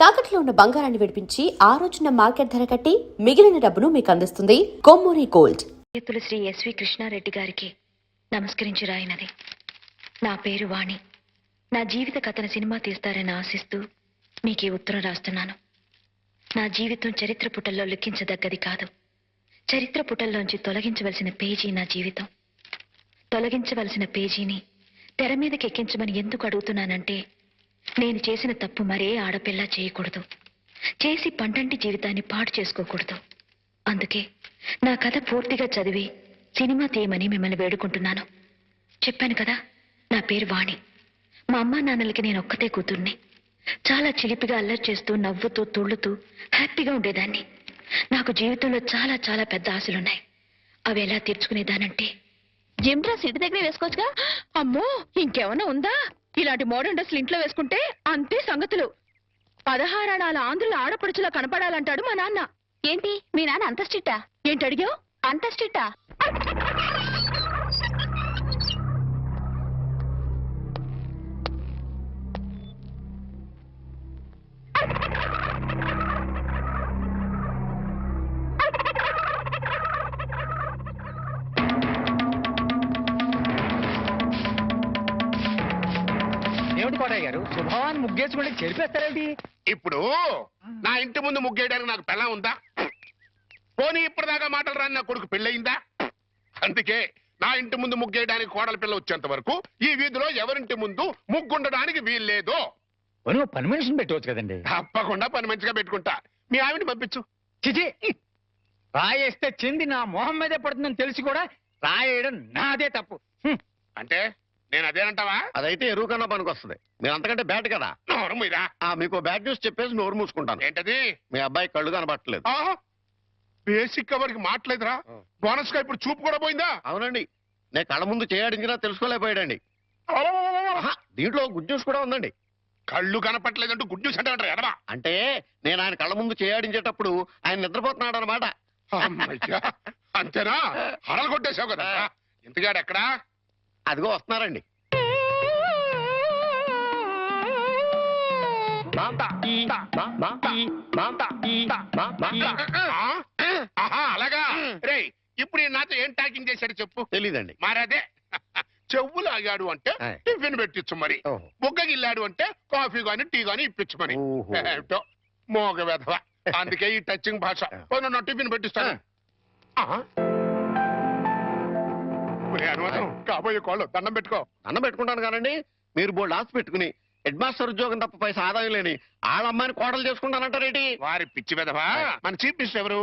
తాకట్లో ఉన్న బంగారాన్ని విడిపించి ఆ రోజున మార్కెట్ ధర కట్టి మిగిలిన డబ్బును మీకు అందిస్తుంది కొమ్మూరి గోల్డ్. శ్రీ ఎస్వి కృష్ణారెడ్డి గారికి నమస్కరించి రాయినది. నా పేరు వాణి. నా జీవిత కథను సినిమా తీస్తారని ఆశిస్తూ మీకు ఈ ఉత్తరం రాస్తున్నాను. నా జీవితం చరిత్ర పుటల్లో లిఖించదగ్గది కాదు. చరిత్ర పుటల్లోంచి తొలగించవలసిన పేజీ నా జీవితం. తొలగించవలసిన పేజీని తెర మీదకి ఎక్కించమని ఎందుకు అడుగుతున్నానంటే, నేను చేసిన తప్పు మరే ఆడపిల్ల చేయకూడదు. చేసి పంటంటి జీవితాన్ని పాడు చేసుకోకూడదు. అందుకే నా కథ పూర్తిగా చదివి సినిమా తీయమని మిమ్మల్ని వేడుకుంటున్నాను. చెప్పాను కదా, నా పేరు వాణి. మా అమ్మా నాన్నలకి నేను ఒక్కతే కూతుర్ని. చాలా చిలిపిగా అల్లరి చేస్తూ నవ్వుతూ తుళ్ళుతూ హ్యాపీగా ఉండేదాన్ని. నాకు జీవితంలో చాలా చాలా పెద్ద ఆశలున్నాయి. అవి ఎలా తీర్చుకునేదానంటే, జిమ్ డ్రెస్ ఇంటి దగ్గరే వేసుకోవచ్చుగా. అమ్మో, ఇంకేమన్నా ఉందా? ఇలాంటి మోడర్న్ డ్రెస్లు ఇంట్లో వేసుకుంటే అంతే సంగతులు. 16 ఆణాల ఆంధ్రుల ఆడపడుచులా కనపడాలంటాడు మా నాన్న. ఏంటి మీ నాన్న అంత స్ట్రిక్టా? ఏంటి అడిగావు? అంత స్ట్రిక్టా? ఏమిటి కోటయ్య గారు, శుభవాన్ని ముగ్గేసుకుంటే చెరిపేస్తారేంటి? ఇప్పుడు నా ఇంటి ముందు ముగ్గేయడానికి నాకు పెళ్ళం ఉందా? పోనీ ఇప్పటిదాకా మాటలు రాని నా కొడుకు పెళ్ళయిందా? అందుకే నా ఇంటి ముందు ముగ్గేయడానికి కోడల పిల్ల వచ్చేంత వరకు ఈ వీధిలో ఎవరింటి ముందు ముగ్గుండడానికి వీల్లేదు. పని మనిషిని పెట్టవచ్చు కదండి. తప్పకుండా పని మంచిగా పెట్టుకుంటా. మీ ఆవిడ పంపించు. చిచి, రాయేస్తే చెంది నా మొహం మీదే పడుతుందని తెలిసి కూడా రాయేయడం నాదే తప్పు. అంటే నేను అదేనంటావా? అదైతే ఎరువు కన్నా పనికి వస్తుంది. మీరు అంతకంటే బ్యాట్ కదా. నోరు మీరా. మీకు బ్యాడ్ న్యూస్ చెప్పేసి నోరు మూసుకుంటాను. ఏంటది? మీ అబ్బాయి కళ్ళు కనబట్టలేదు. బేసిక్ వరకు మాట్లాడదురా. బోనస్ గా ఇప్పుడు చూపు కూడా పోయిందా? అవునండి, నేను కళ్ళ ముందు చేయాడించినా తెలుసుకోలేకపోయాడండి. దీంట్లో గుడ్ న్యూస్ కూడా ఉందండి. కళ్ళు కనపట్లేదంటూ గుడ్ న్యూస్ అంటే ఎడవా? అంటే నేను ఆయన కళ్ళ ముందు చేయాడించేటప్పుడు ఆయన నిద్రపోతున్నాడు అనమాట. అంతేనా? హరలు కొట్టేశావు కదా. ఇంతగాడు ఎక్కడా? అదిగో వస్తున్నారండి. అలాగా. రే, ఇప్పుడు నాతో ఏం టాకింగ్ చేశాడు చెప్పు. తెలీదండి. మరదే చెవులు ఆగాడు అంటే టిఫిన్ పెట్టించు, మరి బుగ్గగిల్లాడు అంటే కాఫీ గాని టీ గాని ఇప్పించు మరి. ఏమిటో మోగ వెధవ. అందుకే ఈ టచింగ్ భాష. నా టిఫిన్ పెట్టిస్తాను. అనుమానం కాబోయే కోళ్ళు దండం పెట్టుకో. దండం పెట్టుకుంటాను కానండి. మీరు బోల్డ్ ఆస్తి పెట్టుకుని హెడ్ మాస్టర్ ఉద్యోగం తప్ప పైసా ఆదాయం లేని ఆడమ్మాయిని కోడలు చేసుకుంటానంటారేంటి? వారి పిచ్చి వెధవా. మన చీఫ్ మినిస్టర్ ఎవరు?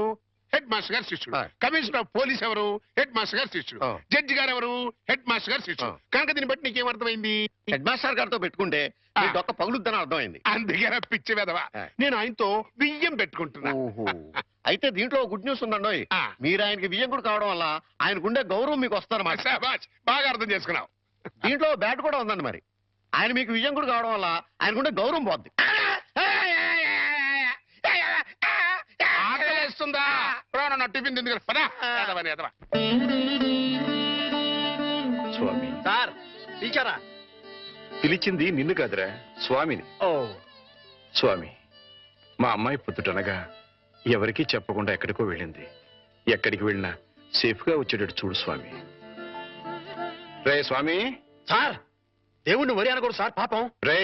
హెడ్ మాస్టర్ గారు శిష్యుడు. కమిషనర్ ఆఫ్ పోలీస్ ఎవరు? హెడ్ మాస్టర్ గారు శిష్యుడు. జడ్జి గారు ఎవరు? హెడ్ మాస్టర్ గారు శిష్యుడు. కనుక దీన్ని బట్టి నీకేమర్థమైంది? హెడ్ మాస్టర్ గారితో పెట్టుకుంటే ఒక్క పగులుద్దని అర్థమైంది. అందుకే పిచ్చి వెధవా. నేను ఆయనతో బియ్యం పెట్టుకుంటున్నా. అయితే దీంట్లో గుడ్ న్యూస్ ఉందండి. మీరు ఆయనకి వియ్యంకుడు కావడం వల్ల ఆయనకుండే గౌరవం మీకు వస్తారన్నమాట. బాగా అర్థం చేసుకున్నావు. దీంట్లో బ్యాట్ కూడా ఉందండి. మరి ఆయన మీకు వియ్యంకుడు కావడం వల్ల ఆయనకుండే గౌరవం పోద్ది. ఆకలిస్తుందా? నా టిఫిన్ తింది కదా. స్వామి సార్ పిలిచారా? పిలిచింది నిన్ను కాదురా, స్వామిని. ఓ స్వామి, మా అమ్మాయి పొద్దుటనగా ఎవరికీ చెప్పకుండా ఎక్కడికో వెళ్ళింది. ఎక్కడికి వెళ్ళినా సేఫ్ గా వచ్చేటట్టు చూడు స్వామి. రే స్వామి. సార్, దేవుణ్ణి వరి అనకూడదు సార్, పాపం. రే,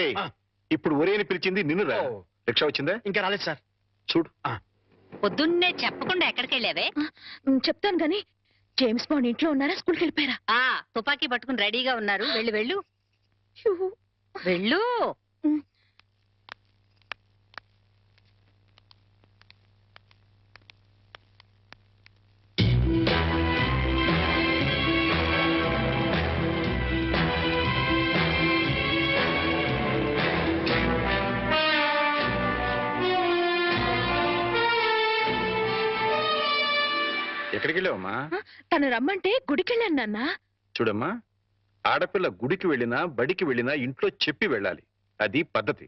ఇప్పుడు ఒరేని పిలిచింది నిన్ను రా. రిక్షా వచ్చిందా? ఇంకా రాలేదు సార్. చూడు. పొద్దున్నే చెప్పకుండా ఎక్కడికి వెళ్ళావే? చెప్తాను గాని, జేమ్స్ బాండ్ ఇంట్లో ఉన్నారా? స్కూల్కి వెళ్ళిపోయారా? తుపాకీ పట్టుకుని రెడీగా ఉన్నారు. వెళ్ళు వెళ్ళు వెళ్ళు. ఎక్కడికి వెళ్ళావమ్మా? తను రమ్మంటే గుడికి వెళ్ళాను నాన్న. చూడమ్మా, ఆడపిల్ల గుడికి వెళ్ళినా బడికి వెళ్ళినా ఇంట్లో చెప్పి వెళ్ళాలి. అది పద్ధతి.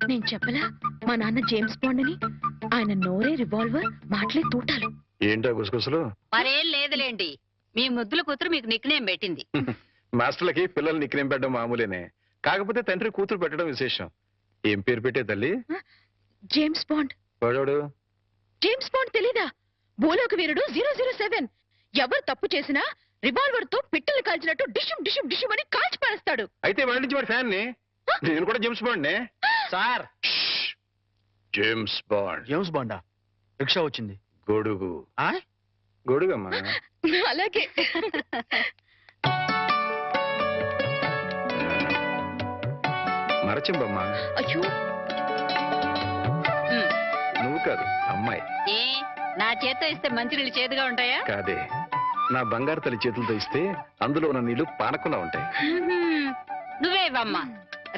నేను చెప్పలా మా నాన్న జేమ్స్ బాండ్ అని? ఆయన నోరే రివాల్వర్, మాటలే తూటాలు. ఏంటా గుసగుసలు? మరేం లేదులేండి, మీ ముద్దుల కూతురు మీకు నిక్నేం పెట్టింది. మాస్టర్లకి పిల్లలు నిక్నేం పెట్టడం మామూలేనే, కాకపోతే తండ్రి కూతురు పెట్టడం విశేషం. ఏం పేరు పెట్టే తల్లి? James Bond. వాడోడు జేమ్స్ బాండ్ తెలీదా? భూలోక వీరుడు 007. ఎవరు తప్పు చేసినా రివాల్వర్ తో పిట్టలు కాల్చినట్టు డిషుమ్ డిషుమ్ డిషుమ్ అని కాల్చి పారేస్తాడు. అయితే వాడి నుంచి వాడి ఫ్యాన్ ని. నేను కూడా జేమ్స్ బాండ్ నే. Sir, James Bond. జేమ్స్ బాండా? రిక్షా వచ్చింది. గొడుగు. ఆ? గొడుగమ్మా. అలాగే. మరచింబమ్మా. అయ్యో, నువ్వు కాదు, అమ్మాయి. ఏ నా చేత్తో ఇస్తే మంచినీళ్ళు చేదుగా ఉంటాయా? కాదే, నా బంగారు తల్లి చేతులతో ఇస్తే అందులో ఉన్న నీళ్లు పానకుండా ఉంటాయి. నువ్వే ఇవ్వమ్మా.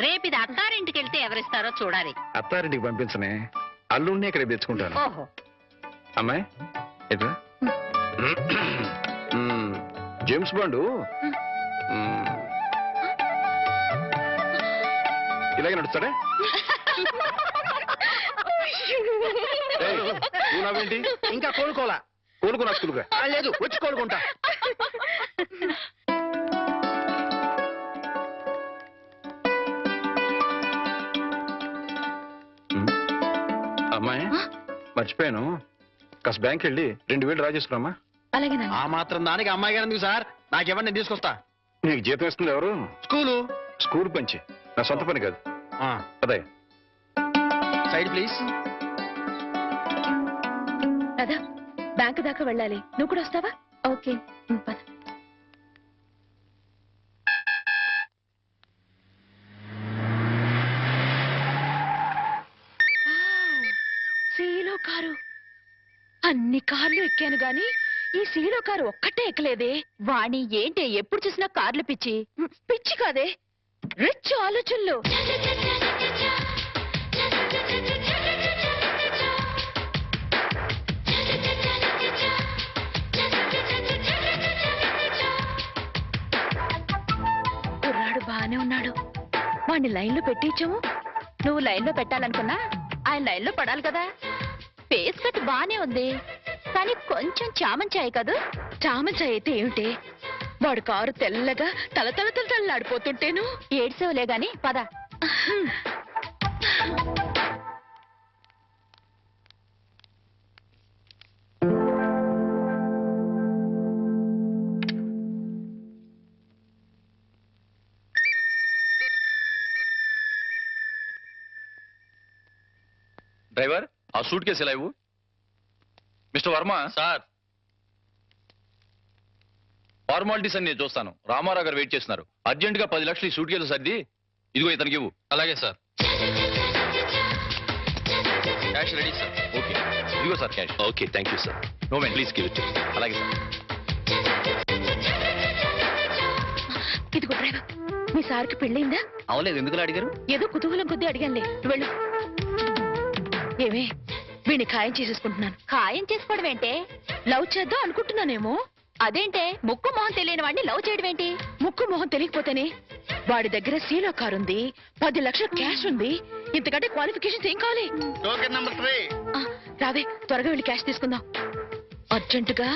రేపు ఇది అత్తారింటికి వెళ్తే ఎవరిస్తారో చూడాలి. అత్తారింటికి పంపించనే, అల్లుడిని ఇక్కడ తెచ్చుకుంటాను. ఓహో, అమ్మాయి ఎట్రా? జేమ్స్ బాండు ఇలాగే నడుస్తాడే. ఏయ్, నువ్వు నవ్వేంటి? ఇంకా కోలుకోలా. కోలుకున్నా స్కూల్గా. లేదు, వచ్చి కోలుకుంటా. అమ్మాయి మర్చిపోయాను, కాస్త బ్యాంక్ వెళ్ళి 2000 డ్రా చేసుకురామా. అలాగే నాన్న. ఆ మాత్రం దానికి అమ్మాయి గారు ఎందుకు సార్? నాకెవరు, నేను తీసుకొస్తా. నీకు జీతం ఇస్తుంది ఎవరు? స్కూలు. స్కూల్ పంచి, నా సొంత పని కాదు. అదే సైడ్ ప్లీజ్. రాధా, బ్యాంక్ దాకా వెళ్ళాలి, నువ్వు కూడా వస్తావా? ఓకే, పద. సీలో కారు. అన్ని కార్లు ఎక్కాను గాని ఈ సీలో కారు ఒక్కటే ఎక్కలేదే. వాణి ఏంటి ఎప్పుడు చూసినా కార్లు పిచ్చి? పిచ్చి కాదే, రిచ్ ఆలోచనలు. కుర్రాడు బానే ఉన్నాడు, వాడిని లైన్లో పెట్టించాము. నువ్వు లైన్లో పెట్టాలనుకున్నా ఆయన లైన్లో పడాలి కదా. ఫేస్ కట్ బానే ఉంది, కానీ కొంచెం చామంచాయి కదూ. చామచాయ్ అయితే ఏమిటే, వాడు కారు తెల్లగా తల తల తల తల్లాడిపోతుంటేను. ఏడ్సేవలే గాని పద. డ్రైవర్, ఆ సూట్ కేసు ఎలా ఇవ్వు. మిస్టర్ వర్మ. సార్, ఫార్మాలిటీస్ అని నేను చూస్తాను. రామారావు గారు వెయిట్ చేస్తున్నారు. అర్జెంట్ గా 10 లక్షలు ఈ సూట్ కేసు సర్ది ఇదిగో ఇతనికి ఇవ్వు. అలాగే sir. Cash ready sir. Okay, ఇదిగో sir cash. Okay, thank you sir. No man, please give it. అలాగే సార్. ఇదిగో డ్రైవర్, మీ సార్కి పెళ్ళైందా? అవలేదు, ఎందుకు అడిగారు? ఏదో కుతూహలం కొద్దీ అడిగానులే, వెళ్ళు. ఏమే, వీడిని ఖాయం చేసేసుకుంటున్నాను. ఖాయం చేసుకోవడం ఏంటే? లవ్ చేద్దాం అనుకుంటున్నానేమో. అదేంటే ముక్కు మొహం తెలియని వాడిని లవ్ చేయడం ఏంటి? ముక్కు మొహం తెలియకపోతేనే, వాడి దగ్గర సీలో కారు ఉంది, 10 లక్షల క్యాష్ ఉంది. ఇంతకంటే క్వాలిఫికేషన్స్ ఏం కావాలి? Token number 3. రావే, త్వరగా వెళ్ళి క్యాష్ తీసుకుందాం. అర్జెంటుగా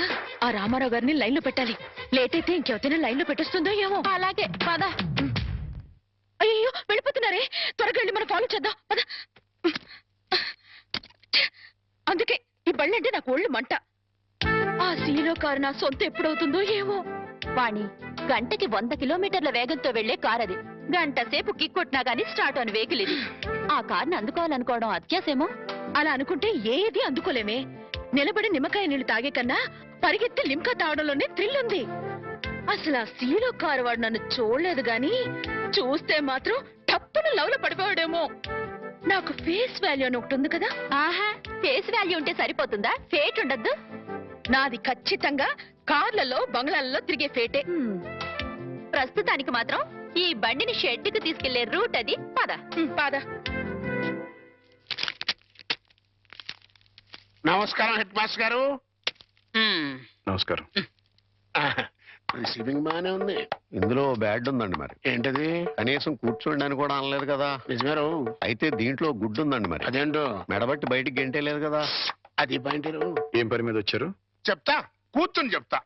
ఆ రామారావు గారిని లైన్ లో పెట్టాలి. లేట్ అయితే ఇంకెవరైనా లైన్ లో పెట్టేస్తుందో ఏమో. అలాగే పద. అయ్యో, వెళ్ళిపోతున్నారే, త్వరగా వెళ్ళి మనం ఫాలో చేద్దాం, పద. అందుకే ఈ బళ్ళంటే నాకు ఒళ్ళు మంట. ఆ సీలో కారు నా సొంత ఎప్పుడవుతుందో ఏమో. వాణి, గంటకి 100 కిలోమీటర్ల వేగంతో వెళ్లే కార్ అది. గంట సేపు కిక్ కొట్టినా గానీ స్టార్ట్ అని వెహికల్ ఇది. ఆ కార్ని అందుకోవాలనుకోవడం అత్యాసేమో. అలా అనుకుంటే ఏది అందుకోలేమే. నిలబడి నిమ్మకాయ నీళ్లు తాగే కన్నా పరిగెత్తి లిమ్కా తాగడంలోనే థ్రిల్ ఉంది. అసలు ఆ సీలో కారు వాడు నన్ను చూడలేదు గాని చూస్తే మాత్రం టప్పును లవ్ లో పడిపోయాడేమో. నాకు ఫేస్ వాల్యూ అని ఒకటి ఉంది కదా. ఆహా, ఫేస్ వాల్యూ ఉంటే సరిపోతుందా? ఫేట్ ఉండద్దు. నాది ఖచ్చితంగా కార్లలో బంగ్లాలలో తిరిగే ఫేటే. ప్రస్తుతానికి మాత్రం ఈ బండిని షెడ్డుకు తీసుకెళ్లే రూట్ అది. పద. పాద. నమస్కారం హెడ్ మాస్టర్ గారు. నమస్కారం. రిసీవింగ్ బానే ఉంది. ఇందులో బ్యాడ్ ఉందండి. మరి ఏంటది? కనీసం కూర్చోండి అని కూడా అనలేదు కదా. నిజమేరు. అయితే దీంట్లో గుడ్డు ఉందండి. మరి అదేంటో మెడబట్టి బయటికి గెంటే లేదు కదా. అది పాయింట్. ఏం పని మీద వచ్చారు? చెప్తా. కూర్చొని చెప్తా.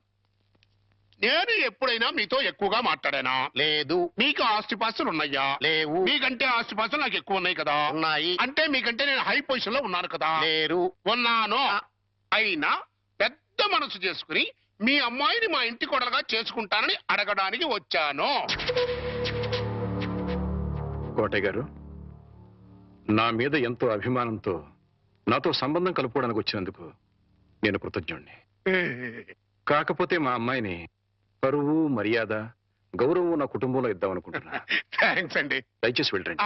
నేను ఎప్పుడైనా మీతో ఎక్కువగా మాట్లాడానా? లేదు. మీకు ఆస్తిపాస్తులు ఉన్నాయా? లేవు. మీకంటే ఆస్తిపాస్తులు నాకు ఎక్కువ ఉన్నాయి కదా? ఉన్నాయి. అంటే మీకంటే నేను హై పొజిషన్ లో ఉన్నాను కదా? లేరు. ఉన్నాను. అయినా పెద్ద మనసు చేసుకుని మీ అమ్మాయిని మా ఇంటి కోడలుగా చేసుకుంటానని అడగడానికి వచ్చాను. కోటయ్య గారు, నా మీద ఎంతో అభిమానంతో నాతో సంబంధం కలుపుకోవడానికి వచ్చినందుకు నేను కృతజ్ఞుణ్ణి. కాకపోతే మా అమ్మాయిని పరువు, మర్యాద, గౌరవం నా కుటుంబంలో ఇద్దామనుకుంటున్నా. థ్యాంక్స్ అండి. దయచేసి వెళ్ళండి.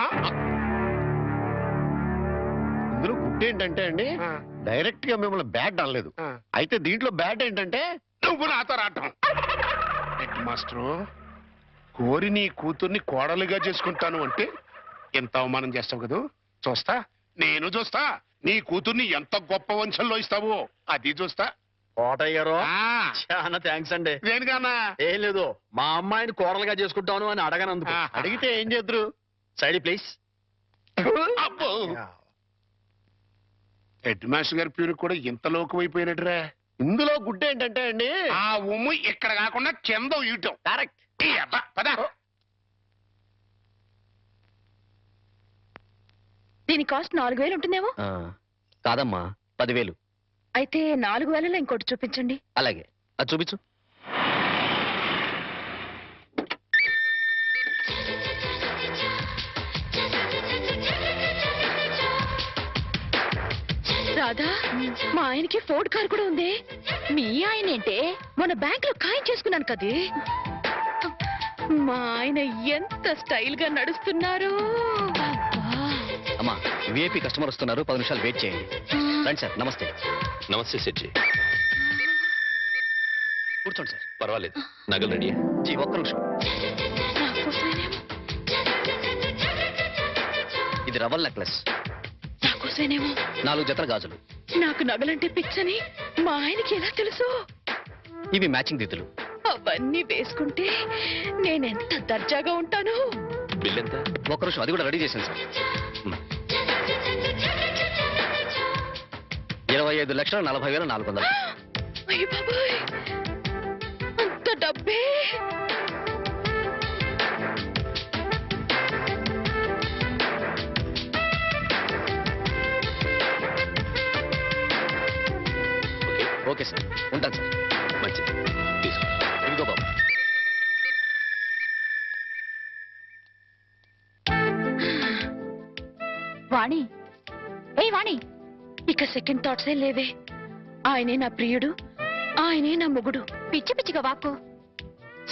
ఇందులో గుడ్ ఏంటంటే అండి, డైరెక్ట్ గా మిమ్మల్ని బ్యాడ్ అనలేదు. అయితే దీంట్లో బ్యాడ్ ఏంటంటే నువ్వు నాతో రావటం. హెడ్ మాస్టరు, కోరి నీ కూతుర్ని కోడలుగా చేసుకుంటాను అంటే ఎంత అవమానం చేస్తావు కదా? చూస్తా, నేను చూస్తా. నీ కూతుర్ని ఎంత గొప్ప వంశంలో ఇస్తావో అది చూస్తా. కోటయ్య గారు ఆ, చాలా థ్యాంక్స్ అండి. దేనికన్నా? ఏం లేదు, మా అమ్మాయిని కోడలుగా చేసుకుంటాను అని అడగనందుకు. ఆహా. అడిగితే ఏం చేద్దరు? Side please. అబ్బో, హెడ్ మాస్టర్ గారి పేరు కూడా ఇంత లోకమైపోయినట్రా. ఇందులో గుడ్ ఏంటంటే అండి, ఆ ఉమ్ము ఇక్కడ కాకుండా కింద ఇయటం. కరెక్ట్. ఈ అబ్బా, పద. దీని కాస్ట్ 4000 ఉంటుందేమో. కాదమ్మా, 10,000. అయితే 4000లో ఇంకోటి చూపించండి. అలాగే, అది చూపించు. రాధా, మా ఆయనకి ఫోర్డ్ కార్ కూడా ఉంది. మీ ఆయన ఏంటే? మన బ్యాంక్ లో ఖాయం చేసుకున్నాను కదే. మా ఆయన ఎంత స్టైల్ గా నడుస్తున్నారు. అమ్మా, విఐపి కస్టమర్ వస్తున్నారు, 10 నిమిషాలు వెయిట్ చేయండి. రండి సార్. నమస్తే. నమస్తే సెట్జీ. కూర్చోండి సార్. పర్వాలేదు, నగలు రెడీ. జీ, ఒక్క నిమిషం. నాకోసమేనేమో, ఇది రవల్ నెక్లెస్, నాకోసమేనేమో. 4 జతల గాజులు. నాకు నగలంటే పిచ్చని మా ఆయనకి ఎలా తెలుసు? ఇవి మ్యాచింగ్ దిద్దులు. అవన్నీ వేసుకుంటే నేనెంత దర్జాగా ఉంటాను. బిల్ ఎంత? ఒక్క నిమిషం, అది కూడా రెడీ చేశాను సార్. 25,40,400. అయ్య బాబాయ్, అంత డబ్బే! ఓకే సార్, ఉంటాను సార్. మంచిది, తీసుకో. ఇదిగో బాబు. వాణి, ఏ వాణి, ఇక సెకండ్ థాట్సే లేవే. ఆయనే నా ప్రియుడు, ఆయనే నా మొగుడు. పిచ్చి పిచ్చిగా వాక్కు.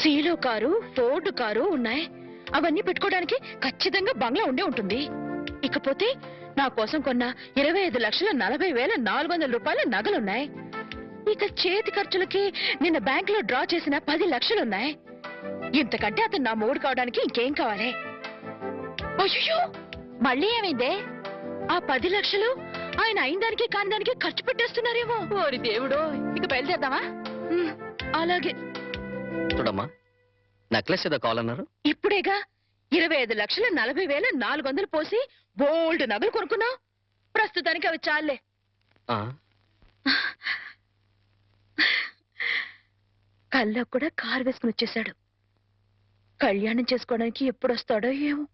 సీలో కారు, ఫోర్డ్ కారు ఉన్నాయి. అవన్నీ పెట్టుకోవడానికి ఖచ్చితంగా బంగ్లా ఉండే ఉంటుంది. ఇకపోతే నా కోసం కొన్న 25,40,400 రూపాయల నగలున్నాయి. ఇక చేతి ఖర్చులకి నిన్న బ్యాంక్ లో డ్రా చేసిన 10 లక్షలున్నాయి. ఇంతకంటే అతను నా మొగుడు కావడానికి ఇంకేం కావాలి? అయ్యో, మళ్ళీ ఏమైందే? ఆ 10 లక్షలు ఆయన అయిన దానికి కాని దానికి ఖర్చు పెట్టేస్తున్నారేమో. ఓరి దేవుడు, ఇక బయలుదేరదామా? అలాగే. చూడమ్మా, నెక్లెస్ ఏదో కావాలన్నారు. ఇప్పుడేగా 25,40,400 పోసి బోల్డ్ నగలు కొనుక్కున్నావు. ప్రస్తుతానికి అవి చాలే. ఆ, కల్లో కూడా కారు వేసుకుని వచ్చేశాడు. కళ్యాణం చేసుకోవడానికి ఎప్పుడు వస్తాడో ఏమో.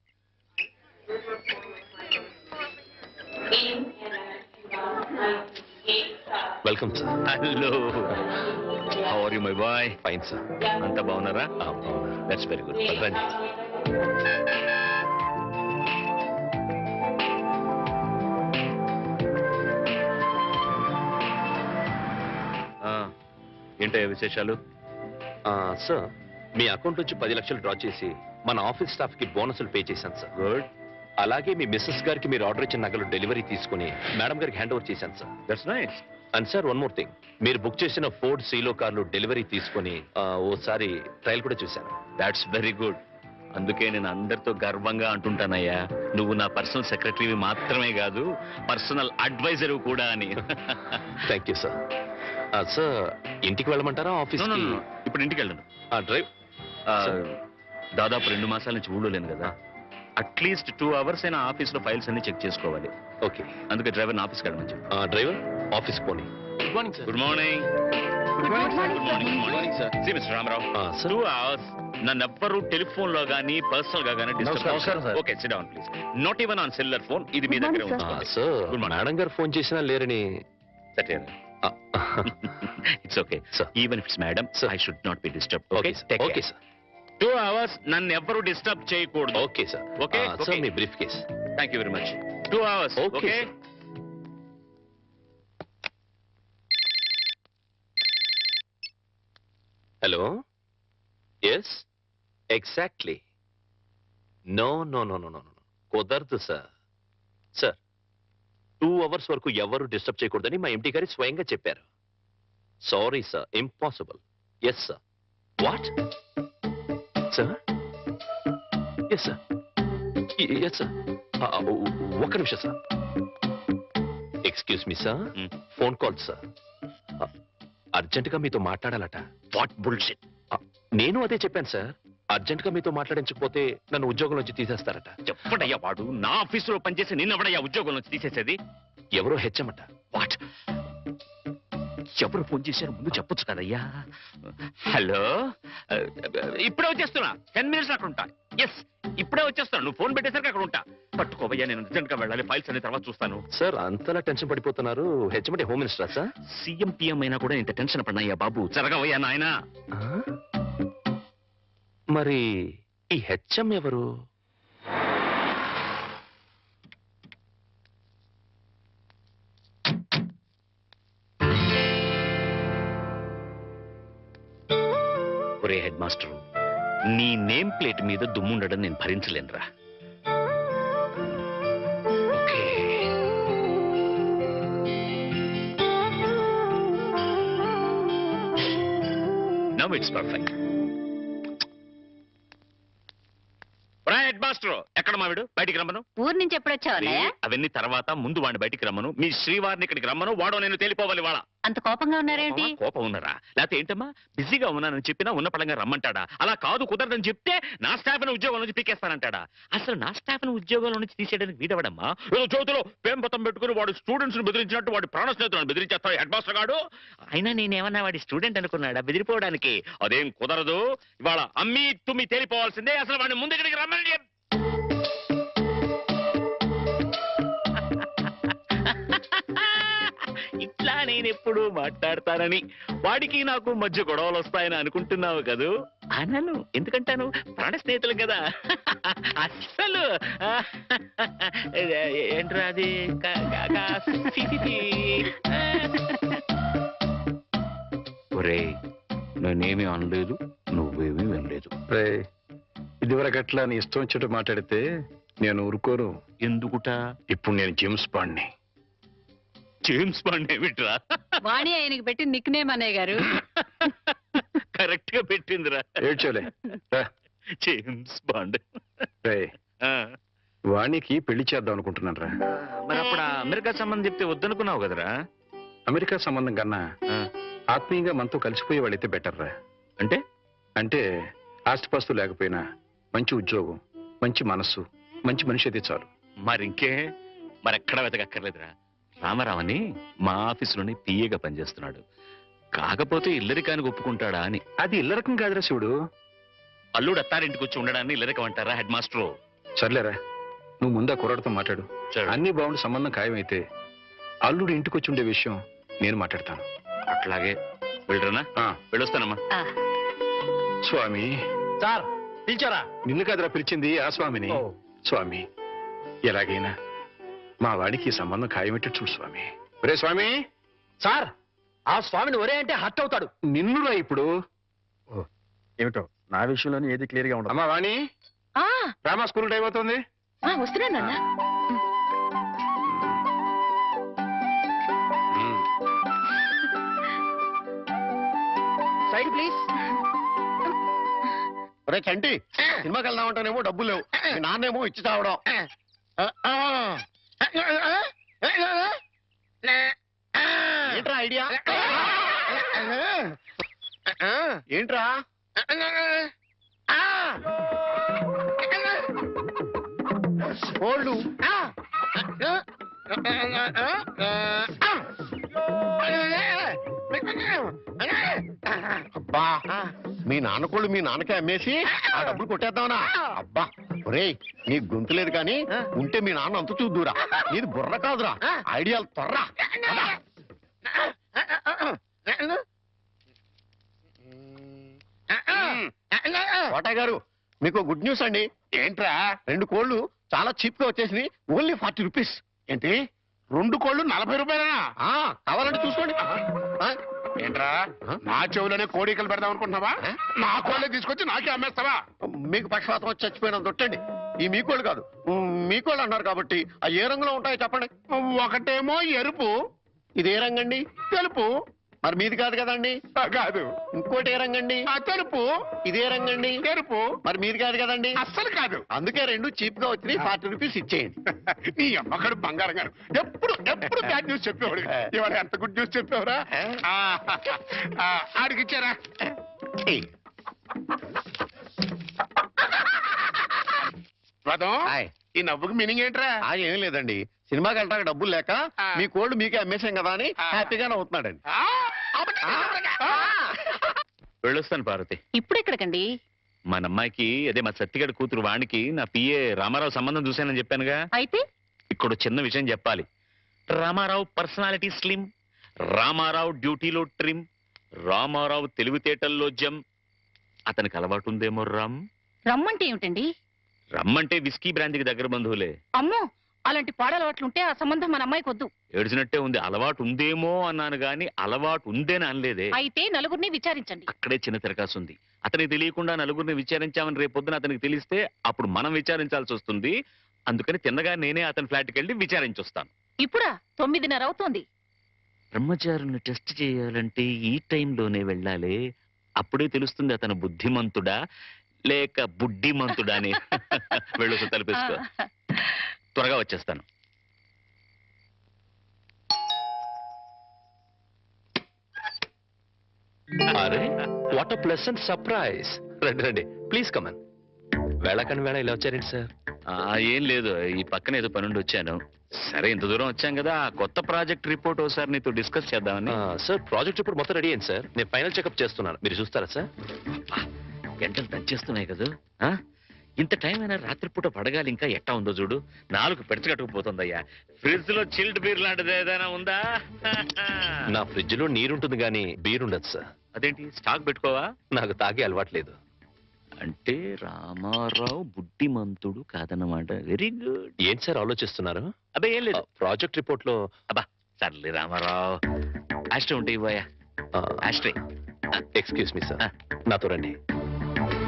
Welcome sir. Hello, how are you my boy? Fine sir. అంతా బాగున్నారా? That's very good. రండి. ఏంటయ్యా విశేషాలు? సార్, మీ అకౌంట్ నుంచి 10 లక్షలు డ్రా చేసి మన ఆఫీస్ స్టాఫ్ కి బోనసులు పే చేశాను సార్. గుడ్. అలాగే మీ మిస్సెస్ గారికి మీరు ఆర్డర్ ఇచ్చిన నగలు డెలివరీ తీసుకుని మేడం గారికి హ్యాండ్ ఓవర్ చేశాను sir. That's nice. And sir, one more thing, మీరు బుక్ చేసిన ఫోర్డ్ సీలో కార్లు డెలివరీ తీసుకుని ఓసారి ట్రయల్ కూడా చూశాను. That's very good. అందుకే నేను అందరితో గర్వంగా అంటుంటానయ్యా, నువ్వు నా పర్సనల్ సెక్రటరీవి మాత్రమే కాదు, పర్సనల్ అడ్వైజర్ కూడా అని. Thank you sir. సార్, ఇంటికి వెళ్ళమంటారా ఆఫీస్? ఇప్పుడు ఇంటికి వెళ్ళను. డ్రైవ్. దాదాపు 2 మాసాల నుంచి ఊళ్ళో లేను కదా, అట్లీస్ట్ 2 అవర్స్ అయినా ఆఫీస్ లో ఫైల్స్ అన్ని చెక్ చేసుకోవాలి. ఓకే. అందుకే డ్రైవర్ని ఆఫీస్కి వెళ్ళమని చెప్పు. డ్రైవర్, ఆఫీస్ పోనీ. Good morning. Mister Ramarao sir. 2 hours నన్నెవ్వరూ టెలిఫోన్ లో గానీ పర్సనల్ గా గానీ నమస్కారం, sir. Okay sit down please. Not even on cellular phone. ఇది మీ దగ్గర ఉంది. Sir Good morning. మేడం గారు ఫోన్ చేసినా లేరని it's okay Sir. Even if it's madam Sir. I should not be disturb. Okay okay sir 2 hours నన్ను ఎవ్వరూ disturb చేయకూడదు. Okay sir Okay, sir okay. మీ briefcase thank you very much. 2 hours. Okay, okay. sir. Hello yes exactly no no no no no no కుదరదు sir. Sir 2 hours వరకు ఎవరు disturb చేయకూడదని మా empty గారి స్వయంగా చెప్పారు. Sorry sir, impossible. Yes sir. What sir? Yes sir, yes sir. ఒక్క నిమిషం sir. Excuse me sir, Hmm. Phone call sir. అర్జెంటుగా మీతో మాట్లాడాలట. What bullshit. నేను అదే చెప్పాను సార్. అర్జెంటుగా మీతో మాట్లాడించకపోతే నన్ను ఉద్యోగం నుంచి తీసేస్తారట. చెప్పడయ్యా వాడు నా ఆఫీసులో పనిచేసి నిన్నవడయ్యా ఉద్యోగం నుంచి తీసేసేది. ఎవరో హెచ్చమట. వాట్? ఎవరు ఫోన్ చేశారు ముందు చెప్పొచ్చు కదయ్యా. హలో, ఇప్పుడే వచ్చేస్తున్నా. 10 minutes అక్కడ ఉంటా. ఎస్, ఇప్పుడే వచ్చేస్తాను. నువ్వు ఫోన్ పెట్టేసరికి అక్కడ ఉంటా. పట్టుకోవయ్యా, నేను అర్జెంట్ గా వెళ్ళాలి. ఫైల్స్ అనే తర్వాత చూస్తాను. సార్ అంతలా టెన్షన్ పడిపోతున్నారు. హెచ్చమంటే హోమ్ మినిస్టరా సార్? సీఎం పిఎం అయినా కూడా ఇంత టెన్షన్ పడినాయ్యా బాబు. జరగవయ్యా నాయనా. ఆ? మరి ఈ హెచ్ఎం ఎవరు? ఒరే హెడ్ మాస్టర్, నీ నేమ్ ప్లేట్ మీద దుమ్ముండడం నేను భరించలేనురా. Okay. Now it's perfect. Headmaster, ఎక్కడ మావిడు? బయటికి రమ్మను. ఊరు నుంచి ఎప్పుడొచ్చావు అన్నయ్య? అవన్నీ తర్వాత, ముందు వాడిని బయటికి రమ్మను. మీ శ్రీవారిని ఇక్కడికి రమ్మను. వాడో నేను తేలిపోవాలి వాళ్ళ. అంత కోపంగా ఉన్నారేంటి? కోపం ఉన్నారా? లేకపోతే ఏంటమ్మా, బిజీగా ఉన్నానని చెప్పినా ఉన్న పడంగా రమ్మంటాడా? అలా కాదు, కుదరదని చెప్తే నా స్టాఫ్ ని ఉద్యోగం నుంచి పీకేస్తానంటాడా? అసలు నా స్టాఫ్ ని ఉద్యోగం నుంచి తీసేయడానికి వీడవడమ్మా. ఏదో చేతిలో పేంపతం పెట్టుకుని వాడు స్టూడెంట్స్ ని బెదిరించినట్టు వాడి ప్రాణ స్నేహితులను బెదిరించేస్తాడు హెడ్ మాస్టర్ గాడు. అయినా నేనేమన్నా వాడి స్టూడెంట్ అనుకున్నాడా బెదిరిపోవడానికి? అదేం కుదరదు. ఇవాళ అమ్మి తుమ్మి తేలిపోవాల్సిందే. అసలు వాడిని ముందు ఇక్కడికి రమ్మని ఇట్లా నేను ఎప్పుడు మాట్లాడతానని వాడికి నాకు మధ్య గొడవలు వస్తాయని అనుకుంటున్నావు కదూ? అనను. ఎందుకంటాను? ప్రాణ స్నేహితులు కదా. అస్సలు ఏంట్రా అది? ఒరే, నేనేమీ అనలేదు, నువ్వేమీ వినలేదు. ఇదివరకట్లా నీ ఇష్టం వచ్చేట్టు మాట్లాడితే నేను ఊరుకోను. ఎందుకుట? ఇప్పుడు నేను జేమ్స్ బాండ్ని. జేమ్స్ బాండ్ ఏమిట్రా? వాణి ఆయనకి పెట్టి నిక్ నేమ్ అన్నయ్య గారు. కరెక్ట్ గా పెట్టిందిరా. ఏడ్చోలే. James bond. వాణికి పెళ్లి చేద్దాం అనుకుంటున్నాను రా. మరి అప్పుడు అమెరికా సంబంధం చెప్తే వద్దనుకున్నావు కదరా? అమెరికా సంబంధం కన్నా ఆ, ఆత్మీయంగా మనతో కలిసిపోయే వాళ్ళైతే బెటర్ రా. అంటే అంటే ఆస్తిపాస్తు లేకపోయినా మంచి ఉద్యోగం, మంచి మనస్సు, మంచి మనిషి అయితే చాలు. మరింకే, మరెక్కడ వెతకక్కర్లేదురా. రామారావని మా ఆఫీసులోనే పిఏగా పనిచేస్తున్నాడు. కాకపోతే ఇల్లరికానికి ఒప్పుకుంటాడా అని. అది ఇల్లరకం కాదురా శివుడు. అల్లుడు అత్తారింటికి వచ్చి ఉండడాన్ని ఇల్లరికం అంటారా హెడ్ మాస్టరు? సర్లేరా, నువ్వు ముందా కుర్రాడితో మాట్లాడు. అన్ని బాగుండి సంబంధం ఖాయమైతే అల్లుడు ఇంటికి వచ్చి ఉండే విషయం నేను మాట్లాడతాను. అట్లాగే వెళ్ళరనా? వెళ్ళొస్తానమ్మా. స్వామి సార్ పిలిచారా? నిన్ను కాదురా పిలిచింది, ఆ స్వామిని. స్వామి, ఎలాగైనా మా వాడికి ఈ సంబంధం ఖాయమెట్టి చూడు స్వామి. ఒరే స్వామి. సార్, ఆ స్వామిని ఒరే అంటే హర్ట్ అవుతాడు. నిన్నురా ఇప్పుడు. ఏమిటో నా విషయంలోనే ఏది క్లియర్ గా ఉండదు. అమ్మా వాణి, రామా స్కూల్ టైం అవుతుంది. వస్తున్నానన్నా. Side please. ఒరే చంటి, సినిమాకి వెళ్దామంటానేమో డబ్బులు లేవు. మీ నాన్నేమో ఇచ్చి చావడం. ఏంట్రా ఐడియా? ఏంట్రా? ఓల్డ్ అబ్బా మీ నాన్న కోళ్ళు మీ నాన్నకే అమ్మేసి ఆ డబ్బులు కొట్టేద్దామనా? అబ్బా ఒరేయ్ నీ గొంతు లేదు కానీ ఉంటే మీ నాన్న అంత చూద్దురా. నీది బుర్ర కాదురా, ఐడియాలు తొర్రా. కోటయ్య గారు మీకు గుడ్ న్యూస్ అండి. ఏంట్రా 2 కోళ్ళు చాలా చీప్ గా వచ్చేసినాయి. Only 40 rupees. ఏంటి 2 కోళ్ళు 40 రూపాయలేనా? కావాలంటే చూసుకోండి. ఏంట్రా నా చెవులోనే కోడికలు పెడదాం అనుకుంటున్నావా? నా కోళ్ళే తీసుకొచ్చి నాకే అమ్మేస్తావా? మీకు పక్షపాతం వచ్చి చచ్చిపోయినా తొట్టండి. ఈ మీ కోళ్ళు కాదు, మీ కోళ్ళు అన్నారు కాబట్టి ఆ ఏ రంగులో ఉంటాయో చెప్పండి. ఒకటేమో ఎరుపు, ఇది ఏ రంగండి? తెలుపు. మరి మీది కాదు కదండి. కాదు. ఇంకోటి ఏ రంగండి? తెలుపు. ఇదే రంగండి? ఎరుపు. మరి మీది కాదు కదండి. అస్సలు కాదు. అందుకే 2 చీప్ గా వచ్చినాయి. 40 రూపీస్ ఇచ్చేయండి. నీ అమ్మగారు బంగారం గారు ఎప్పుడు ఎప్పుడు బ్యాడ్ న్యూస్ చెప్పేవాడు. ఇవాళ ఎంత గుడ్ న్యూస్ చెప్పేవరా? ఆడికిచ్చారా? రథం, ఈ నవ్వుకి మీనింగ్ ఏంట్రా? ఏం లేదండి, సినిమాకి వెళ్ళడానికి డబ్బులు లేక మీ కోళ్ళు మీకే అమ్మేశాం కదా అని హ్యాపీగానే అవుతున్నాడండి. వెళ్ళొస్తాను పార్వతి. ఇప్పుడు ఎక్కడికండి? మన అమ్మాయికి అదే మా సత్తిగడ కూతురు వాణికి నా పిఏ రామారావు సంబంధం చూశానని చెప్పానుగా. అయితే ఇక్కడ చిన్న విషయం చెప్పాలి. రామారావు పర్సనాలిటీ స్లిమ్, రామారావు డ్యూటీలో ట్రిమ్, రామారావు తెలివితేటల్లో జమ్. అతనికి అలవాటు ఉందేమో రమ్మంటే ఏమిటండి? రమ్మంటే విస్కీ బ్రాంతికి దగ్గర బంధువులే. అమ్మో, అలాంటి పాడలవాట్లుంటే ఆ సంబంధం మన అమ్మాయికి వద్దు. ఏడ్చినట్టే ఉంది. అలవాటు ఉందేమో అన్నాను గాని అలవాటు ఉందేని అనలేదే. అయితే నలుగురిని విచారించండి. అక్కడే చిన్న తిరకాసు ఉంది. అతనికి తెలియకుండా నలుగురిని విచారించామని రేపొద్దున అతనికి తెలిస్తే అప్పుడు మనం విచారించాల్సి వస్తుంది. అందుకని తిన్నగా నేనే అతని ఫ్లాట్కి వెళ్ళి విచారించొస్తాను. ఇప్పుడా? 9:30 అవుతోంది. బ్రహ్మచారుని టెస్ట్ చేయాలంటే ఈ టైంలోనే వెళ్ళాలి. అప్పుడే తెలుస్తుంది అతను బుద్ధిమంతుడా లేక బుడ్డిమంతుడా అని. వెళ్ళు, తలపేసుకో. త్వరగా వచ్చేస్తాను. అరే వాట్ అ ప్లెసెంట్ సర్ప్రైజ్. రండి రండి, ప్లీజ్ కమన్. వేళకని వేళ ఇలా వచ్చారేంటి సార్? ఏం లేదు, ఈ పక్కన ఏదో పనుండి వచ్చాను. సరే, ఇంత దూరం వచ్చాం కదా, ఆ కొత్త ప్రాజెక్ట్ రిపోర్ట్ ఒకసారి నీతో డిస్కస్ చేద్దామని. సార్ ప్రాజెక్ట్ ఇప్పుడు మొత్తం రెడీ అయింది సార్. నేను ఫైనల్ చెకప్ చేస్తున్నాను, మీరు చూస్తారా సార్? గంటలు దంచేస్తున్నాయి కదా. ఇంత టైం అయినా రాత్రిపూట పడగాలి. ఇంకా ఎట్టా ఉందో చూడు. 4 పెడచగట్టుకుపోతుందయ్యా. ఫ్రిడ్జ్ లో చిల్డ్ బీర్ లాంటిది ఏదైనా ఉందా? నా ఫ్రిడ్జ్ లో నీరుంటుంది కానీ బీర్ ఉండదు సార్. అదేంటి, స్టాక్ పెట్టుకోవా? నాకు తాగే అలవాట్లేదు. అంటే రామారావు బుద్ధిమంతుడు కాదన్నమాట. Very good. ఏంటి సార్ ఆలోచిస్తున్నారు? అబ్బే ఏం లేదు. ప్రాజెక్ట్ రిపోర్ట్ లో అబ్బా సర్లే రామారావు. ఆస్ట్రే ఉంటే ఇవ్వయా. ఆస్ట్రే. ఎక్స్క్యూజ్ మీ సార్, నాతో రండి.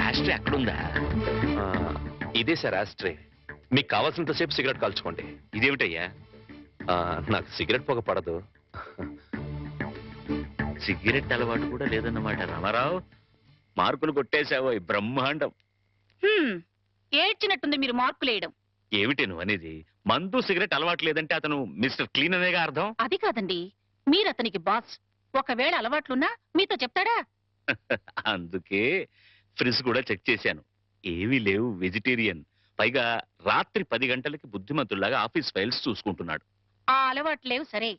ఆస్ట్రే అక్కడుందా? ఇదే సార్ ఆస్ట్రే. మీకు కావాల్సినంతసేపు సిగరెట్ కాల్చుకోండి. ఇదేమిటయ్యా? నాకు సిగరెట్ పొగ పడదు. సిగరెట్ అలవాటు కూడా లేదన్నమాట. రామారావు, మార్కులు కొట్టేశావో బ్రహ్మాండం. ఏడ్చినట్టుంది మీరు మార్కులేయడం. ఏమిటి నువ్వు అనేది? మందు సిగరెట్ అలవాటు లేదంటే అతను మిస్టర్ క్లీన్ అనేగా అర్థం. అది కాదండి, మీరు అతనికి బాస్. ఒకవేళ అలవాట్లున్నా మీతో చెప్తాడా? అందుకే ఫ్రిడ్జ్ కూడా చెక్ చేశాను. ఏమీ లేవు, వెజిటేరియన్. పైగా రాత్రి 10 గంటలకి బుద్ధిమంతుల్లాగా ఆఫీస్ ఫైల్స్ చూసుకుంటున్నాడు. ఆ అలవాట్లు లేవు సరే,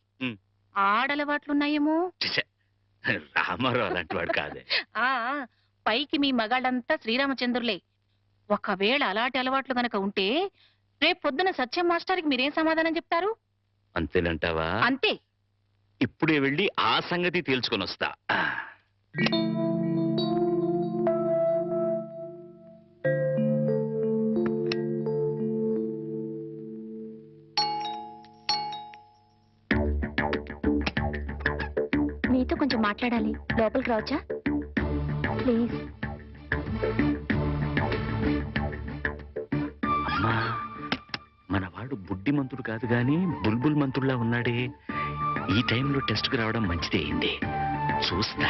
ఆడలవాట్లున్నాయేమో. రామారావు అలాంటి వాడు కాదే. ఆ పైకి మీ మగాళ్ళంతా శ్రీరామచంద్రులే. ఒకవేళ అలాంటి అలవాట్లు గనక ఉంటే రేపు పొద్దున సత్యం మాస్టర్కి మీరేం సమాధానం చెప్తారు? అంతేనంటావా? అంతే. ఇప్పుడే వెళ్ళి ఆ సంగతి తేల్చుకొని వస్తా. మీతో కొంచెం మాట్లాడాలి. లోపలికి రావచ్చా ప్లీజ్? అమ్మా, మనవాడు బుడ్డిమంతుడు కాదు గాని బుల్బుల్ మంతుడులా ఉన్నాడే. ఈ టైంలో టెస్ట్కి రావడం మంచిదే అయింది. చూస్తా.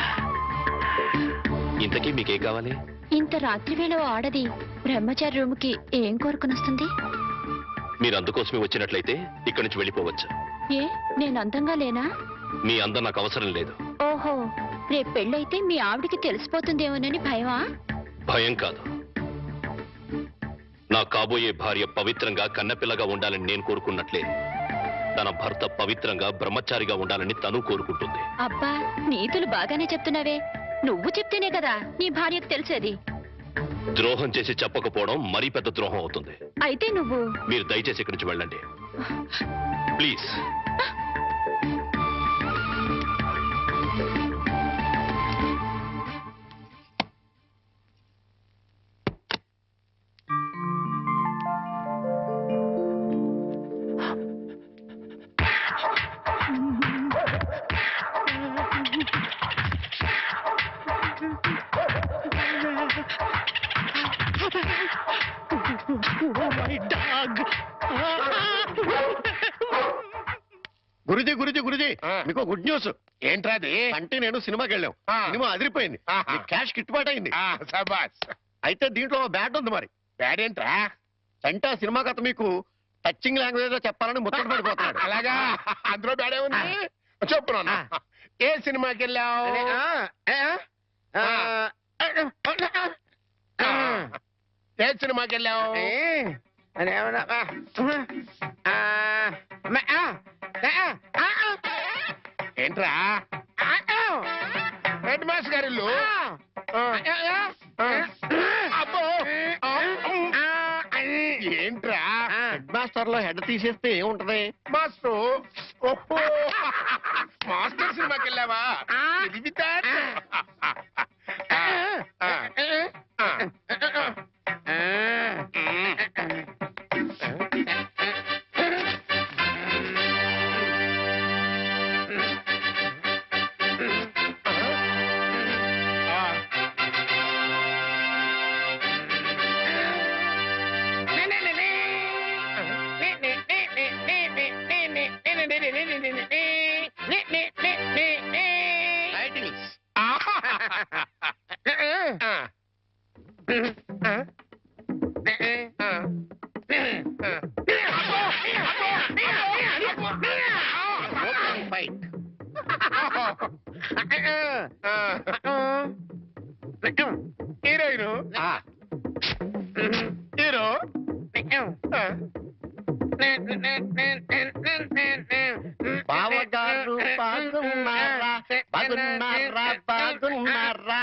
ఇంతకీ మీకేం కావాలి? ఇంత రాత్రి వేళ ఆడది బ్రహ్మచారి రూమ్ కి ఏం కోరుకుని వస్తుంది? మీరు అందుకోసమే వచ్చినట్లయితే ఇక్కడి నుంచి వెళ్ళిపోవచ్చు. ఏ, నేను అందంగా లేనా? మీ అందం నాకు అవసరం లేదు. ఓహో, రేపు పెళ్ళైతే మీ ఆవిడికి తెలిసిపోతుందేమోనని భయమా? భయం కాదు. నా కాబోయే భార్య పవిత్రంగా కన్నపిల్లగా ఉండాలని నేను కోరుకున్నట్లే తన భర్త పవిత్రంగా బ్రహ్మచారిగా ఉండాలని తను కోరుకుంటుంది. అబ్బా నీతులు బాగానే చెప్తున్నావే. నువ్వు చెప్తేనే కదా నీ భార్యకు తెలిసేది. ద్రోహం చేసి చెప్పకపోవడం మరీ పెద్ద ద్రోహం అవుతుంది. అయితే నువ్వు మీరు దయచేసి ఇక్కడి నుంచి వెళ్ళండి ప్లీజ్. గురుజీ గురుజీ గురుజీ మీకు గుడ్ న్యూస్. ఏంట్రా అది? అంటే నేను సినిమాకి వెళ్ళాం. సినిమా అదిరిపోయింది. క్యాష్ కిట్టుబాటు అయింది. సబాస్. అయితే దీంట్లో బ్యాడ్ ఉంది మరి. బ్యాడ్ ఏంట్రా? అంటే ఆ సినిమా కథ మీకు టచింగ్ లాంగ్వేజ్ లో చెప్పాలని ముచ్చట పడిపోతున్నాడు. అలాగా? అందులో బ్యాడే ఉంది. చెప్పు నాన్న. ఏ సినిమాకి వెళ్ళావు? ఏ సినిమాకి వెళ్ళావు? ఏంట్రా? హెడ్ మాస్టర్ గారి ఇల్లు. అబ్బో. ఏంట్రా? హెడ్ మాస్టర్ లో హెడ్ తీసేస్తే ఏముంటది? మాస్టర్. ఓహో, మాస్టర్ సినిమాకి వెళ్ళావా? తెలివితేట. హీరోయిన్ హీరో బావగారు బాగున్నారా బాగున్నారా బాగున్నారా.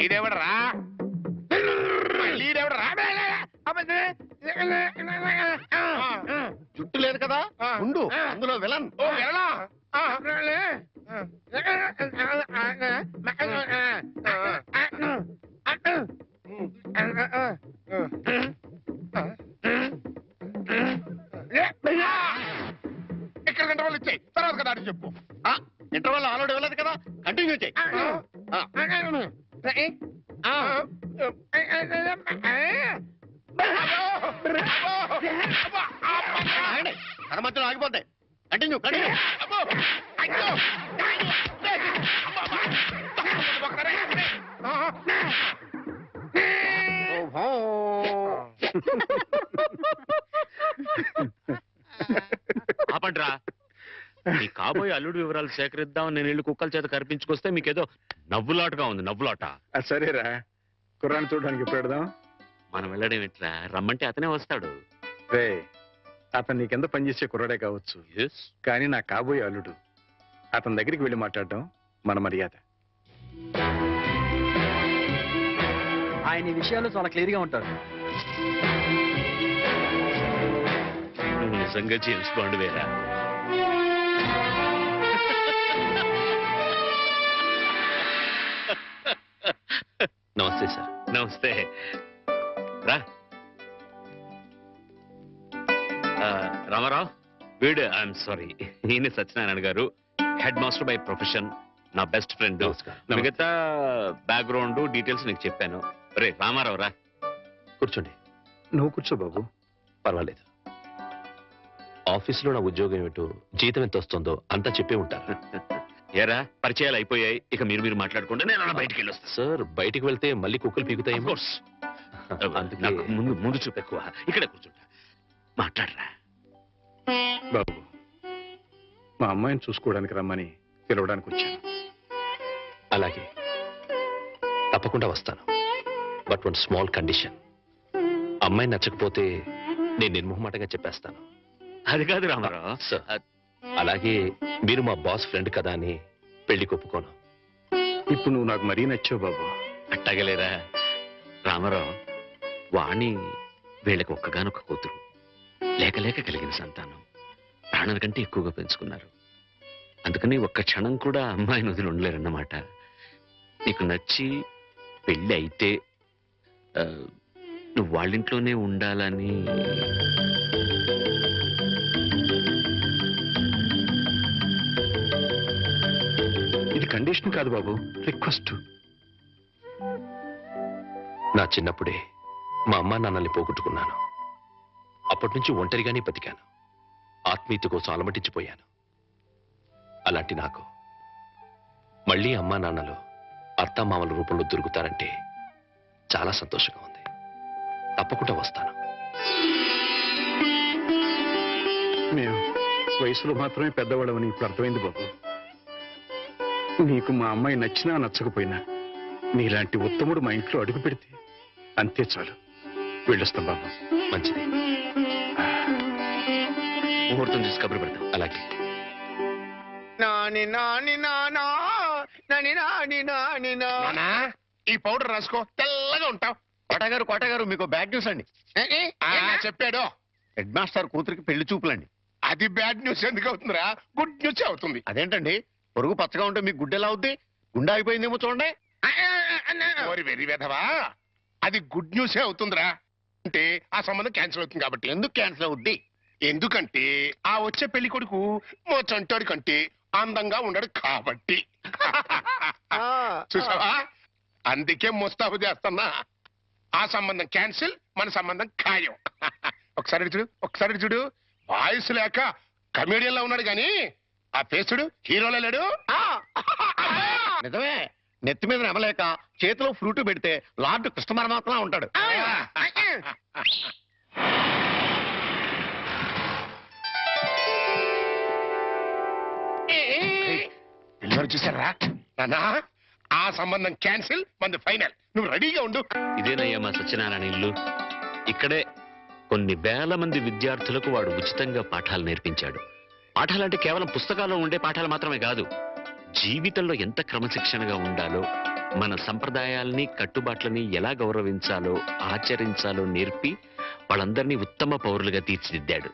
ఈడెవడరా? ఈడెవడరా? జుట్టు లేదు కదా ఉండు, అందులో విలన్. ఓ వెళ్ళా. ఇక్కడ గంట వాళ్ళు ఇచ్చాయి, తర్వాత కదా అని చెప్పు. ఇంటర్వల్ ఆల్రెడీ వెళ్ళదు కదా, కంటిన్యూ చేయి. తన మధ్యలో ఆగిపోతాయి. Continue continue. ఆపండ్రా. ఈ కాబోయే అల్లుడు వివరాలు సేకరిద్దాం నేను ఇల్లు కుక్కల చేత కనిపించుకొస్తే మీకేదో నవ్వులాటగా ఉంది. నవ్వులాట. సరేరా, కుర్రాన్ని చూడడానికి ఎప్పుడు పెడదాం? మనం వెళ్ళడం ఎట్లా? రమ్మంటే అతనే వస్తాడు. రే, అతను నీ కింద పనిచేసే కుర్రాడే కావచ్చు, కానీ నా కాబోయే అల్లుడు. అతని దగ్గరికి వెళ్ళి మాట్లాడడం మన మర్యాద. ఆయన ఈ విషయాల్లో చాలా క్లియర్ గా ఉంటారు. నువ్వు నిజంగా జేమ్స్ బాండ్ వేరా? నమస్తే సార్. నమస్తే. రా. రామారావు, వీడు ఐఎమ్ సారీ, ఈయన సత్యనారాయణ గారు, హెడ్ మాస్టర్ బై ప్రొఫెషన్, నా బెస్ట్ ఫ్రెండ్. మిగతా బ్యాక్గ్రౌండ్ డీటెయిల్స్ నీకు చెప్పాను. రే రామారావు రా. కూర్చోండి. నువ్వు కూర్చో బాబు. పర్వాలేదు. ఆఫీసులో నా ఉద్యోగం ఏమిటో, జీతం ఎంత వస్తుందో అంతా చెప్పే ఉంటారు. ఏరా, పరిచయాలు అయిపోయాయి, ఇక మీరు మాట్లాడుకుంటే నేను అలా బయటికి వెళ్ళొస్తా. సార్, బయటికి వెళ్తే మళ్ళీ కుక్కలు పీకుతాయి. నాకు ముందు చూపు ఎక్కువ. ఇక్కడే కూర్చుంటా, మాట్లాడరా. బాబు, మా అమ్మాయిని చూసుకోవడానికి రమ్మని పిలవడానికి వచ్చాను. అలాగే తప్పకుండా వస్తాను. But one small condition. అమ్మాయి నచ్చకపోతే నేను నిర్మోహమాటంగా చెప్పేస్తాను. అది కాదు రామారావు. సార్, అలాగే మీరు మా బాస్ ఫ్రెండ్ కదా అని పెళ్లి ఒప్పుకోను. ఇప్పుడు నువ్వు నాకు మరీ నచ్చావు బాబు. అట్టగలేరా రామారావు? వాణి వీళ్ళకి ఒక్కగానొక్క కూతురు, లేక లేక కలిగిన సంతానం, ప్రాణాల కంటే ఎక్కువగా పెంచుకున్నారు. అందుకని ఒక్క క్షణం కూడా అమ్మాయిని వదిలి ఉండలేరన్నమాట. నీకు నచ్చి పెళ్ళి అయితే నువ్వు వాళ్ళింట్లోనే ఉండాలని. ఇది కండిషన్ కాదు బాబు, రిక్వెస్ట్. నా చిన్నప్పుడే మా అమ్మా నాన్నల్ని పోగొట్టుకున్నాను. అప్పటి నుంచి ఒంటరిగానే బతికాను. ఆత్మీయత కోసం అలమటించిపోయాను. అలాంటి నాకు మళ్ళీ అమ్మా నాన్నలు అత్తామామల రూపంలో దొరుకుతారంటే చాలా సంతోషంగా ఉంది. తప్పకుండా వస్తాను. మేము వయసులో మాత్రమే పెద్దవాళ్ళమని ఇప్పుడు అర్థమైంది బాబు. నీకు మా అమ్మాయి నచ్చినా నచ్చకపోయినా నీలాంటి ఉత్తముడు మా ఇంట్లో అడుగు పెడితే అంతే చాలు. వెళ్ళొస్తాం బాబు. మంచిది. ముహూర్తం చూసి కబురు పెడతాం. అలాగే. నాన్నా, ఈ పౌడర్ రాసుకో, తెల్లగా ఉంటావు. కోటగారు మీకు బ్యాడ్ న్యూస్ అండి. చెప్పాడు. హెడ్ మాస్టర్ కూతురికి పెళ్లి చూపులండి. అది బ్యాడ్ న్యూస్ ఎందుకు అవుతుందిరా? గుడ్ న్యూస్ అవుతుంది. అదేంటండి, పొరుగు పచ్చగా ఉంటే మీకు గుడ్డ ఎలా అవుద్ది? గుండె అయిపోయిందేమో చూడండి. ఓరి వెర్రి వెధవా, అది గుడ్ న్యూసే అవుతుందిరా. అంటే ఆ సంబంధం క్యాన్సిల్ అవుతుంది కాబట్టి. ఎందుకు క్యాన్సిల్ అవుద్ది? ఎందుకంటే ఆ వచ్చే పెళ్లి కొడుకు మా చంటాడి కంటే అందంగా ఉండడు కాబట్టి. చూసావా, అందుకే ముస్తాబు చేస్తున్నా. ఆ సంబంధం క్యాన్సిల్, మన సంబంధం ఖాయం. ఒకసారి చూడు వాయిస్ లేక కమేడియన్ లా ఉన్నాడు గాని ఆ ఫేసుడు హీరోలో లేడు. నిజమే, నెత్తి మీద నెమలేక చేతిలో ఫ్రూట్ పెడితే లార్డ్ కృష్ణ పరమాత్మలా ఉంటాడు. పిల్లలు చూసారా నాన్నా, ఆ సంబంధం క్యాన్సిల్, మంది ఫైనల్. నువ్వు రెడీగా ఉండు. ఇదేనయ్యా మా సత్యనారాయణ ఇల్లు. ఇక్కడే కొన్ని వేల మంది విద్యార్థులకు వాడు ఉచితంగా పాఠాలు నేర్పించాడు. పాఠాలంటే కేవలం పుస్తకాల్లో ఉండే పాఠాలు మాత్రమే కాదు, జీవితంలో ఎంత క్రమశిక్షణగా ఉండాలో, మన సంప్రదాయాల్ని కట్టుబాట్లని ఎలా గౌరవించాలో ఆచరించాలో నేర్పి వాళ్ళందరినీ ఉత్తమ పౌరులుగా తీర్చిదిద్దాడు.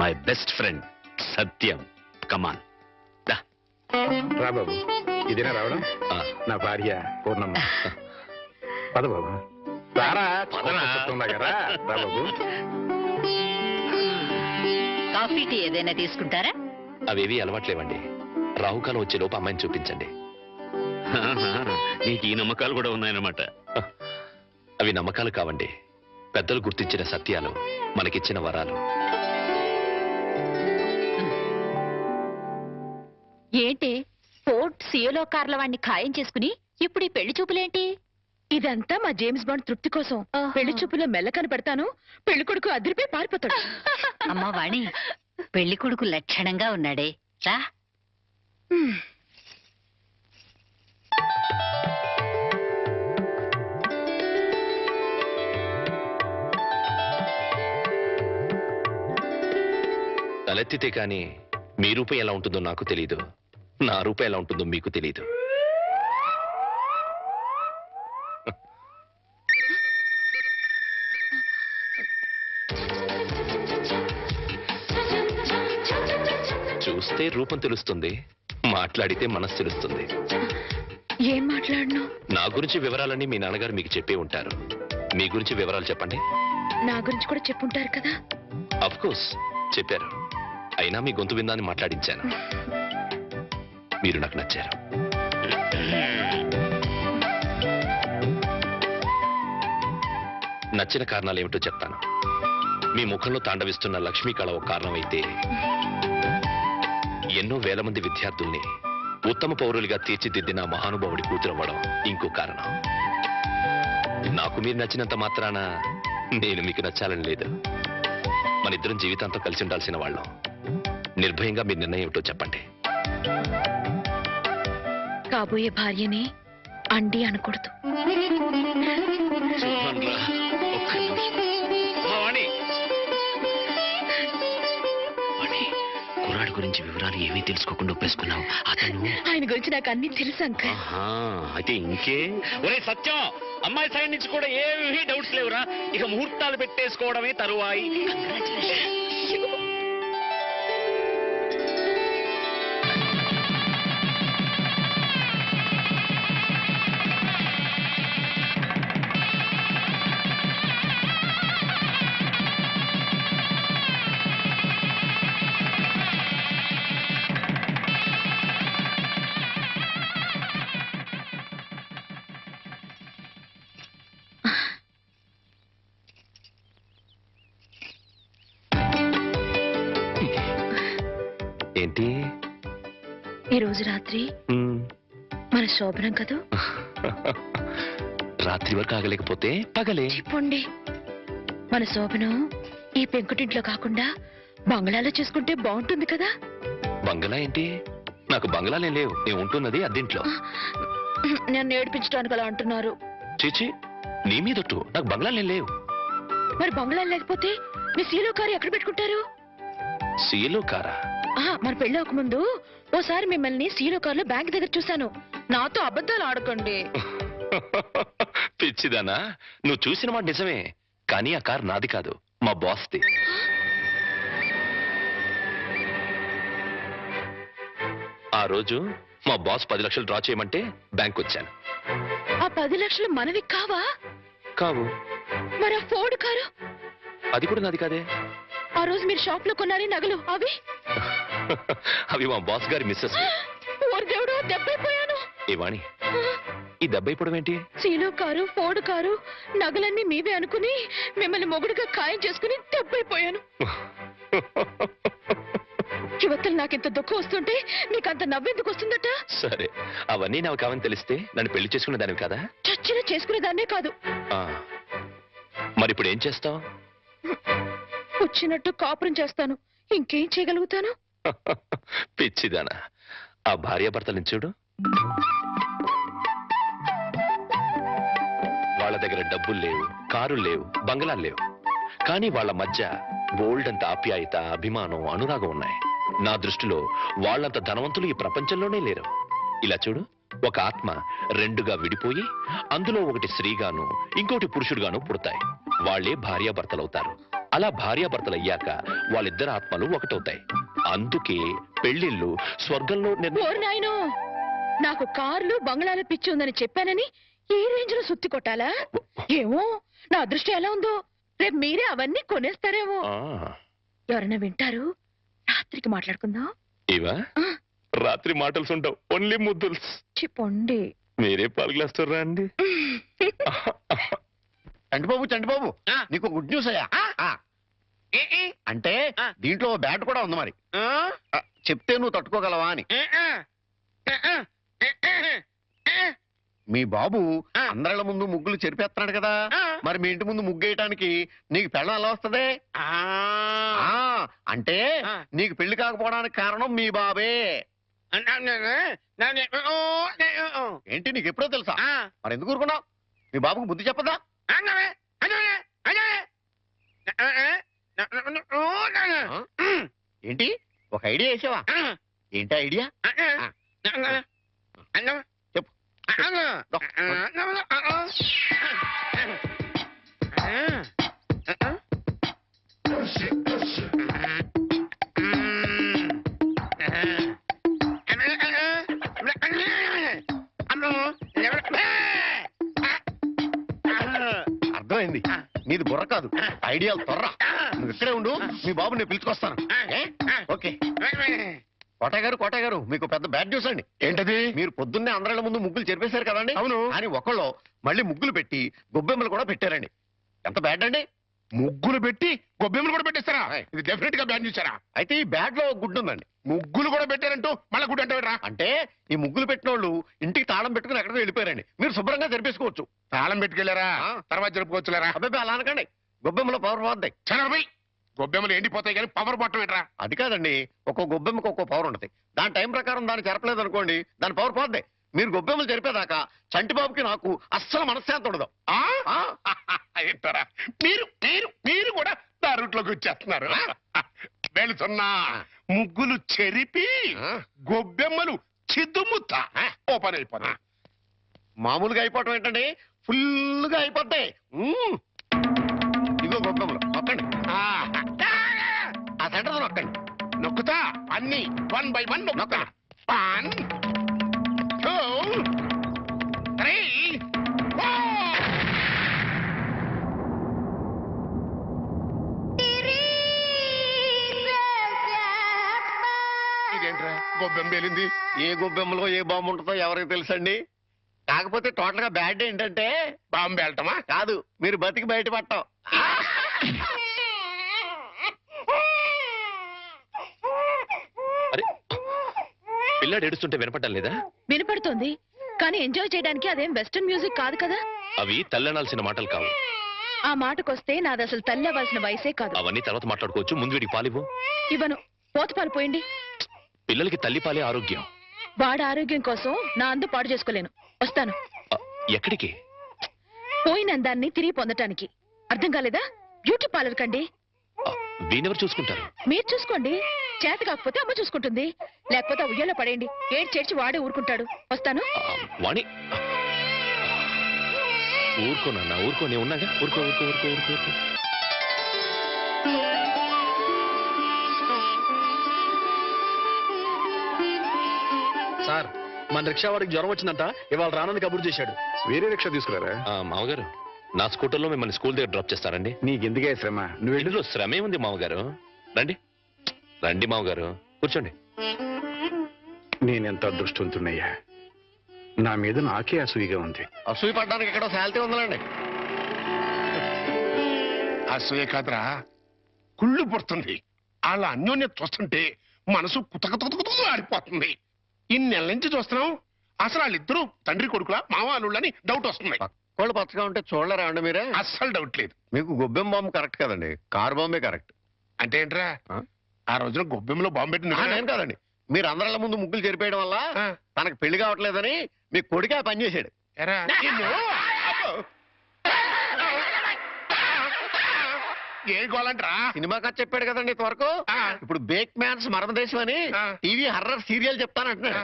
మై బెస్ట్ ఫ్రెండ్ సత్యం. కమాన్ రా బాబు. ఇదేనా రావడం? నా భార్య పూర్ణమ్మ. పద బాబు. రారా, రా బాబు. కాఫీ టీ ఏదైనా తీసుకుంటారా? అవేవి అలవాట్లేవండి. రాహుకాలం వచ్చే లోపు అమ్మాయిని చూపించండి. నీకు ఈ నమ్మకాలు కూడా ఉన్నాయన్నమాట. అవి నమ్మకాలు కావండి, పెద్దలు గుర్తించిన సత్యాలు, మనకిచ్చిన వరాలు. ఏంటి ఫోర్ట్ సియోలో కార్ల వాడిని ఖాయం చేసుకుని ఇప్పుడు ఈ పెళ్లి చూపులేంటి? ఇదంతా మా జేమ్స్ బాండ్ తృప్తి కోసం. పెళ్లి చూపులో మెల్ల కనపడతాను, పెళ్లి కొడుకు అదిరిపోయి పారిపోతాడు. అమ్మా వాణి, పెళ్లి కొడుకు లక్షణంగా ఉన్నాడే, రా. తలెత్తితే కానీ మీ రూపం ఎలా ఉంటుందో నాకు తెలీదు, నా రూపం ఎలా ఉంటుందో మీకు తెలీదు. చూస్తే రూపం తెలుస్తుంది, మాట్లాడితే మనసు తెలుస్తుంది. ఏం మాట్లాడను? నా గురించి వివరాలన్నీ మీ నాన్నగారు మీకు చెప్పే ఉంటారు. మీ గురించి వివరాలు చెప్పండి. నా గురించి కూడా చెప్పుంటారు కదా. అఫ్ కోర్స్ చెప్పారు, అయినా మీ గొంతు విందాన్ని మాట్లాడించాను. మీరు నాకు నచ్చారు. నచ్చిన కారణాలు ఏమిటో చెప్తాను. మీ ముఖంలో తాండవిస్తున్న లక్ష్మీ కళ ఒక కారణం అయితే, ఎన్నో వేల మంది విద్యార్థుల్ని ఉత్తమ పౌరులుగా తీర్చిదిద్దిన మహానుభావుడి కూతురవ్వడం ఇంకో కారణం. నాకు మీరు నచ్చినంత మాత్రాన నేను మీకు నచ్చాలని లేదు. మన ఇద్దరం జీవితాంతం కలిసి ఉండాల్సిన వాళ్ళం. నిర్భయంగా మీ నిర్ణయం ఏమిటో చెప్పండి. కాబోయే భార్యని అండి అనకూడదు. సుభాన్రా, ఒక్క నిమిషం. అమ్మా, వాణి. వాణి, కుర్రాడి గురించి వివరాలు ఏమీ తెలుసుకోకుండా ఒప్పేసుకున్నావు. అతను ఆయన గురించి నాకు అన్ని తెలుసు అంకుల్. ఆహా, అయితే ఇంకే. ఒరే సత్యం, అమ్మాయి సైడ్ నుంచి కూడా ఏమీ డౌట్స్ లేవురా. ఇక ముహూర్తాలు పెట్టేసుకోవడమే తరువాయి. ఏంటి? ఈ రోజు రాత్రి మన శోభనం కదూ. రాత్రి వరకు ఆగలేకపోతే పగలే. చెప్పండి, మన శోభనం ఈ పెంకుటింట్లో కాకుండా బంగ్లాలో చేసుకుంటే బాగుంటుంది కదా. బంగళా ఏంటి? నాకు బంగళాలే లేవు. నేను ఉంటున్నది అద్దెంట్లో. నన్ను ఏడిపించడానికి అలా అంటున్నారు. చీచి, నీ మీదొట్టు. నాకు బంగళాలే లేవు. మరి బంగ్లా లేకపోతే మీ సీలో కారు ఎక్కడ పెట్టుకుంటారు? సీలో కారా? మన పెళ్ళి ముందు ఓసారి మిమ్మల్ని సీలో కారులో బ్యాంక్ దగ్గర చూశాను. నాతో అబద్ధాలు ఆడకండి. పిచ్చిదానా, నువ్వు చూసిన మాట నిజమే. కానీ ఆ కారు నాది కాదు, మా బాస్ది. ఆ రోజు మా బాస్ 10 లక్షలు డ్రా చేయమంటే బ్యాంక్ వచ్చాను. ఆ 10 లక్షలు మనవి కావా? కావు. మరి ఆ ఫోర్డ్ కారు? అది కూడా నాది కాదే. ఆ రోజు మీరు షాప్ లో కొన్నారే నగలు అవి? అవి మా బాస్ గారి మిస్సెస్. ఓరి దేవుడు, దెబ్బైపోయాను. ఏ వాణి, ఈ దెబ్బైపోవడం ఏంటి? సీలో కారు, ఫోర్డ్ కారు, నగలన్నీ మీవే అనుకుని మిమ్మల్ని మొగుడుగా ఖాయం చేసుకుని దెబ్బైపోయాను. యువతలు నాకింత దుఃఖం వస్తుంటే నీకంత నవ్వెందుకు వస్తుందట? సరే, అవన్నీ నాకు కావని తెలిస్తే నన్ను పెళ్లి చేసుకునే దానివి కదా. చచ్చిన చేసుకునేదాన్నే కాదు. మరి ఇప్పుడు ఏం చేస్తావు? వచ్చినట్టు కాపురం చేస్తాను. ఇంకేం చేయగలుగుతాను? పిచ్చిదానా, ఆ భార్యాభర్తలను చూడు. వాళ్ళ దగ్గర డబ్బులు లేవు, కారులు లేవు, బంగ్లాలు లేవు. కానీ వాళ్ళ మధ్య బోల్డంత ఆప్యాయత, అభిమానం, అనురాగం ఉన్నాయి. నా దృష్టిలో వాళ్ళంత ధనవంతులు ఈ ప్రపంచంలోనే లేరు. ఇలా చూడు, ఒక ఆత్మ రెండుగా విడిపోయి అందులో ఒకటి స్త్రీగాను ఇంకోటి పురుషుడుగాను పుడతాయి. వాళ్లే భార్యాభర్తలవుతారు. అలా భార్యాభర్తలు అయ్యాక వాళ్ళిద్దరు ఆత్మలు ఒకటవుతాయి. అందుకే పెళ్లిళ్ళు స్వర్గంలో నాయనో, నాకు కార్లు బంగ్లాల పిచ్చి ఉందని చెప్పానని ఈ రేంజ్ లో సుత్తి కొట్టాలా? ఏమో, నా అదృష్టం ఎలా ఉందో. రేపు మీరే అవన్నీ కొనేస్తారేమో. ఎవరైనా వింటారు. రాత్రికి మాట్లాడుకుందాం. ఇవా రాత్రి మాటలు ఉంటావు, ఓన్లీ ముద్దుల్స్. చెప్పండి. మీరే పాలు గ్లాస్ రండి. చంటిబాబు, నీకు గుడ్ న్యూస్ అయ్యా. అంటే దీంట్లో బ్యాట్ కూడా ఉంది. మరి చెప్తే నువ్వు తట్టుకోగలవా అని. మీ బాబు అందరిళ్ళ ముందు ముగ్గులు చెరిపేస్తున్నాడు కదా. మరి మీ ఇంటి ముందు ముగ్గేయటానికి నీకు పెళ్ళం ఎలా వస్తుంది? అంటే నీకు పెళ్లి కాకపోవడానికి కారణం మీ బాబే. ఏంటి, నీకు ఎప్పుడో తెలుసా? మరి ఎందుకు ఊరుకున్నావు? మీ బాబుకు బుద్ధి చెప్పదా? ఏంటి, ఒక ఐడియా వేసావా? ఏంటి ఐడియా? చెప్పు. అర్థమైంది, నీది బుర్ర కాదు, ఐడియాలు తొర్రా. నువ్వు ఇక్కడే ఉండు, మీ బాబు నేను పిలుచుకొస్తాను. ఓకే. కోట గారు, మీకు పెద్ద బ్యాడ్ న్యూస్ అండి. ఏంటది? మీరు పొద్దున్నే అందరిళ్ళ ముందు ముగ్గులు చెరిపేశారు కదండి. అవును. అని ఒకళ్ళు మళ్ళీ ముగ్గులు పెట్టి గొబ్బెమ్మలు కూడా పెట్టారండి. ఎంత బ్యాడ్ అండి? ముగ్గులు పెట్టి గొబ్బెమ్మలు కూడా పెట్టేస్తారా? ఇది డెఫినెట్ గా బ్యాన్ చేశారా? అయితే ఈ బ్యాడ్ లో గుడ్డు ఉందండి. ముగ్గులు కూడా పెట్టారంటూ మళ్ళీ గుడ్డు అంటే అంటే ఈ ముగ్గులు పెట్టిన వాళ్ళు ఇంటికి తాళం పెట్టుకుని ఎక్కడికో వెళ్ళిపోయారండి. మీరు శుభ్రంగా జరిపేసుకోవచ్చు. తాళం పెట్టుకెళ్లారా? తర్వాత జరుపుకోవచ్చులేరా? అబ్బాయి అలా అనకండి, గొబ్బెమ్మలో పవర్ పోద్దాయి. చనభై గొబ్బెమ్మలు ఎండిపోతాయి కానీ పవర్ బొట్టం ఏంట్రా? అది కాదండి, ఒక్కో గొబ్బెమ్మకి ఒక్కో పవర్ ఉంటుంది. దాని టైం ప్రకారం దాన్ని చెరపలేదు అనుకోండి, దాని పవర్ పోద్ది. మీరు గొబ్బెమ్మలు జరిపేదాకా చంటిబాబుకి నాకు అస్సలు మనశ్శాంతి ఉండదు. ఆ? ఏంటారా మీరు మీరు మీరు కూడా నా రూట్లోకి వచ్చేస్తున్నారు. వెళుతున్నా ముగ్గులు చెరిపి గొబ్బెమ్మలు చిద్దుముత్త ఓపెన్ అయిపోతాయి. మామూలుగా అయిపోవటం ఏంటండి, ఫుల్గా అయిపోతాయి. ఇదిగో గొబ్బెమ్మలు నొక్కండి, ఆ సెంటర్ నొక్కండి. నొక్కుతా అన్ని 1 by 1 నొక్కుతా. 1 2 3 4. ఇదేంట్రా గొబ్బెమ్మ పేలింది? ఏ గొబ్బెమ్మలో ఏ బాంబు ఉంటుందో ఎవరికి తెలుసండి. కాకపోతే టోటల్ గా బ్యాడ్ ఏంటంటే బాంబు వెళ్ళటమా? కాదు, మీరు బతికి బయట పట్టం. అరే పిల్లాడు ఏడుస్తుంటే వినపడ్డం లేదా? వినపడుతోంది, కానీ ఎంజాయ్ చేయడానికి అదేం వెస్టర్న్ మ్యూజిక్ కాదు కదా. అవి తల్లనాల్సిన మాటలు కావు. ఆ మాటకొస్తే నాది అసలు తల్లి అవ్వాల్సిన వయసే కాదు. అవన్నీ తర్వాత మాట్లాడుకోవచ్చు. ముందు వీడికి పాలివ్వు. ఇవ్వను, పోతపాలు పోయండి. పిల్లలకి తల్లి పాలే ఆరోగ్యం. వాడి ఆరోగ్యం కోసం నా అందు పాడు చేసుకోలేను. వస్తాను. ఎక్కడికి? పోయిన అందాన్ని తిరిగి పొందటానికి. అర్థం కాలేదా? బ్యూటీ పార్లర్ కండి. వీణెవరు చూసుకుంటారు? మీరు చూసుకోండి. చేత కాకపోతే అమ్మ చూసుకుంటుంది, లేకపోతే ఉయ్యాలో పడేయండి. ఏడ్చేడ్చి వాడే ఊరుకుంటాడు. వస్తాను. వాణి ఊరుకోనన్నా, ఊరుకో, నేను ఉన్నాగా. ఊరుకో ఊరుకో ఊరుకో ఊరుకో ఊరుకో. సార్, మన రిక్షా వాడికి జ్వరం వచ్చిందంట, ఇవాళ రానని కబురు చేశాడు. వేరే రిక్షా తీసుకురారా? మామగారు, నా స్కూటర్లో మిమ్మల్ని స్కూల్ దగ్గర డ్రాప్ చేస్తారండి. నీకెందుకే శ్రమ? నువ్వు ఇందులో శ్రమే ఉంది మామగారు. రండి రండి మామగారు, కూర్చోండి. నేనెంత అదృష్టవంతున్నయ్యా. నా మీద నాకే అసూయగా ఉంది. అసూయ పడ్డానికి ఎక్కడో శాలిటీ ఉందండి. అసూయ కాదురా, కుళ్ళు పుడుతుంది. వాళ్ళ అన్యోన్యత చూస్తుంటే మనసు కుతకుతకుతకు ఆడిపోతుంది. ఇన్నెల నుంచి చూస్తున్నాం, అసలు వాళ్ళిద్దరూ తండ్రి కొడుకులా మామ అల్లుళ్ళని డౌట్ వస్తుంది. కోళ్ళు పచ్చగా ఉంటే చూడలేరా అండి మీరే? అస్సలు డౌట్ లేదు. మీకు గొబ్బెమ్మ బాంబు కరెక్ట్ కదండి, కారు బాంబే కరెక్ట్. అంటే ఏంట్రా, ఆ రోజున గొబ్బెమ్మలో బాంబు పెట్టి నేను కాదండి, మీరు అందరిళ్ళ ముందు ముగ్గులు చెరిపేయడం వల్ల తనకు పెళ్లి కావట్లేదని మీ కొడుకే పని చేశాడు. ఏం గోలంట్రా? సినిమా కథ చెప్పాడు కదండి ఇంతవరకు. ఇప్పుడు బేక్ మ్యాన్స్ మరమదేశం అని టీవీ హర్రర్ సీరియల్ చెప్తానంటున్నాడు.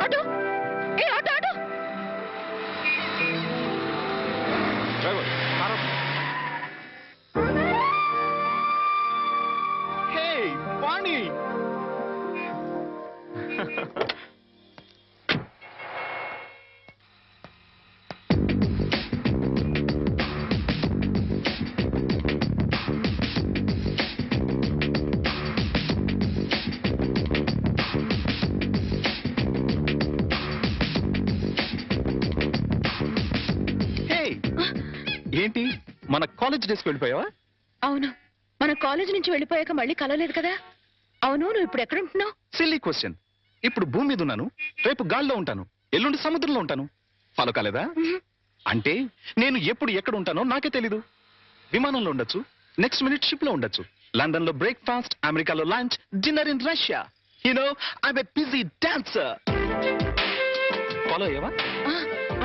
ఆటో, ఏ ఆటో ఆటో. హే వాణి, ఏంటి మన కాలేజ్ డేస్కి వెళ్ళిపోయావా? అవును, మన కాలేజ్ నుంచి వెళ్ళిపోయాక మళ్ళీ కలవలేదు కదా. అవును, నువ్వు ఇప్పుడు ఎక్కడ ఉంటున్నావు? Silly question. ఇప్పుడు భూమి మీద ఉన్నాను, రేపు గాల్లో ఉంటాను, ఎల్లుండి సముద్రంలో ఉంటాను. ఫాలో కాలేదా? అంటే నేను ఎప్పుడు ఎక్కడ ఉంటానో నాకే తెలీదు. విమానంలో ఉండొచ్చు, నెక్స్ట్ మినిట్ షిప్ లో ఉండొచ్చు, లండన్ లో బ్రేక్ఫాస్ట్, అమెరికాలో lunch, dinner in Russia. You know I'm a busy dancer. Follow అయ్యావా?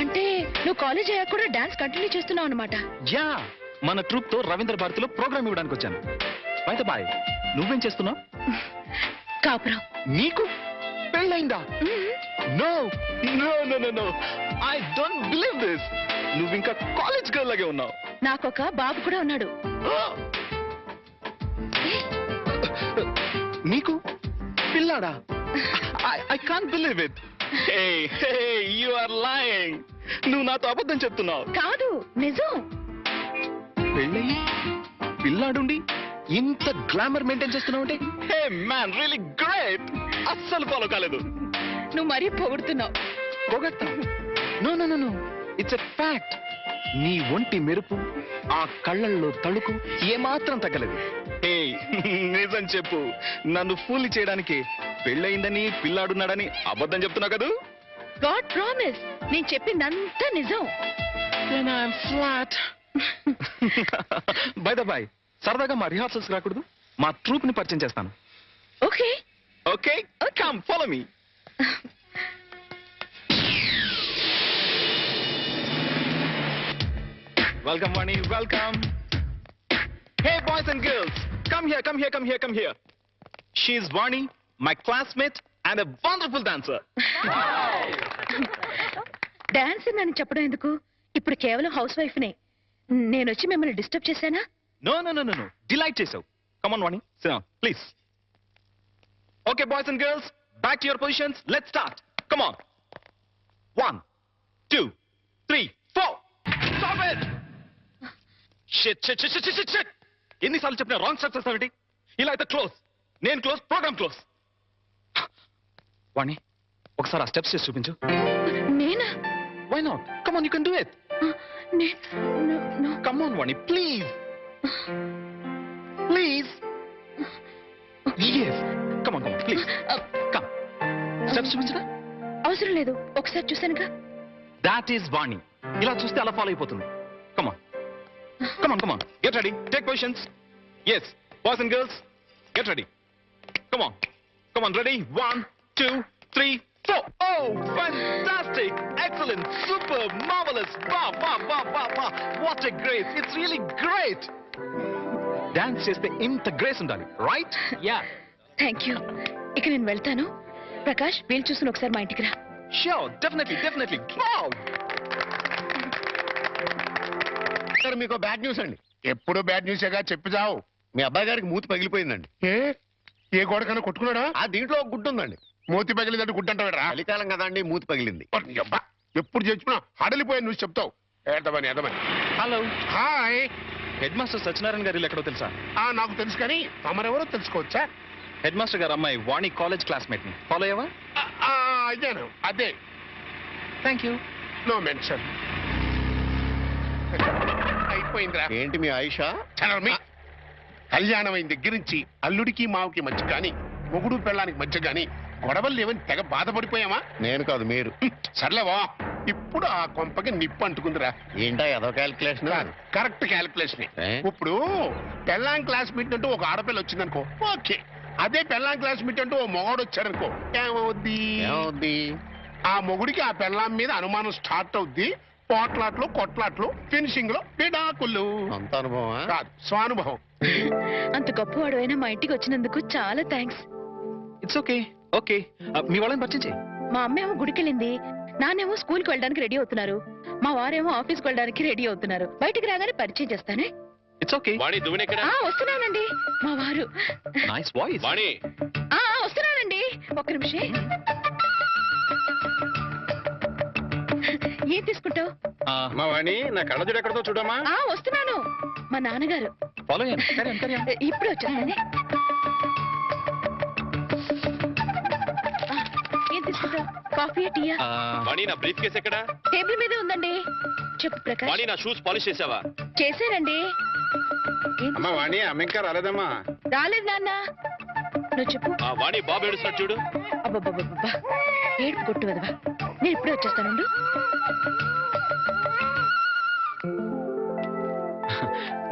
అంటే నువ్వు కాలేజ్ అయ్యాక కూడా డాన్స్ కంటిన్యూ చేస్తున్నావు అనమాట. యా, మన ట్రూప్ తో రవీంద్ర భారతిలో ప్రోగ్రామ్ ఇవ్వడానికి వచ్చాను. బయట బాయ్, నువ్వేం చేస్తున్నావు? కాపురం. నీకు పెళ్ళైందా? No no no no no, I don't believe this. నువ్వు ఇంకా కాలేజ్ గర్ల్ లాగే ఉన్నావు. నాకొక బాబు కూడా ఉన్నాడు. నీకు పిల్లాడా? I can't believe it. Hey hey, you are lying. నువ్వు నాతో అబద్ధం చెప్తున్నావు. కాదు, నిజం. పెళ్ళయి పిల్లాడుండి ఇంత గ్లామర్ మెయింటైన్ చేస్తున్నావు అంటే, హే మ్యాన్, రియల్లీ గ్రేట్. అస్సలు ఫాలో కాలేదు. నువ్వు మరీ పొగుడుతున్నావు. పొగట్టా? No no no no, it's a fact. నీ ఒంటి మెరుపు, ఆ కళ్ళల్లో తళుకు ఏమాత్రం తగ్గలేదు. ఏయ్, నిజం చెప్పు, నన్ను ఫూల్ చేయడానికి పెళ్ళయిందని పిల్లాడున్నాడని అబద్ధం చెప్తున్నా కదూ? గాడ్ ప్రామిస్, నేను చెప్పిందంతా నిజం. ఫ్లాట్. బై ద బై, సరదాగా మా రిహార్సల్స్ రాకూడదు? మా ట్రూప్ ని పరిచయం చేస్తాను. Okay okay, come follow me. Welcome, Vani. Welcome. Hey, boys and girls, come here, come here, come here, come here. She is Vani, my classmate and a wonderful dancer. Dance నన్ను చెప్పడం ఎందుకు? ఇప్పుడు కేవలం house wife నే. నేను వచ్చి మిమ్మల్ని disturb చేశానా? No, no, no, no, no. Delight చేసావు. Come on, Vani. Sit down, please. Okay, boys and girls, back to your positions. Let's start. Come on. 1, 2, 3, 4. Stop it! Shit. ఎన్నిసార్లు చెప్పినా రాంగ్ స్టెప్స్ వేస్తావేంటి? ఇలా అయితే క్లోజ్. నేను close, programme close. వాణి, ఒకసారి ఆ steps చేసి చూపించు. నేనా? Why not? Come on, you can do it. No. Come on, Vani, please. Please. Yes. Come on, please. Come. Steps చూపించరా? అవసరం లేదు, ఒకసారి చూసానుగా. That is Vani. ఇలా చూస్తే అలా ఫాలో అయిపోతుంది. Come on. Come on. Get ready. Take positions. Yes. Boys and girls, get ready. Come on, ready? 1, 2, 3, 4. Oh, fantastic. Excellent. Super. Marvelous. Wow. What a grace. It's really great. Dance చేస్తే ఇంత grace ఉండాలి, right? Yeah, thank you. ఇక నేను వెళ్తాను. ప్రకాష్, వీలు చూసుకుని ఒకసారి మా ఇంటికి రా. Sure, definitely. Wow. సార్, మీకు బ్యాడ్ న్యూస్ అండి. ఎప్పుడు బ్యాడ్ న్యూసేగా చెప్పి చావు. మీ అబ్బాయి గారికి మూతి పగిలిపోయిందండి. ఏ గోడకన్నా కొట్టుకున్నాడా? ఆ దీంట్లో ఒక గుడ్డు ఉందండి. మూతి పగిలిందంటే గుడ్డంటావేరా? చలికాలం కదా అండి, మూతి పగిలింది. అబ్బా, ఎప్పుడు చెప్పినా హడలిపోయి నువ్వు చెప్తావు. ఏదమని hello, hi. Headmaster Satyanarayana గారు ఎక్కడో తెలుసా? నాకు తెలుసు, కానీ తమరెవరో తెలుసుకోవచ్చా? హెడ్ మాస్టర్ గారు అమ్మాయి వాణి కాలేజ్ క్లాస్మేట్ ని ఫాలో అయ్యావా? అయ్యాను. అదే. Thank you. No mention. అయిపోయిందిరా. ఏంటి మీ ఆయిషా? చలమి. కళ్యాణం అయిన దగ్గర నుంచి అల్లుడికి మావుకి మధ్య కానీ మొగుడు పెళ్ళానికి మధ్య కానీ గొడవలు లేవని తెగ బాధపడిపోయామా? నేను కాదు, మీరు. సర్లేవా, ఇప్పుడు ఆ కొంపకి నిప్పు అంటుకుందిరా. ఏంటా ఏదో క్యాల్కులేషన్? Correct calculation. ఇప్పుడు పెళ్ళాం క్లాస్ మీట్ అంటూ ఒక ఆడపిల్ల వచ్చిందనుకో, ఓకే. అదే పెళ్ళాం క్లాస్ మీట్ అంటూ ఓ మొగాడు వచ్చాడనుకో, ఏమవుద్ది? ఆ మొగుడికి ఆ పెళ్ళాం మీద అనుమానం స్టార్ట్ అవుద్ది. పోట్లాట్లు, కొట్లాట్లు, ఫినిషింగ్ లో విడాకులు. అంత అనుభవం కాదు, స్వానుభవం. అంత గొప్పవాడు అయినా మా ఇంటికి వచ్చినందుకు చాలా థ్యాంక్స్. It's okay. మీ వాళ్ళని పరిచయం చేయి. మా అమ్మేమో గుడికెళ్ళింది, నానేమో స్కూల్కి వెళ్ళడానికి రెడీ అవుతున్నారు, మా వారేమో ఆఫీస్కి వెళ్ళడానికి రెడీ అవుతున్నారు. బయటికి రాగానే పరిచయం చేస్తానే. It's okay. వాణి, దువ్వెనెక్కడ? వస్తున్నానండి. మా వారు. Nice voice. వాణి, వస్తున్నానండి, ఒక్క నిమిషం. ఏం తీసుకుంటావు? మా వాణి, నా కళ్ళజోడు ఎక్కడతో చూడమ్మా. వస్తున్నాను. మా నాన్నగారు. ఫాలో అయ్యాను. ఇప్పుడు వచ్చేస్తానే. ఏం తీసుకుంటావు? కాఫీ, టీయా? వాణి, నా బ్రీఫ్ కేస్ ఎక్కడ? టేబుల్ మీదే ఉందండి. చెప్పు ప్రకాష్. వాణి, నా షూస్ పాలిష్ చేసావా? చేశానండి. అమ్మా వాణి, అమ్మ ఇంకా రాలేదమ్మా. రాలేదు నాన్న. నువ్వు చెప్పు. వాణి, బాబు ఏడుస్తున్నాడు చూడు. అబ్బబ్బబ్బబ్బా, ఏడుపు కొట్టు వదవా. నేను ఇప్పుడే వచ్చేస్తానుండు.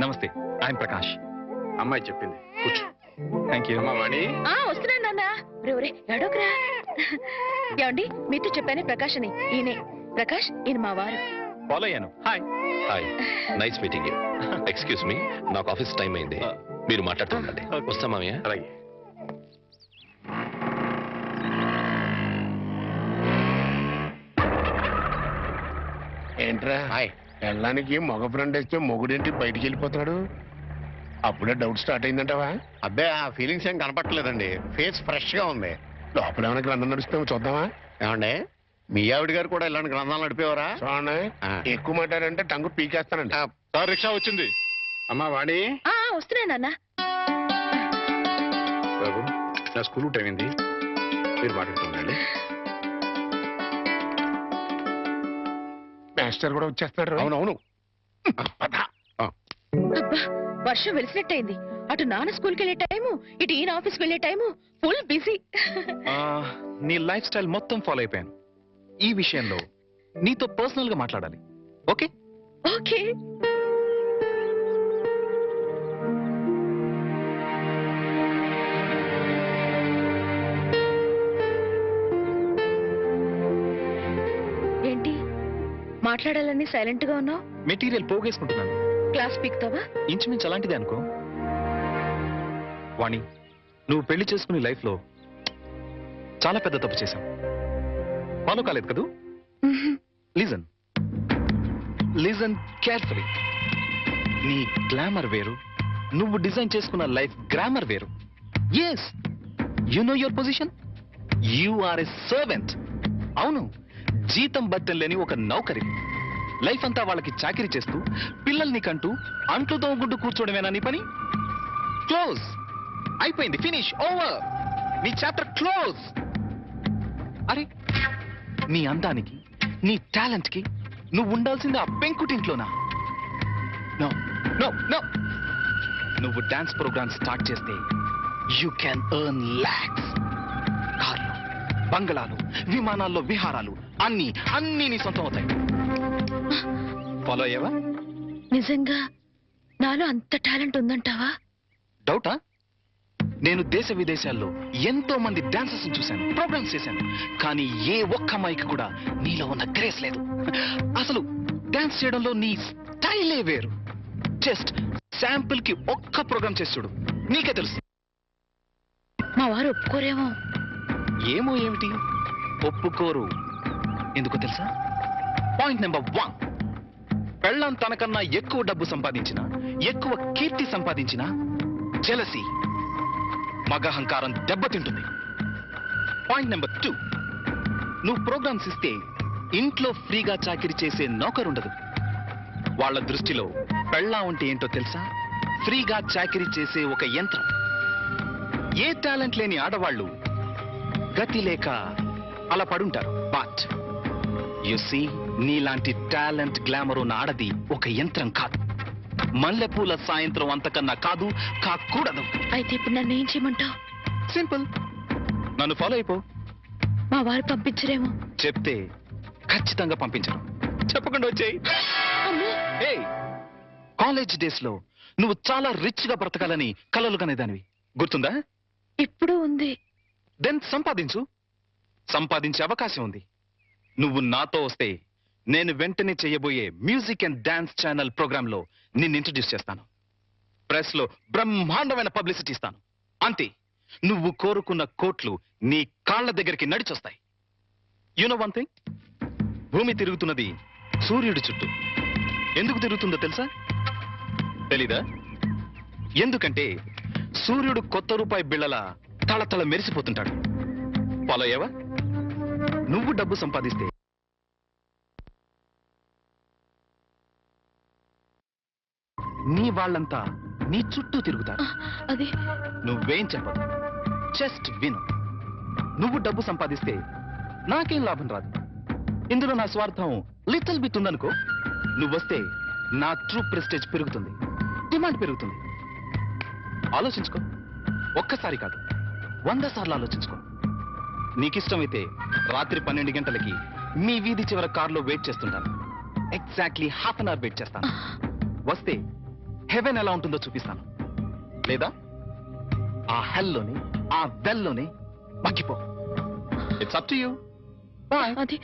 నమస్తే, ఐఎమ్ ప్రకాష్. అమ్మాయి చెప్పింది, కూర్చో. Thank you. అమ్మా వాణి. వస్తున్నాను నాన్న. రే ఎడోకరా. ఏమండి, మీతో చెప్పానే ప్రకాష్ అని. ఈయనే ప్రకాష్, ఈయన మా వారు. ఫాలో అయ్యాను. Hi. Nice meeting you. Excuse me, నాకు ఆఫీస్ టైం అయింది, మీరు మాట్లాడుతుండండి. వస్తా మామయ్య. అలాగే. ఏంట్రా? పెళ్ళానికి మగ ఫ్రెండ్ వేస్తే మొగుడేంటి బయటికి వెళ్ళిపోతున్నాడు? అప్పుడే డౌట్ స్టార్ట్ అయిందంటావా? అబ్బే, ఆ ఫీలింగ్స్ ఏం కనపట్లేదండి. ఫేస్ ఫ్రెష్ గా ఉంది. లోపల ఏమైనా గ్రంథం నడుస్తామో చూద్దామా? ఏమండే, మీ ఆవిడ గారు కూడా ఇలాంటి గ్రంథాలు నడిపేవారా? చూడండి, ఎక్కువ మాట్లాడంటే టంగు పీకేస్తానండి. సార్, రిక్షా వచ్చింది. అమ్మా వాణి. వస్తున్నా నాన్న. బాబు, నా స్కూల్ టైం అయింది, మీరు మాట్లాడుతుండండి. మాస్టర్ కూడా వచ్చేస్తున్నాడు. అవునవును. అబ్బా వర్షం వెలిసినట్టయింది. అటు నాన్న స్కూల్కి వెళ్ళే టైము, ఇటు ఈయన ఆఫీస్కి వెళ్ళే టైము, ఫుల్ బిజీ. నీ లైఫ్ స్టైల్ మొత్తం ఫాలో అయిపోయాను. ఈ విషయంలో నీతో పర్సనల్ గా మాట్లాడాలి. ఓకే? ఓకే. ఏంటి మాట్లాడాలని సైలెంట్ గా ఉన్నావు? మెటీరియల్ పోగేసుకుంటున్నాను. క్లాస్ పీక్తావా? ఇంచుమించు అలాంటిదే అనుకో. వాణి, నువ్వు పెళ్లి చేసుకునే లైఫ్ లో చాలా పెద్ద తప్పు చేశావు. ఫాలో కాలేదు కదూ? Listen listen carefully. నీ గ్లామర్ వేరు, నువ్వు డిజైన్ చేసుకున్న లైఫ్ గ్రామర్ వేరు. Yes, you know your position. You are a servant. అవును, జీతం బట్టం లేని ఒక నౌకరి. లైఫ్ అంతా వాళ్ళకి చాకిరీ చేస్తూ పిల్లల్ని కంటూ అంట్లు తోముకుంటూ కూర్చోవడమేనా నీ పని? క్లోజ్. అయిపోయింది. ఫినిష్. ఓవర్. నీ చాప్టర్ క్లోజ్. అరే, నీ అందానికి, నీ టాలెంట్ కి నువ్వు ఉండాల్సింది ఆ పెంకుటింట్లోనా? నో నో నో. నువ్వు డాన్స్ ప్రోగ్రామ్ స్టార్ట్ చేస్తే యూ క్యాన్ ఎర్న్ లాక్స్. కార్లు, బంగళాలు, విమానాల్లో విహారాలు అన్ని అన్ని నీ సొంతం అవుతాయి. ఫాలో అయ్యావా? నిజంగా నాలో అంత టాలెంట్ ఉందంటావా? డౌటా? నేను దేశ విదేశాల్లో ఎంతో మంది డాన్సర్స్ చూశాను, ప్రోగ్రామ్స్ చేశాను, కానీ ఏ ఒక్క అమ్మాయికి కూడా నీలో ఉన్న గ్రేస్ లేదు. అసలు డాన్స్ చేయడంలో నీ స్టైలే వేరు. జస్ట్ శాంపుల్ కి ఒక్క ప్రోగ్రామ్ చేసి చూడు, నీకే తెలుసు. మా వారు ఒప్పుకోరేమో. ఏమో ఏమిటి, ఒప్పుకోరు. ఎందుకో తెలుసా? పాయింట్ నెంబర్ 1, పెళ్ళం తనకన్నా ఎక్కువ డబ్బు సంపాదించిన, ఎక్కువ కీర్తి సంపాదించిన జెలసీ, మగహంకారం దెబ్బతింటుంది. పాయింట్ నెంబర్ 2, నువ్వు ప్రోగ్రామ్స్ ఇస్తే ఇంట్లో ఫ్రీగా చాకిరీ చేసే నౌకరుండదు. వాళ్ళ దృష్టిలో పెళ్ళాం అంటే ఏంటో తెలుసా? ఫ్రీగా చాకిరీ చేసే ఒక యంత్రం. ఏ టాలెంట్ లేని ఆడవాళ్ళు గతి లేక అలా పడుంటారు. బట్ యు సీ, నీలాంటి టాలెంట్, గ్లామర్ ఉన్న ఆడది ఒక యంత్రం కాదు. మల్లెపూల సాయంత్రం అంతకన్నా కాదు, కాకూడదు. అయితే ఇప్పుడు నన్ను ఏం చేయమంటావు? సింపుల్, నన్ను ఫాలో అయిపో. మా వారు పంపించరేమో. చెప్తే ఖచ్చితంగా పంపించరు. చెప్పకుండా వచ్చేయి. ఏయ్, కాలేజ్ డేస్ లో నువ్వు చాలా రిచ్ గా బ్రతకాలని కలలు కనేదానివి, గుర్తుందా? ఇప్పుడు ఉంది. దెన్ సంపాదించు. సంపాదించే అవకాశం ఉంది. నువ్వు నాతో వస్తే నేను వెంటనే చేయబోయే music and dance channel program లో నిన్ను ఇంట్రడ్యూస్ చేస్తాను. ప్రెస్ లో బ్రహ్మాండమైన పబ్లిసిటీ ఇస్తాను. అంతే, నువ్వు కోరుకున్న కోట్లు నీ కాళ్ల దగ్గరికి నడిచొస్తాయి. యు నో వన్ థింగ్, భూమి తిరుగుతున్నది సూర్యుడి చుట్టూ. ఎందుకు తిరుగుతుందో తెలుసా? తెలీదా? ఎందుకంటే సూర్యుడు కొత్త రూపాయి బిళ్ళల తళతళ మెరిసిపోతుంటాడు. ఫాలో అయ్యావా? నువ్వు డబ్బు సంపాదిస్తే నీ వాళ్ళంతా నీ చుట్టూ తిరుగుతారు. అది నువ్వేం చెప్పదు, జస్ట్ విను. నువ్వు డబ్బు సంపాదిస్తే నాకేం లాభం రాదు. ఇందులో నా స్వార్థం లిటిల్ బిట్ ఉందనుకో. నువ్వొస్తే నా ట్రూ ప్రెస్టేజ్ పెరుగుతుంది, డిమాండ్ పెరుగుతుంది. ఆలోచించుకో. ఒక్కసారి కాదు, 100 సార్లు ఆలోచించుకో. నీకిష్టమైతే రాత్రి 12 గంటలకి మీ వీధి చివర కారులో వెయిట్ చేస్తుంటాను. Exactly half an hour wait చేస్తాను. వస్తే హెవెన్ ఎలా ఉంటుందో చూపిస్తాను. లేదా ఆ హెల్లోనే, ఆ వెల్లోనే మగ్గిపో. It's up to you. Bye. అది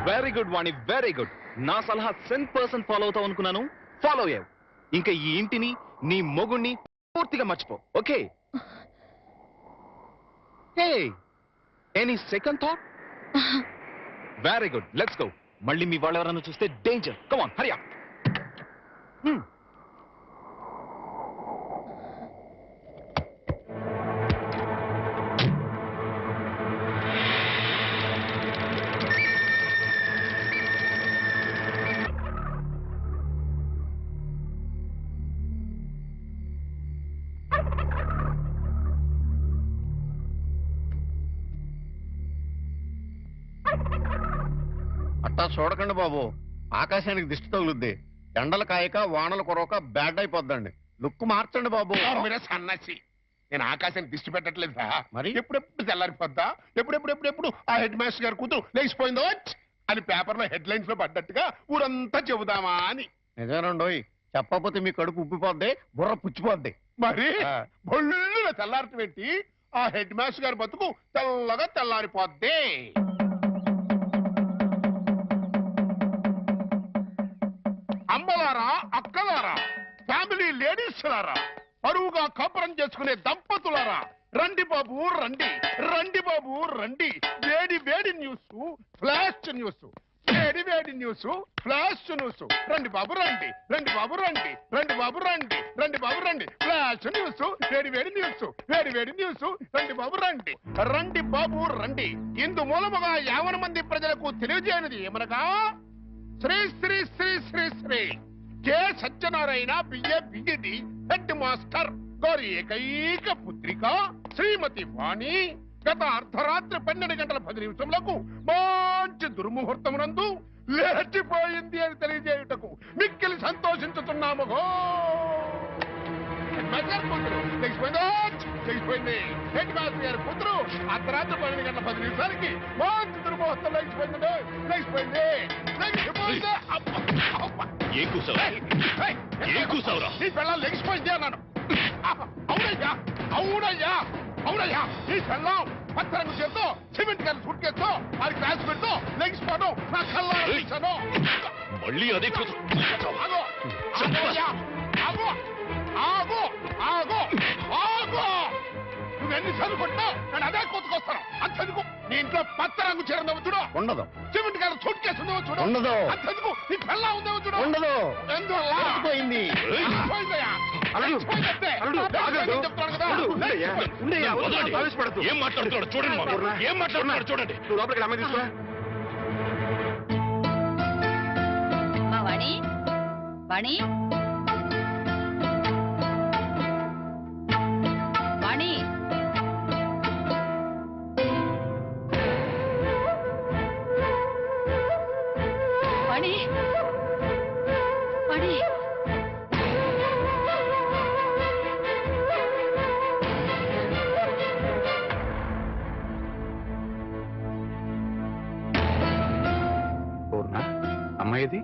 very good Vani, very good. నా సలహా 100% ఫాలో అవుతావు అనుకున్నాను, ఫాలో అయ్యావు. ఇంకా ఈ ఇంటిని, నీ మొగుణ్ణి పూర్తిగా మర్చిపో. Okay? Hey, any second thought? Very good, let's go. మళ్ళీ మీ వాళ్ళు ఎవరైనా చూస్తే danger. Come on, Hari up. అట్టా చూడకండి బాబు, ఆకాశానికి దిష్టి తగులుద్ది. ఎండలు కాయక వానలు కొరవక బ్యాడ్ అయిపోద్దండి. లుక్ మార్చండి బాబు. మీరే సన్నాసి, నేను ఆకాశానికి దిష్టి పెట్టట్లేదా? మరి? ఎప్పుడెప్పుడు తెల్లారిపోద్దా? ఎప్పుడెప్పుడు ఆ హెడ్ మాస్టర్ గారు కూతురు లేచిపోయిందో అని పేపర్లో హెడ్ లైన్స్ లో పడ్డట్టుగా ఊరంతా చెబుదామా అని. నిజానండోయ్, చెప్పకపోతే మీ కడుపు ఉబ్బిపోద్ది, బుర్ర పుచ్చిపోద్ది. మరి బొల్లు తెల్లారట పెట్టి ఆ హెడ్ మాస్టర్ గారి బతుకు తెల్లగా తెల్లారిపోద్ది. అమ్మలారా, అక్కలారా, ఫ్యామిలీ లేడీస్ లారా, పరువుగా కాపురం చేసుకునే దంపతులారా, రండి బాబు రండి, రండి బాబు రండి. వేడి వేడి న్యూస్, ఫ్లాష్ న్యూస్, వేడి వేడి న్యూస్, ఫ్లాష్ న్యూస్. రండి బాబు రండి, రండి బాబు రండి, రండి బాబు రండి, రండి బాబు రండి. ఫ్లాష్ న్యూస్, వేడి వేడి న్యూస్, వేడి వేడి న్యూస్. రండి బాబు రండి, రండి బాబు రండి. ఇందు మూలముగా 50 మంది ప్రజలకు తెలియజేయనిది ఏమనగా, Shri Shri Shri Shri Shri K Satyanarayana BA BEd head master గారి ఏకైక పుత్రిక శ్రీమతి వాణి గత అర్ధరాత్రి 12:10 మంచి దుర్ముహూర్తమునందు లేచిపోయింది అని తెలియజేయుటకు మిక్కిలి సంతోషించుతున్నాము. లేచిపోయింది హెడ్ మాస్టర్ గారి కూతురు అర్ధరాత్రి 12:10 మంచి దుర్ముహూర్తం లేచిపోయింది. లేచిపోయింది. నీ పిల్లలు లెగిసిపోయింది అన్నాను. అవునయ్యా, అవునయ్యా, అవునయ్యా. నీ పిల్లం పచ్చరంగు చేత్తో సిమెంట్ గారి సూట్ కేసుతో అది క్లాస్ పెడుతూ లెగిసిపోవడం నా కళ్ళ చూశాను. మళ్ళీ అదే ఆగో, ఆగోయ్యా, ఆగో, ఆగో, ఆగో, ఆగో. నువ్వెన్నిసార్లు కొట్టినా నేను అదే కొట్టుకొస్తాను. అంతెందుకు నీ ఇంట్లో పచ్చ రంగు చీర ఉందేమో చూడు. ఉండదు. సిమెంట్ గారి సూట్ కేసు ఉందేమో చూడు. ఉండదు. అంతెందుకు నీ పిల్ల ఉందేమో చూడు. ఉండదు. ఎందువల్ల? పోయింది. పోయిందయ్యా. పోయిందంటే. చెప్తున్నాను కదా. ఏం మాట్లాడుతున్నాడు చూడండి, ఏం మాట్లాడుతున్నాడు చూడండి. లోపలికి అమ్మాయి తీసుకో. వాణి, వాణి, వాణి. వాణి, వాణి. పూర్ణ, అమ్మాయిది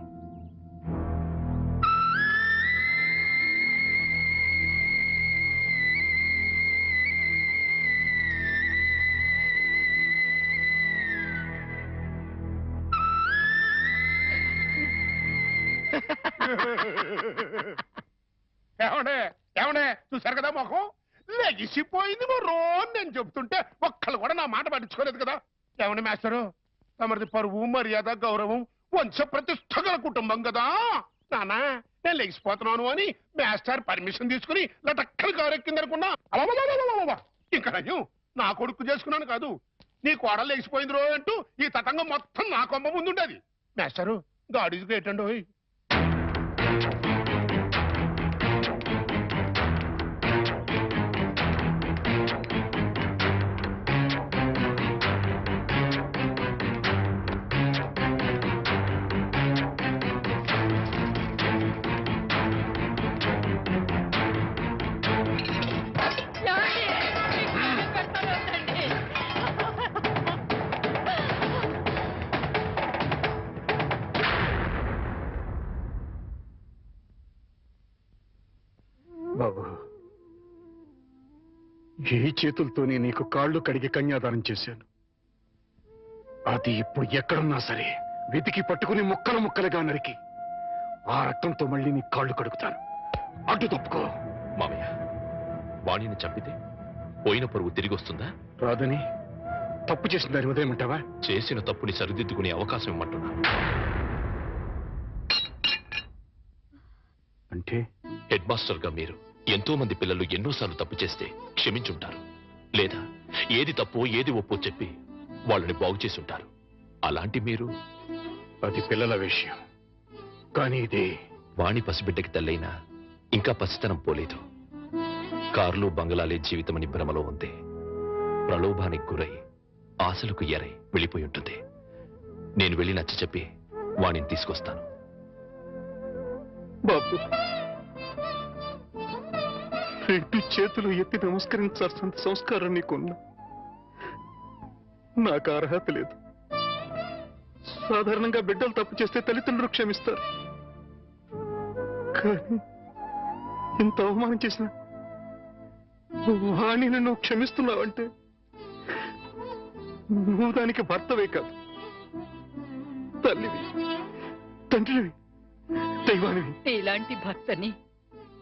ఏమండే, ఏమండే, చూశారు కదా మొఖం లెగిసిపోయింది మరో నేను చెబుతుంటే ఒక్కళ్ళు కూడా నా మాట పట్టించుకోలేదు కదా. ఏమండి మాస్టరు, తమరిది పరువు మర్యాద గౌరవం వంశ ప్రతిష్ట గల కుటుంబం కదా. నానా నేను లెగిసిపోతున్నాను అని మాస్టర్ పర్మిషన్ తీసుకుని లటక్కలు కారెక్కిందనుకున్నా. ఇంకా నయ్యం నా కొడుకు చేసుకున్నాను కాదు, నీ కోడలు లెగిసిపోయింది రో అంటూ ఈ తతంగం మొత్తం నా కొమ్మ ముందుండేది. మాస్టరు గాడీకి ఏంటండో. బాబు, ఏ చేతులతోనే నీకు కాళ్ళు కడిగి కన్యాదానం చేశాను. అది ఇప్పుడు ఎక్కడున్నా సరే వెతికి పట్టుకుని ముక్కలు ముక్కలుగా నరికి ఆ రక్తంతో మళ్ళీ నీ కాళ్ళు కడుగుతాను. అడ్డు తప్పుకో. మామయ్య, వాణిని చంపితే పోయిన పరువు తిరిగి వస్తుందా? రాదని తప్పు చేసిన దాని ఉదయమంటావా? చేసిన తప్పుని సరిదిద్దుకునే అవకాశం ఇమ్మంటున్నా. అంటే హెడ్ మాస్టర్ గా మీరు ఎంతో మంది పిల్లలు ఎన్నోసార్లు తప్పు చేస్తే క్షమించుంటారు, లేదా ఏది తప్పో ఏది ఒప్పో చెప్పి వాళ్ళని బాగు చేసి ఉంటారు. అలాంటి మీరు అది పిల్లల విషయం, కానీ ఇది వాణి పసిబిడ్డకి తల్లైనా ఇంకా పసితనం పోలేదు. కార్లు బంగళాలే జీవితమని భ్రమలో ఉంది. ప్రలోభానికి గురై ఆశలకు ఎరై వెళ్ళిపోయి ఉంటుంది. నేను వెళ్ళి నచ్చ చెప్పి వాణిని తీసుకొస్తాను. బాబు, రెండు చేతులు ఎత్తి నమస్కరించాల్సిన సంస్కారం నీకున్నా నాకు అర్హత లేదు. సాధారణంగా బిడ్డలు తప్పు చేస్తే తల్లిదండ్రులు క్షమిస్తారు, కానీ ఇంత అవమానం చేసిన వాణిని నువ్వు క్షమిస్తున్నావంటే నువ్వు దానికి భర్తవే కాదు, తల్లివి, తండ్రివి, దైవానివి. ఇలాంటి భర్తని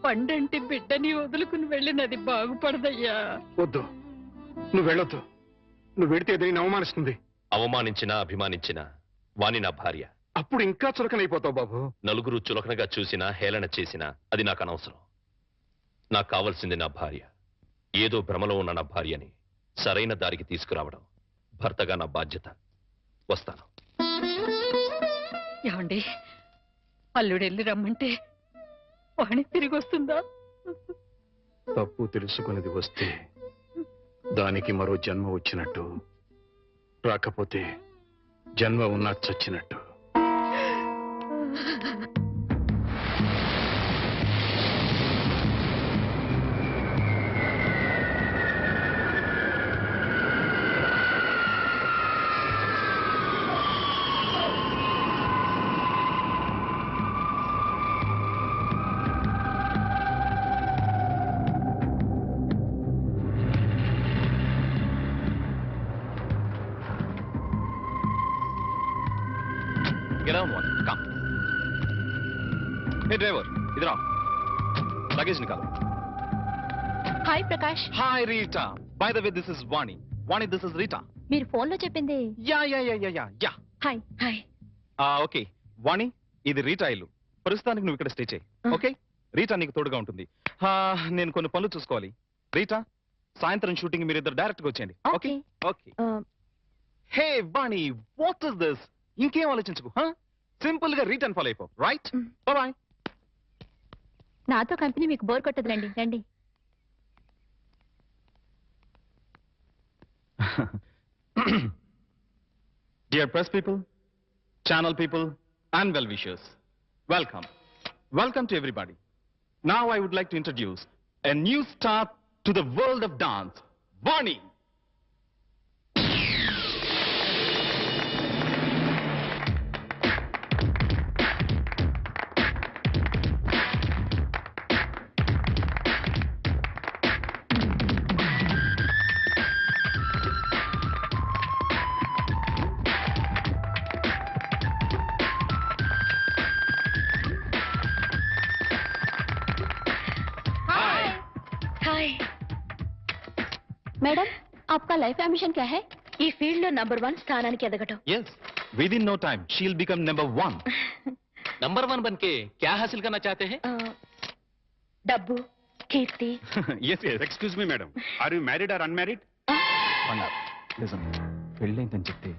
పండంటి బిడ్డని వదులుకుని వెళ్ళినది బాగుపడదయ్యా. వద్దు, నువ్వు వెళ్ళొద్దు. నువ్వు వెడితే ఏదైనా అవమానిస్తుంది. అవమానించినా అభిమానించినా వాణి నా భార్య. అప్పుడు ఇంకా చులకనైపోతావు బాబు. నలుగురు చులకనగా చూసినా హేళన చేసినా అది నాకు అనవసరం. నాకు కావాల్సింది నా భార్య. ఏదో భ్రమలో ఉన్న నా భార్యని సరైన దారికి తీసుకురావడం భర్తగా నా బాధ్యత. వస్తాను. ఏమండి, అల్లుడెళ్ళి రమ్మంటే వాణి తిరిగి వస్తుందా? తప్పు తెలుసుకున్నది వస్తే దానికి మరో జన్మ వచ్చినట్టు, రాకపోతే జన్మ ఉన్నా చచ్చినట్టు. Get down one. Come. Hey driver, इधर आओ. Luggage निकालो. Hi Prakash. Hi Rita. By the way, this is Vani. Vani, this is Rita. మీరు ఫోన్ లో చెప్పింది. Yeah. హాయ్. హాయ్. ఓకే. వాణి, ఇది రీటా ఇల్లు. ప్రస్తుతానికి నువ్వు ఇక్కడ స్టే చేయి. ఓకే? రీటా నీకు తోడుగా ఉంటుంది. నేను కొన్ని పనులు చూసుకోవాలి. రీటా, సాయంత్రం షూటింగ్ మీరిద్దరు డైరెక్ట్ గా వచ్చేయండి. Okay? Okay. Hey Vani, what is this? ఇంకేం ఆలోచించుకు. సింపుల్ గా రిటర్న్ ఫాలో అయిపో. రైట్? బాయ్. నాతో కంపెనీ మీకు బోర్ కొట్టదు. రండి రండి. Dear press people, channel people, and well-wishers, welcome. Welcome to everybody. Now I would like to introduce a new star to the world of dance, Vani. Hi. Madam, आपका life ambition क्या है? ఈ field లో number 1 స్థానానికి ఎదగటం. Yes, within no time, she'll become number 1. Number 1 बनके क्या हासिल करना चाहते हैं? డబ్బు, కీర్తి. Yes. Excuse me madam, are you married or unmarried? Listen, పెళ్ళైందని చెప్తే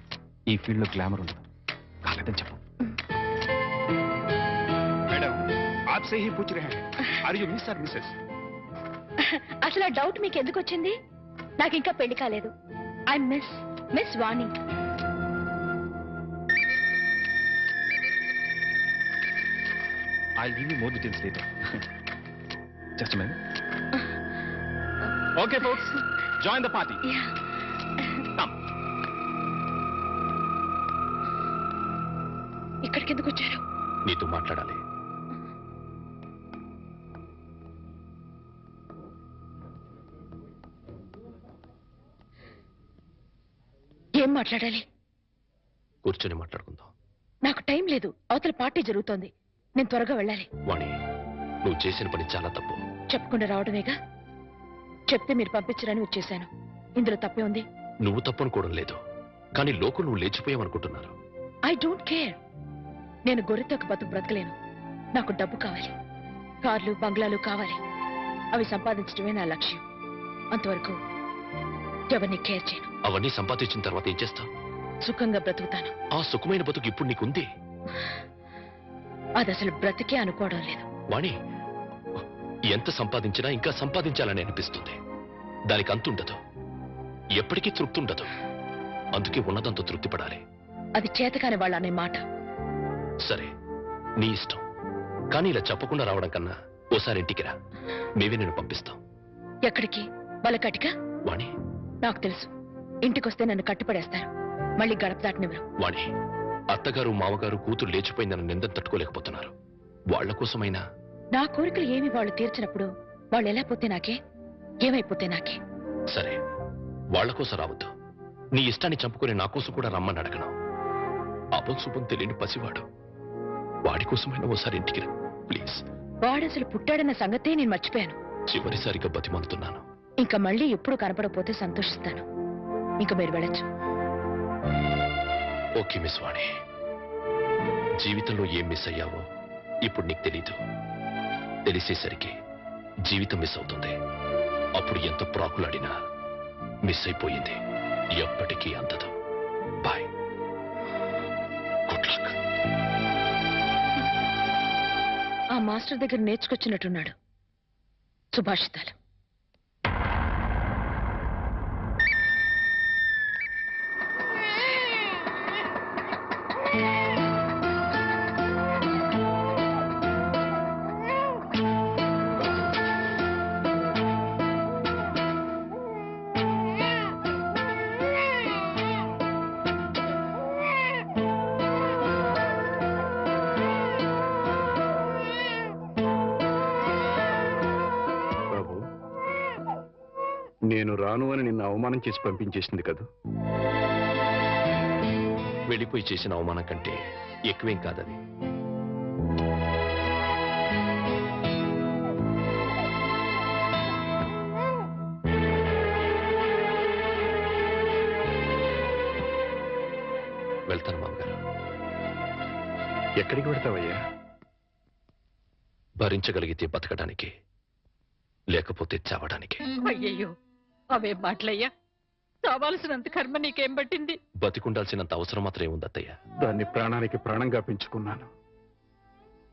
ఈ ఫీల్డ్ లో గ్లామర్ ఉండదు. కాలేదని చెప్పు. మేడం, आपसे ही पूछ रहे हैं, are you miss or Mrs? అసలు ఆ డౌట్ మీకు ఎందుకు వచ్చింది? నాకు ఇంకా పెళ్లి కాలేదు. I miss Vani. I'll give you more details later. Just a minute. Okay, folks, join the party. Come. ఇక్కడికి ఎందుకు వచ్చారు? నీతో మాట్లాడాలి. ఏం మాట్లాడాలి? కూర్చొని మాట్లాడుకుందాం. నాకు టైం లేదు, అవతల పార్టీ జరుగుతోంది. నేను త్వరగా వెళ్ళాలి. వాణి, నువ్వు చేసిన పని చాలా తప్పు. చెప్పకుండా రావడమేగా. చెప్తే మీరు పంపించరని వచ్చేశాను. ఇందులో తప్పే ఉంది. నువ్వు తప్పనుకోవడం లేదు, కానీ లోకం నువ్వు లేచిపోయావనుకుంటున్నారు. I don't care. నేను గొర్రెతోక బతుకు బ్రతకలేను. నాకు డబ్బు కావాలి, కార్లు బంగ్లాలు కావాలి. అవి సంపాదించడమే నా లక్ష్యం. అంతవరకు ఎవరిని కేర్ చేయను. అవన్నీ సంపాదించిన తర్వాత ఏం చేస్తావు? సుఖంగా బ్రతుకుతాను. ఆ సుఖమైన బతుకు ఇప్పుడు నీకుంది. అది అసలు బ్రతికే అనుకోవడం లేదు. వాణి, ఎంత సంపాదించినా ఇంకా సంపాదించాలని అనిపిస్తుంది. దానికి అంతుండదు, ఎప్పటికీ తృప్తి ఉండదు. అందుకే ఉన్నదంతా తృప్తి పడాలి. అది చేతకాని వాళ్ళ అనే మాట. సరే, నీ ఇష్టం. కానీ ఇలా చెప్పకుండా రావడం కన్నా ఓసారి ఇంటికి రా, మేమే నేను పంపిస్తాం. ఎక్కడికి? బలకటిక? వాణి, నాకు తెలుసు. ఇంటికొస్తే నన్ను కట్టుపడేస్తారు. మళ్ళీ గడప దాటనివ్వరు. వాణి, అత్తగారు మామగారు కూతురు లేచిపోయిందని నిందం తట్టుకోలేకపోతున్నారు. వాళ్ల కోసమైనా. నా కోరికలు ఏమి వాళ్ళు తీర్చినప్పుడు వాళ్ళు ఎలా పోతే నాకే, ఏమైపోతే నాకే. సరే, వాళ్ల కోసం రావద్దు. నీ ఇష్టాన్ని చంపుకుని నా కోసం కూడా రమ్మని అడగను. అపం శుభం తెలియని పసివాడు. వాడి కోసమైనా ఓసారి ఇంటికి రా ప్లీజ్. వాడసలు పుట్టాడన్న సంగతే నేను మర్చిపోయాను. చివరిసారిగా బతిమాలుతున్నాను. ఇంకా మళ్ళీ ఎప్పుడు కనపడకపోతే సంతోషిస్తాను. ఇంకా మీరు వెళ్ళొచ్చు. ఓకే మిస్ వాణి, జీవితంలో ఏం మిస్ అయ్యావో ఇప్పుడు నీకు తెలీదు. తెలిసేసరికి జీవితం మిస్ అవుతుంది. అప్పుడు ఎంత ప్రాకులాడినా మిస్ అయిపోయింది ఎప్పటికీ అందదు. Boy, good luck. ఆ మాస్టర్ దగ్గర నేర్చుకొచ్చినట్టున్నాడు సుభాషితాలు. బాబు, నేను రాను అని నిన్ను అవమానం చేసి పంపించేసింది కదా. వెళ్ళిపోయి చేసిన అవమానం కంటే ఎక్కువేం కాదది. వెళ్తాను మామగారు. ఎక్కడికి పెడతావయ్యా? భరించగలిగితే బతకడానికి, లేకపోతే చావడానికి. అయ్యయ్యో, అవే మాటలయ్యా. చావాల్సినంత కర్మ నీకేం పట్టింది? బతికుండాల్సినంత అవసరం మాత్రమే ఉంది అత్తయ్య. దాన్ని ప్రాణానికి ప్రాణంగా పెంచుకున్నాను.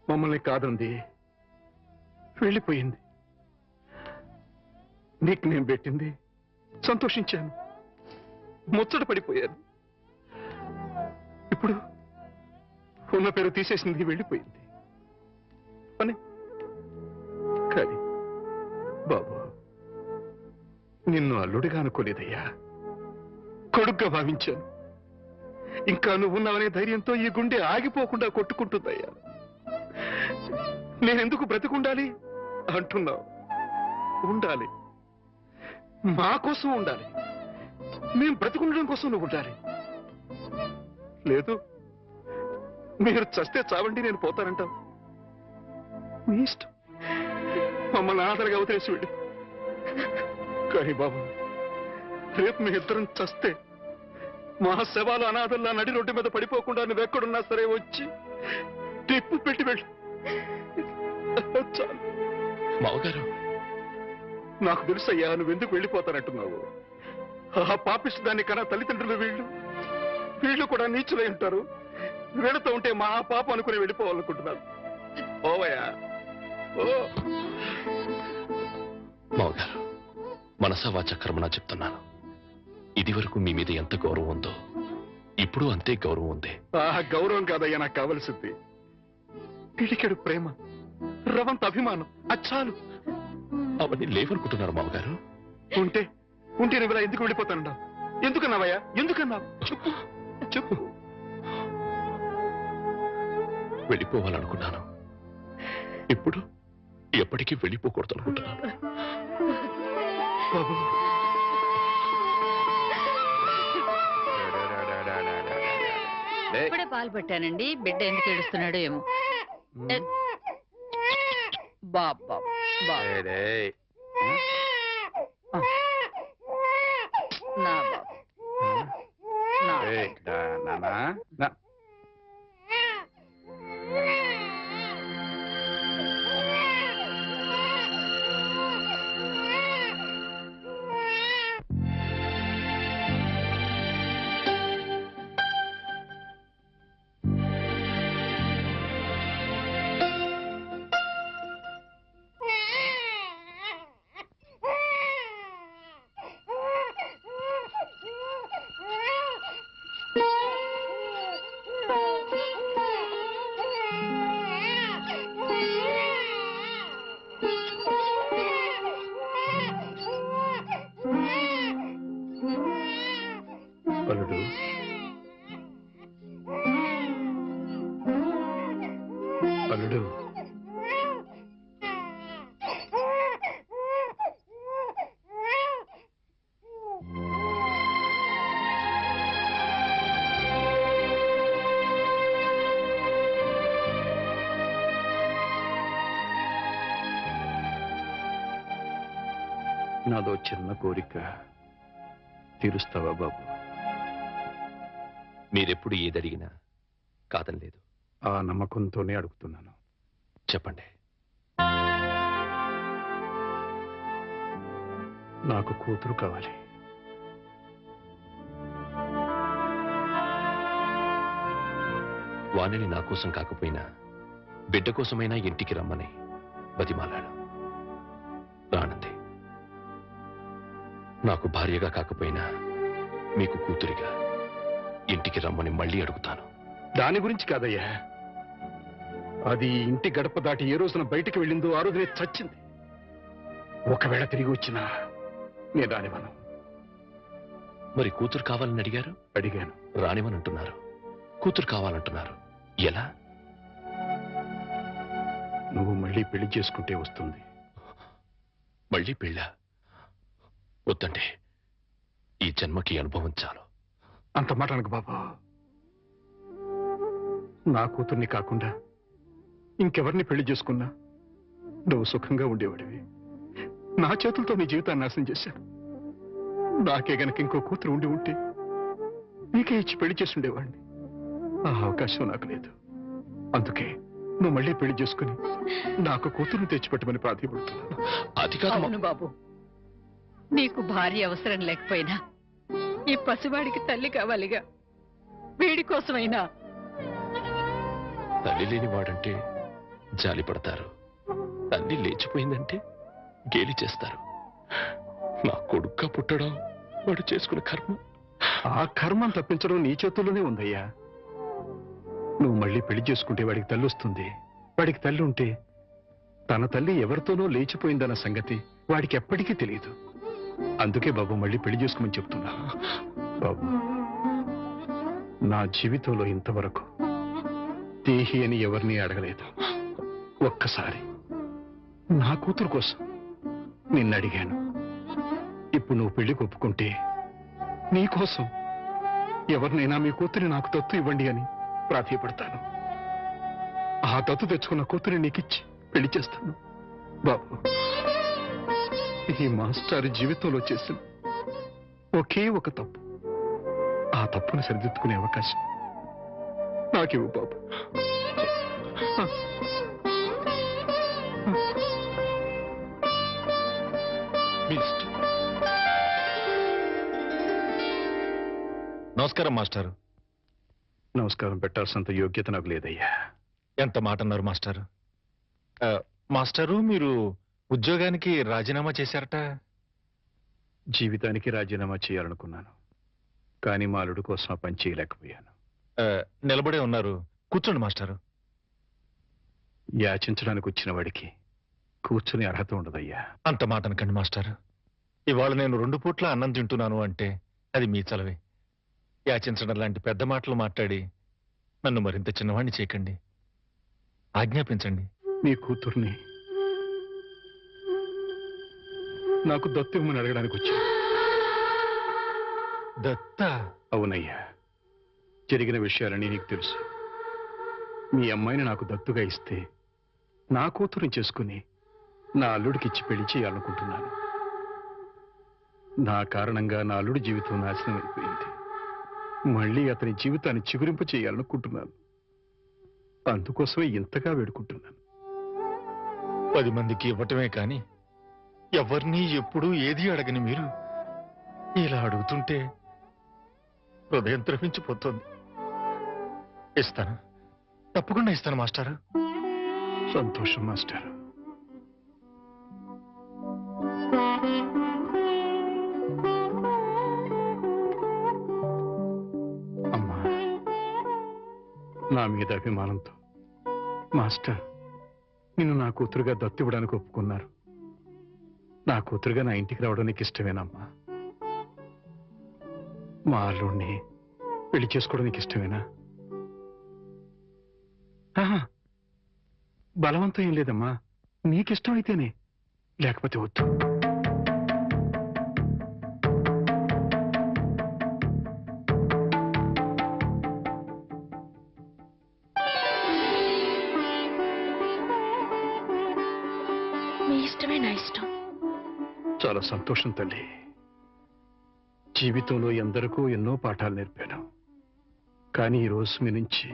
మమ్మల్ని కాదంది, వెళ్ళిపోయింది. నీకు నేను పెట్టింది సంతోషించాను, ముచ్చట పడిపోయాను. ఇప్పుడు ఉన్న పేరు తీసేసింది, వెళ్ళిపోయింది అని. కానీ బాబు, నిన్ను అల్లుడిగా అనుకోలేదయ్యా, కొడుగ్గా భావించాను. ఇంకా నువ్వు ఉన్నావనే ధైర్యంతో ఈ గుండె ఆగిపోకుండా కొట్టుకుంటుందయ్యా. నేనెందుకు బ్రతికుండాలి అంటున్నావు? ఉండాలి, మా కోసం ఉండాలి. మేము బ్రతికుండడం కోసం నువ్వు ఉండాలి. లేదు, మీరు చస్తే చావండి, నేను పోతానంటావు. నీ ఇష్టం, మమ్మల్ని ఆదరగా వదిలేసి వెళ్ళి. కానీ బాబు, రేపు మీ ఇద్దరం చస్తే మా శవాలు అనాథల్లా నడి రోడ్డు మీద పడిపోకుండా నువ్వెక్కడున్నా సరే వచ్చి టిప్పు పెట్టి వెళ్ళి. చాలు. మావగారు, నాకు తెలుసయ్యా నువ్వెందుకు వెళ్ళిపోతానంటున్నావు. ఆ పాపిష్టి దాన్ని కన్నా తల్లిదండ్రులు వీళ్ళు కూడా నీచులై ఉంటారు. వీళ్ళతో ఉంటే మా పాప అనుకుని వెళ్ళిపోవాలనుకుంటున్నారు. ఓవయ్యా, ఓ. మావగారు, మనసా వాచ కర్మనా చెప్తున్నాను. ఇది వరకు మీ మీద ఎంత గౌరవం ఉందో ఇప్పుడు అంతే గౌరవం ఉంది. ఆ గౌరవం కాదయ్యా నాకు కావలసింది. పిడికెడు ప్రేమ, రవంత అభిమానం, అచ్చాలు. అవన్నీ లేవనుకుంటున్నారు మావగారు. ఉంటే నువ్వు ఇలా ఎందుకు వెళ్ళిపోతానన్నావు? ఎందుకన్నావయ్యా? ఎందుకన్నావు? చెప్పు చెప్పు. వెళ్ళిపోవాలనుకున్నాను, ఇప్పుడు ఎప్పటికీ వెళ్ళిపోకూడదు అనుకుంటున్నాను. బాబు, ఇప్పుడే పాలు పెట్టానండి, బిడ్డ ఎందుకు ఏడుస్తున్నాడో ఏమో. బాబా నా బాబు నా అల్లుడు, అల్లుడు, నాదో చిన్న కోరిక తీరుస్తావా బాబు? మీరెప్పుడు ఏదడిగినా కాదనలేదు. ఆ నమ్మకంతోనే అడుగుతున్నాను. చెప్పండి. నాకు కూతురు కావాలి. వాణిని నా కోసం కాకపోయినా బిడ్డ కోసమైనా ఇంటికి రమ్మని బతిమాలాడు. రానంది. నాకు భార్యగా కాకపోయినా మీకు కూతురిగా ఇంటికి రమ్మని మళ్ళీ అడుగుతాను. దాని గురించి కాదయ్యా, అది ఇంటి గడప దాటి ఏ రోజున బయటికి వెళ్ళిందో ఆ రోజునే చచ్చింది. ఒకవేళ తిరిగి వచ్చినా నేను రానివ్వను. మరి కూతురు కావాలని అడిగారు? అడిగాను. రానివని అంటున్నారు. కూతురు కావాలంటున్నారు. ఎలా? నువ్వు మళ్ళీ పెళ్లి చేసుకుంటే వస్తుంది. మళ్ళీ పెళ్ళా? వద్దండి, ఈ జన్మకి అనుభవం చాలు. అంత మాట అనకు బాబా. నా కూతుర్ని కాకుండా ఇంకెవరిని పెళ్లి చేసుకున్నా నువ్వు సుఖంగా ఉండేవాడివి. నా చేతులతో నీ జీవితాన్ని నాశనం చేశాను. నాకే గనక ఇంకో కూతురు ఉండి ఉంటే నీకే ఇచ్చి పెళ్లి చేసి ఉండేవాడిని. ఆ అవకాశం నాకు లేదు. అందుకే నువ్వు మళ్ళీ పెళ్లి చేసుకుని నాకు కూతురుని తెచ్చిపెట్టమని ప్రాధాన్యపడుతున్నాను. అది కాదు అవును బాబు, నీకు భార్య అవసరం లేకపోయినా ఈ పసివాడికి తల్లి కావాలిగా. వీడి కోసమైనా. తల్లి లేని వాడంటే జాలి పడతారు. తల్లి లేచిపోయిందంటే గేలి చేస్తారు. నా కొడుక్క పుట్టడం వాడు చేసుకున్న కర్మ. ఆ కర్మను తప్పించడం నీ చేతుల్లోనే ఉందయ్యా. నువ్వు మళ్ళీ పెళ్లి చేసుకుంటే వాడికి తల్లి వస్తుంది. వాడికి తల్లి ఉంటే తన తల్లి ఎవరితోనో లేచిపోయిందన్న సంగతి వాడికి ఎప్పటికీ తెలియదు. అందుకే బాబు మళ్ళీ పెళ్లి చేసుకోమని చెప్తున్నా. బాబు, నా జీవితంలో ఇంతవరకు దేహి అని ఎవరిని అడగలేదు. ఒక్కసారి నా కూతురు కోసం నిన్ను అడిగాను. ఇప్పుడు నువ్వు పెళ్లి ఒప్పుకుంటే నీకోసం ఎవరినైనా మీ కూతురి నాకు దత్తు ఇవ్వండి అని ప్రాధాయపడతాను. ఆ దత్తు తెచ్చుకున్న కూతురి నీకిచ్చి పెళ్లి చేస్తాను. బాబు, ఈ మాస్టర్ జీవితంలో చేసిన ఒకే ఒక తప్పు, ఆ తప్పును సరిదిద్దుకునే అవకాశం నాకివ్వు బాబు. నమస్కారం మాస్టారు. నమస్కారం పెట్టాల్సినంత యోగ్యత నాకు లేదయ్యా. ఎంత మాట అన్నారు మాస్టారు. మాస్టారు, మీరు ఉద్యోగానికి రాజీనామా చేశారట. జీవితానికి రాజీనామా చేయాలనుకున్నాను, కానీ మా అల్లుడు కోసం ఆ పని చేయలేకపోయాను. నిలబడే ఉన్నారు, కూర్చోండి మాస్టారు. యాచించడానికి వచ్చిన వాడికి కూర్చుని అర్హత ఉండదయ్యా. అంత మాట అనకండి మాస్టారు. ఇవాళ నేను 2 పూట్ల అన్నం తింటున్నాను అంటే అది మీ చలవే. యాచించడం లాంటి పెద్ద మాటలు మాట్లాడి నన్ను మరింత చిన్నవాణ్ణి చేయకండి. ఆజ్ఞాపించండి. మీ కూతుర్ని నాకు దత్తు ఇవ్వమని అడగడానికి వచ్చా. దత్త? అవునయ్యా. జరిగిన విషయాలని నీకు తెలుసు. మీ అమ్మాయిని నాకు దత్తుగా ఇస్తే నా కూతురుని చేసుకుని నా అల్లుడికి ఇచ్చి పెళ్లి చేయాలనుకుంటున్నాను. నా కారణంగా నా అల్లుడి జీవితం నాశనం అయిపోయింది. మళ్ళీ అతని జీవితాన్ని చిగురింపు చేయాలనుకుంటున్నాను. అందుకోసమే ఇంతగా వేడుకుంటున్నాను. 10 మందికి ఇవ్వటమే కాని ఎవరిని ఎప్పుడూ ఏది అడగని మీరు ఇలా అడుగుతుంటే హృదయం ద్రవించిపోతుంది. ఇస్తాను, తప్పకుండా ఇస్తాను మాస్టారు. సంతోషం మాస్టర్. అమ్మా, నా మీద అభిమానంతో మాస్టర్ నిన్ను నా కూతురుగా దత్తివ్వడానికి ఒప్పుకున్నారు. నా కూతురుగా నా ఇంటికి రావడం నీకు ఇష్టమేనమ్మా? మా అల్లుడిని పెళ్లి చేసుకోవడం నీకు ఇష్టమేనా? ఆహా, బలవంతం ఏం లేదమ్మా, నీకిష్టం అయితేనే, లేకపోతే వద్దు. మీ ఇష్టమే నా ఇష్టం. చాలా సంతోషం తల్లి. జీవితంలో ఎందరికో ఎన్నో పాఠాలు నేర్పాను. కానీ ఈ రోజు మీ నుంచి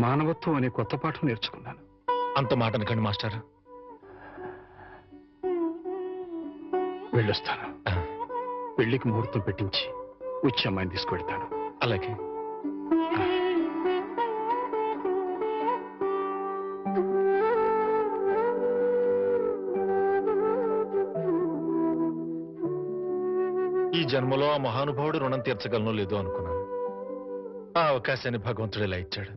మానవత్వం అనే కొత్త పాఠం నేర్చుకున్నాను. అంత మాట అనకండి మాస్టారు. వెళ్ళొస్తాను. పెళ్లికి ముహూర్తం పెట్టించి వచ్చి అమ్మాయిని తీసుకువెళ్తాను. అలాగే. ఈ జన్మలో ఆ మహానుభావుడు రుణం తీర్చగలనో లేదో అనుకున్నాను. ఆ అవకాశాన్ని భగవంతుడు ఇలా ఇచ్చాడు.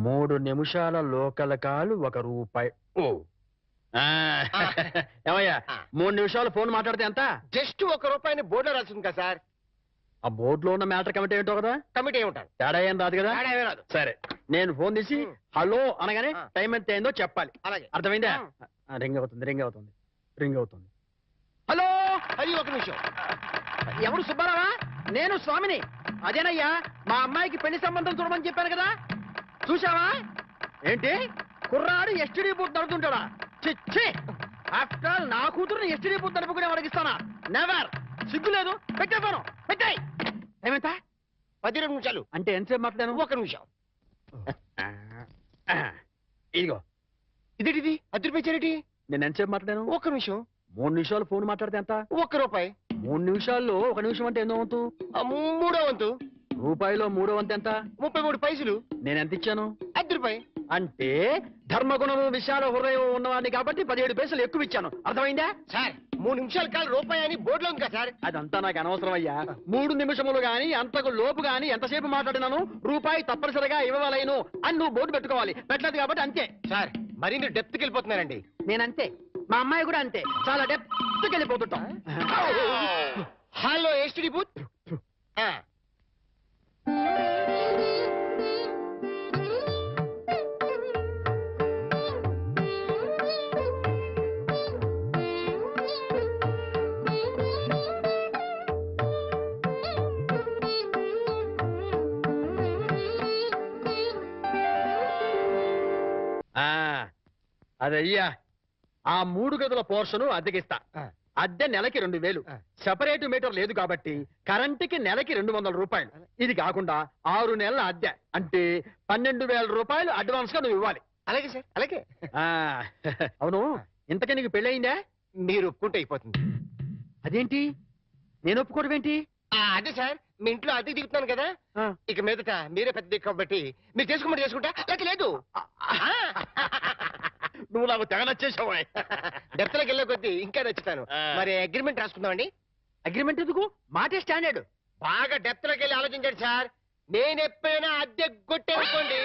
3 నిమిషాల లోకల్ కాలు ₹1. ఏమయ్యా, 3 నిమిషాలు ఫోన్ మాట్లాడితే ఎంత? జస్ట్ ₹1 బోర్డులో రాసింది కదా సార్. ఆ బోర్డులో ఉన్న మ్యాటర్ కమిటీ ఏంటో కదా. కమిటీ ఏముంటారు? తేడా ఏం రాదు కదా. రాదు. సరే, నేను ఫోన్ తీసి హలో అనగానే టైం ఎంత అయిందో చెప్పాలి. అలాగే. అర్థమైందా? రింగ్ అవుతుంది. హలో. అది 1 నిమిషం. ఎవరు? సుబ్బారావా? నేను స్వామిని. అదేనయ్యా, మా అమ్మాయికి పెళ్లి సంబంధం చూడమని చెప్పాను కదా. చూసావా? ఏంటి కుర్రాడు ఎస్టీడీ బూత్ నడుతుంటాడా? చిచ్చి, ఆఫ్టర్ ఆల్ నా కూతురుని ఎస్టీడీ బూత్ నడుపుకునే వాడికిస్తానా? నెవర్. సిగ్గు లేదు. పెట్టేస్తాను. పెట్టాయి. ఏమంటా? 12 నిమిషాలు. అంటే ఎంతసేపు మాట్లాడాను? 1 నిమిషం. ఇదిగో. ఇదేంటిది? ₹10 నేను ఎంతసేపు మాట్లాడాను? 1 నిమిషం. 3 నిమిషాలు ఫోన్ మాట్లాడితే ఎంత? ₹1. 3 నిమిషాల్లో 1 నిమిషం అంటే ఎన్నో వంతు? 3వ వంతు. రూపాయిలో 3వ వంతు ఎంత? 33 పైసలు. నేను ఎంత ఇచ్చాను? ₹10. అంటే ధర్మగుణము విశాల హృదయం ఉన్నవాడిని కాబట్టి 17 పైసలు ఎక్కువ ఇచ్చాను. అర్థమైందా? సార్, 3 నిమిషాల కాలు ₹1 అని బోర్డులో ఉంది కదా సార్. అదంతా నాకు అనవసరం అయ్యా. 3 నిమిషములు గాని అంతకు లోపు గాని ఎంతసేపు మాట్లాడినాను రూపాయి తప్పనిసరిగా ఇవ్వవలేను అని నువ్వు బోర్డు పెట్టుకోవాలి. పెట్టలేదు కాబట్టి అంతే. సార్, మరి మీరు డెప్త్కి వెళ్ళిపోతున్నారండి. నేనంతే, మా అమ్మాయి కూడా అంతే. చాలా డెప్త్కి వెళ్ళిపోతుంటాం. Hello STD booth. అదయ్యా, ఆ 3 గదుల పోర్షను అద్దెకిస్తా. అద్దె నెలకి 2000. సెపరేట్ మీటర్ లేదు కాబట్టి కరెంటుకి నెలకి ₹200. ఇది కాకుండా 6 నెలల అద్దె అంటే ₹12,000 అడ్వాన్స్ గా నువ్వు ఇవ్వాలి. అలాగే సార్, అలాగే. అవును, ఇంతకీ నీకు పెళ్ళయిందా? మీరు ఒప్పుకుంటే అయిపోతుంది. అదేంటి నేను ఒప్పుకోవడం ఏంటి? అదే సార్, మీ ఇంట్లో అద్దెకి దిగుతున్నాను కదా, ఇక మీదట మీరే పెద్ద దిక్కు కాబట్టి మీరు చేసుకోమని చేసుకుంటా. లేక లేదు. నువ్వు నాకు తెగ నచ్చేసావా? డెప్త్లోకి వెళ్ళే కొద్దీ ఇంకా నచ్చుతాను. మరి అగ్రిమెంట్ రాసుకుందామండి. అగ్రిమెంట్ ఎందుకు? మాటే స్టాండర్డ్. బాగా డెప్త్లోకి వెళ్ళి ఆలోచించండి సార్. నేను ఎప్పుడైనా అద్దె కొట్టేనుకోండి,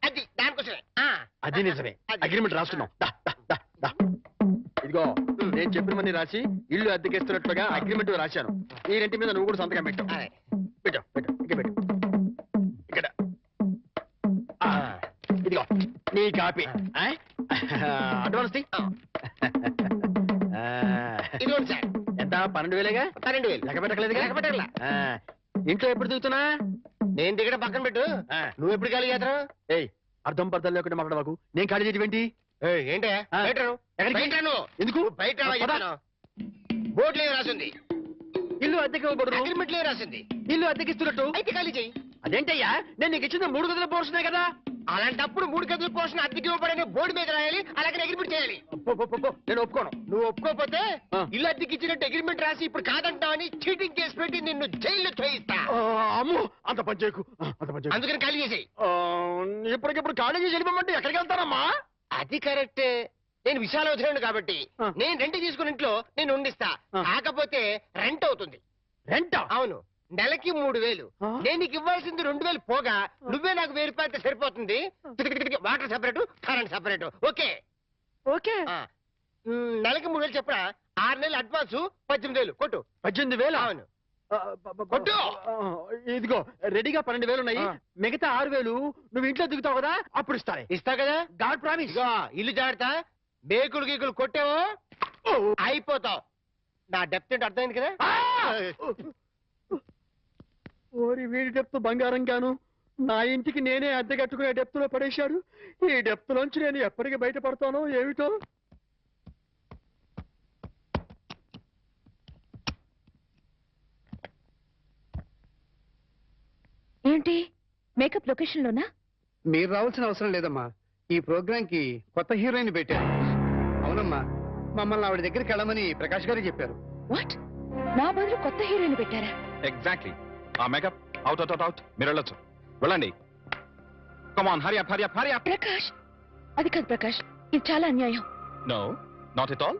అది దానికోసమే. అది నిజమే. అగ్రిమెంట్ రాసుకున్నాం. ఇదిగో, నేను చెప్పినవన్నీ రాసి ఇల్లు అద్దెకిస్తున్నట్లుగా అగ్రిమెంట్ రాశాను. ఈ రెంటి మీద నువ్వు కూడా సంతకం పెట్టు. పెట్టు పెట్టు ఇక్కడ పెట్టు. ఇక్కడ ఇదిగో నీ కాపీ. అడ్వాన్స్ ఇదిగోండి సార్. ఎంత? 12,000గా? 12,000. లెక్క పెట్టలేదుగా? లెక్క పెట్టగల. ఇంట్లో ఎప్పుడు దిగుతున్నా? నేను దిగడం పక్కన పెట్టు. నువ్వు ఎప్పుడు ఖాళీ చేస్తావు? ఏయ్, అర్థం పర్థం లేకుండా మాట్లాడవాకు. నేను ఖాళీ చేయటం ఏంటి? ఏంటే బయట రా. ఎక్కడికి? బయట రా నువ్వు. ఎందుకు? బయట రా, పద. చెప్తాను. బోర్డులో ఏం రాసింది? ఇల్లు అద్దెకి ఇవ్వకూడదు. అగ్రిమెంట్లో ఏం రాసింది? ఇల్లు అద్దెకిస్తున్నట్టు. అయితే ఖాళీ చెయ్యి. అదేంటయ్యా, నేను నీకు ఇచ్చిన 3 గదుల పోర్షనే కదా. అలాంటప్పుడు 3 గదుల పోర్షన్ అద్దెకి ఇవ్వబడని బోర్డు మీద రాయాలి, అలాగే అగ్రిమెంట్ చేయాలి. నేను ఒప్పుకోను. నువ్వు ఒప్పుకోకపోతే ఇల్లు అద్దెకి ఇచ్చినట్టు అగ్రిమెంట్ రాసి ఇప్పుడు కాదంటావని చీటింగ్ కేసు పెట్టి నిన్ను జైల్లో చేయిస్తా. అమ్ము, అంత పని చేయకు. అంత పని చేయకు. అందుకని ఖాళీ చేసేయి. ఇప్పటికిప్పుడు ఖాళీ చేసి వెళ్ళిపోమంటే ఎక్కడికి వెళ్తారమ్మా? అది కరెక్టే. నేను విశాల వదిలేను కాబట్టి నేను రెంట్ తీసుకుని ఇంట్లో నేను ఉండిస్తా. కాకపోతే రెంట్ అవుతుంది. రెంట్? అవును, నెలకి 3000. నేను నీకు ఇవ్వాల్సింది 2000 పోగా నువ్వే నాకు 1000 రూపాయలు సరిపోతుంది. Water separate, current separate. Okay okay. నెలకి 3000 చెప్పరా? 6 నెలలు అడ్వాన్స్ 18,000 కొట్టు. 18,000? అవును కొట్టు. ఇదిగో రెడీగా 12,000 ఉన్నాయి. మిగతా 6,000 నువ్వు ఇంట్లో దిగుతావు కదా, అప్పుడు ఇస్తానే. ఇస్తా కదా. God promise. ఇదిగో ఇల్లు జాగ్రత్త. బేకులు గీకులు కొట్టావో అయిపోతావు. నా డెప్త్ ఏంటి అర్థమైంది కదా. ఓరి వీడి డెప్త్ బంగారం గాను నా ఇంటికి నేనే అద్దె కట్టుకునే డెప్త్ లో పడేశాడు. ఈ డెప్త్ లోంచి నేను ఎప్పటికి బయటపడతానో ఏమిటో. ఏంటి మేకప్ లొకేషన్ లోనా? మీరు రావాల్సిన అవసరం లేదమ్మా. ఈ ప్రోగ్రామ్ కి కొత్త హీరోయిన్ పెట్టారు. అవునమ్మా, మమ్మల్ని ఆవిడ దగ్గరికి వెళ్ళమని ప్రకాష్ గారు చెప్పారు. వాట్? నా బదులు కొత్త హీరోయిన్ పెట్టారా? ఎగ్జాక్ట్లీ. ఆ మేకప్ అవుట్ అవుట్ అవుట్. మీరు వెళ్ళొచ్చు. వెళ్ళండి. Come on, hurry up, hurry up, hurry up. Prakash, అది కాదు ప్రకాష్, ఇది చాలా అన్యాయం. No, not at all.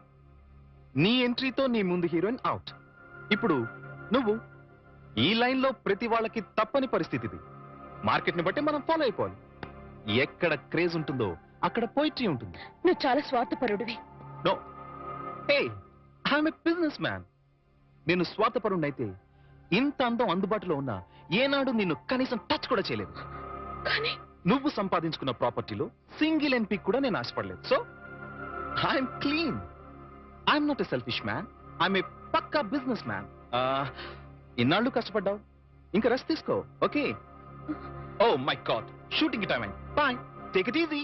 నీ ఎంట్రీతో నీ ముందు హీరోయిన్ అవుట్. ఇప్పుడు నువ్వు ఈ లైన్ లో ప్రతి వాళ్ళకి తప్పని పరిస్థితి ఇది. మార్కెట్ ని బట్టి మనం ఫాలో అయిపోవాలి. ఎక్కడ క్రేజ్ ఉంటుందో అక్కడ పోయిట్రీ ఉంటుంది. నువ్వు చాలా స్వార్థపరుడివి. No, hey, I'm a business man. నేను స్వార్థపరుణ్ణైతే ఇంత అందం అందుబాటులో ఉన్నా ఏనాడు నిన్ను కనీసం టచ్ కూడా చేయలేదు. కానీ నువ్వు సంపాదించుకున్న ప్రాపర్టీలో సింగిల్ ఎంపీ కూడా నేను ఆశపడలేదు. So I'm clean. I'm not a selfish man. I'm a పక్కా బిజినెస్ మ్యాన్. ఇన్నాళ్ళు కష్టపడ్డావు, ఇంకా రెస్ట్ తీసుకో. Okay? Oh my god, shooting time అయింది. Bye, take it easy.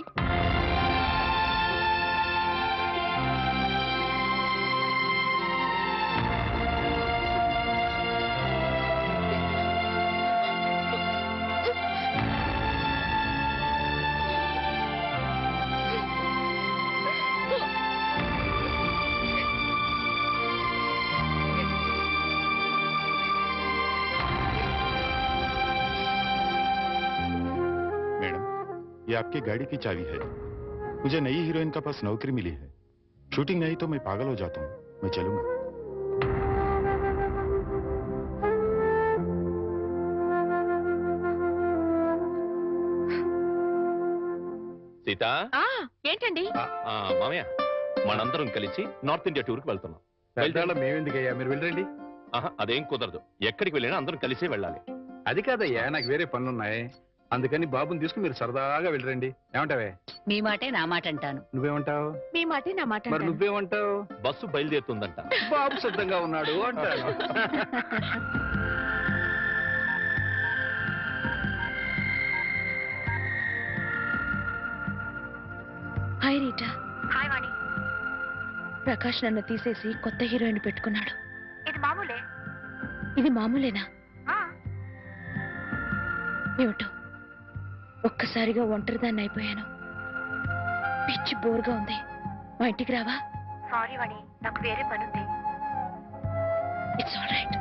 ये आपकी गाड़ी की चाबी है। मुझे नई हीरोइन का पास नौकरी मिली है। शूटिंग नहीं तो मैं पागल हो जाता हूँ। मैं चलूंगा। సీత, ఏంటండి? మామయ్య, మనందరం కలిసి నార్త్ ఇండియా టూర్కి వెళ్తున్నాం. మేమెందుకయ్యా, మీరు వెళ్ళండి. అదేం కుదరదు. ఎక్కడికి వెళ్ళినా అందరం కలిసే వెళ్ళాలి. అది కాదయ్యా, నాకు వేరే పనులున్నాయి. అందుకని బాబుని తీసుకుని మీరు సరదాగా వెళ్ళరండి. ఏమంటావే? మీ మాటే నా మాట అంటాను. నువ్వేమంటావు? మీ మాటే నా మాట. మరి నువ్వేమంటావు? బస్సు బయలుదేరుతుందంట. బాబు సిద్ధంగా ఉన్నాడు అంటాను. Hi Rita. హాయ్ వాణి. ప్రకాష్ నన్ను తీసేసి కొత్త హీరోయిన్ పెట్టుకున్నాడు. ఇది మామూలే. ఇది మామూలేనా? ఏమిటో ఒక్కసారిగా ఒంటరిదాన్ని అయిపోయాను. పిచ్చి బోర్గా ఉంది. మా ఇంటికి రావా? సారీ వాణి, నాకు వేరే పని ఉంది. It's all right.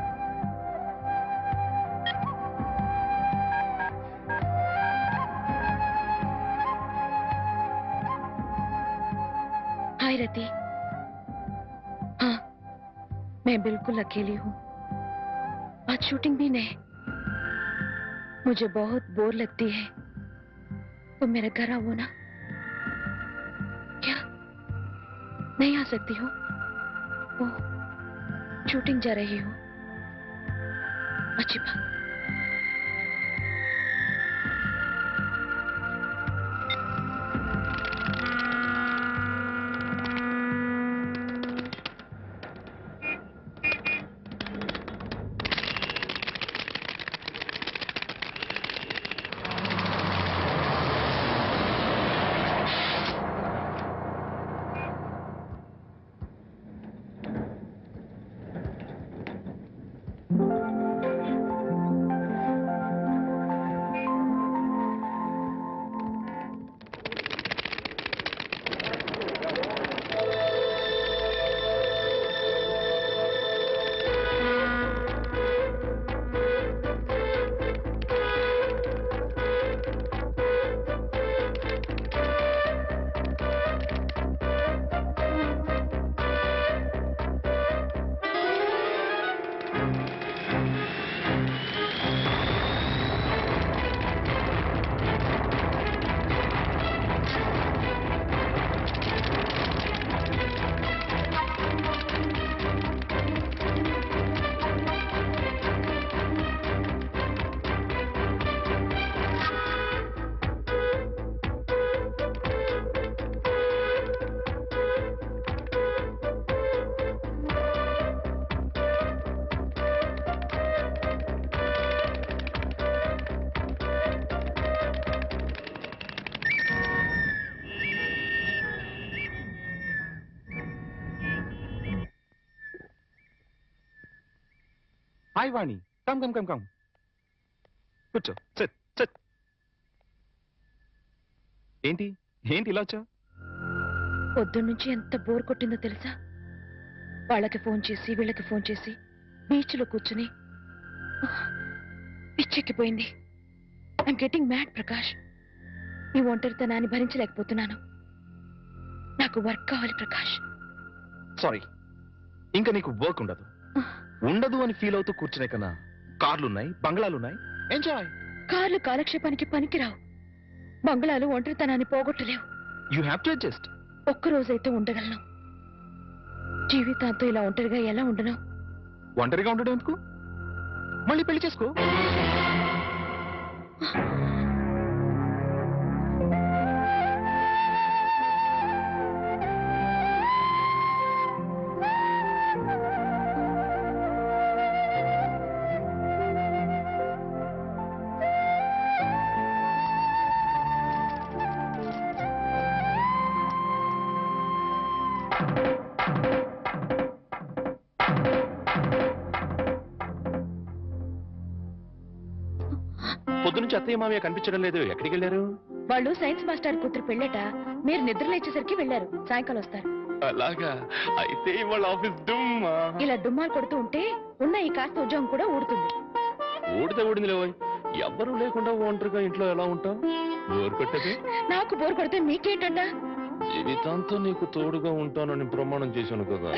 Hi Rati. हाँ, मैं बिल्कुल अकेली हूँ. आज शूटिंग भी नहीं. मुझे बहुत बोर लगती है. तुम मेरे घर आओ ना. क्या नहीं आ सकती हो? ओह, शूटिंग जा रही हो. अच्छी बात. హాయ్ వాణి, కమ్ కమ్ కమ్ కమ్, కూర్చో, సిట్ సిట్. ఏంటి ఏంటి ఇలా వచ్చా? పొద్దున్నుంచి ఎంత బోర్ కొట్టిందో తెలుసా? వాళ్ళకి ఫోన్ చేసి వీళ్ళకి ఫోన్ చేసి బీచ్లో కూర్చుని పిచ్చెక్కిపోయింది. I'm getting mad Prakash. నీ ఒంటరితనాన్ని భరించలేకపోతున్నాను. నాకు వర్క్ కావాలి ప్రకాష్. సారీ, ఇంకా నీకు వర్క్ ఉండదు. ఉండదు అని ఫీల్ అవుతూ కూర్చునే కన్నా కార్లున్నాయి, బంగ్లాలున్నాయి, ఎంజాయ్. కార్లు కాలక్షేపానికి పనికిరావు. బంగ్లాలు ఒంటరితనాన్ని పోగొట్టలేవు. You have to adjust. ఒక్కరోజైతే ఉండగలను. జీవితాంతో ఇలా ఒంటరిగా ఎలా ఉండను? ఒంటరిగా ఉండడం ఎందుకు? మళ్ళీ పెళ్లి చేసుకో. పొద్దునుంచి అత్తయ్య మామయ్య కనిపించడం లేదు, ఎక్కడికి వెళ్ళారు? వాళ్ళు సైన్స్ మాస్టర్ కూతురు పెళ్ళట. మీరు నిద్ర లేచేసరికి వెళ్ళారు. సాయంకాలం వస్తారు. అలాగా? అయితే వాళ్ళ ఆఫీస్ డుమ్మా. ఇలా డుమ్మాలు కొడుతూ ఉంటే ఉన్న ఈ కాస్త ఉద్యోగం కూడా ఊడుతుంది. ఊడితే ఊడింది లేవోయ్. ఎవ్వరూ లేకుండా ఒంటరిగా ఇంట్లో ఎలా ఉంటావు? బోర్ కొట్టదు? నాకు బోర్ కొడితే మీకేంటండా? జీవితాంతం నీకు తోడుగా ఉంటానని ప్రమాణం చేశాను కదా.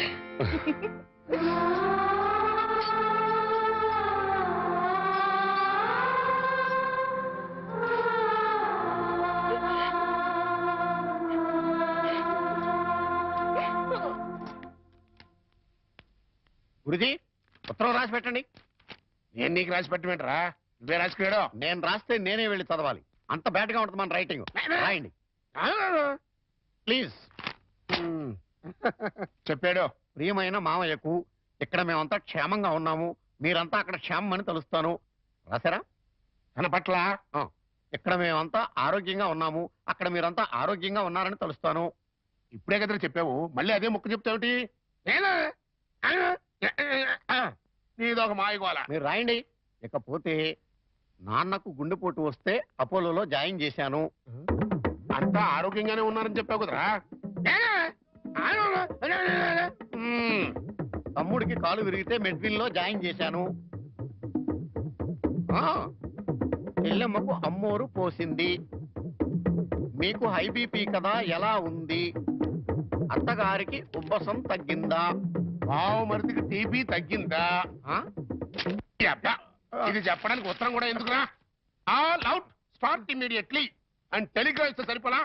గురుజీ, ఉత్తరం రాసి పెట్టండి. నేను నీకు రాసి పెట్టమంటారా? నువ్వే రాసుకున్నాడు. నేను రాస్తే నేనే వెళ్ళి చదవాలి. అంత బ్యాడ్ గా ఉంటుంది మన రైటింగ్. రాయండి ప్లీజ్. చెప్పాడు. ప్రియమైన మామయ్యకు, ఇక్కడ మేమంతా క్షేమంగా ఉన్నాము, మీరంతా అక్కడ క్షేమం అని తలుస్తాను. రాశారా? తన పట్ల ఇక్కడ మేమంతా ఆరోగ్యంగా ఉన్నాము, అక్కడ మీరంతా ఆరోగ్యంగా ఉన్నారని తలుస్తాను. ఇప్పుడే కదా చెప్పావు, మళ్ళీ అదే ముక్క చెప్తావుటి? నీదొక మాయగోల. మీరు రాయండి. ఇకపోతే నాన్నకు గుండెపోటు వస్తే అపోలోలో జాయిన్ చేశాను. అంతా ఆరోగ్యంగానే ఉన్నారని చెప్పావు కదరా. తమ్ముడికి కాలు విరిగితే మెడ్విల్లో జాయిన్ చేశాను. చెల్లెమ్మకు అమ్మోరు పోసింది. మీకు హై బీపీ కదా, ఎలా ఉంది? అత్తగారికి ఉబ్బసం తగ్గిందా? మరిదికి టీబీ తగ్గిందా? ఇది చెప్పడానికి ఉత్తరం కూడా ఎందుకురా? All out, start immediately and Telegram ఇస్తే సరిపోలా?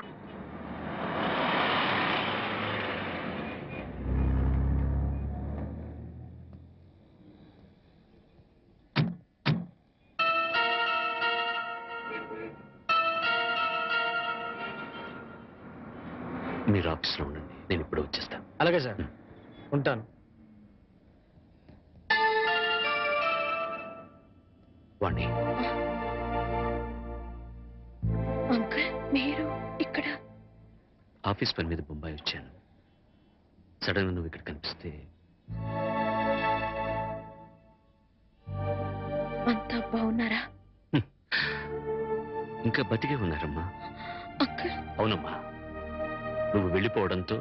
మీరు ఆఫీస్లో ఉండండి, నేను ఇప్పుడు వచ్చేస్తాను. అలాగే సార్, ఉంటాను. వాణి, అంకుల్ మీరు ఇక్కడ? ఆఫీస్ పని మీద బొంబాయి వచ్చాను. సడన్ గా నువ్వు ఇక్కడ కనిపిస్తే అంతా బాగున్నారా? ఇంకా బతికే ఉన్నారమ్మా. అంకుల్. అవునమ్మా, నువ్వు వెళ్ళిపోవడంతో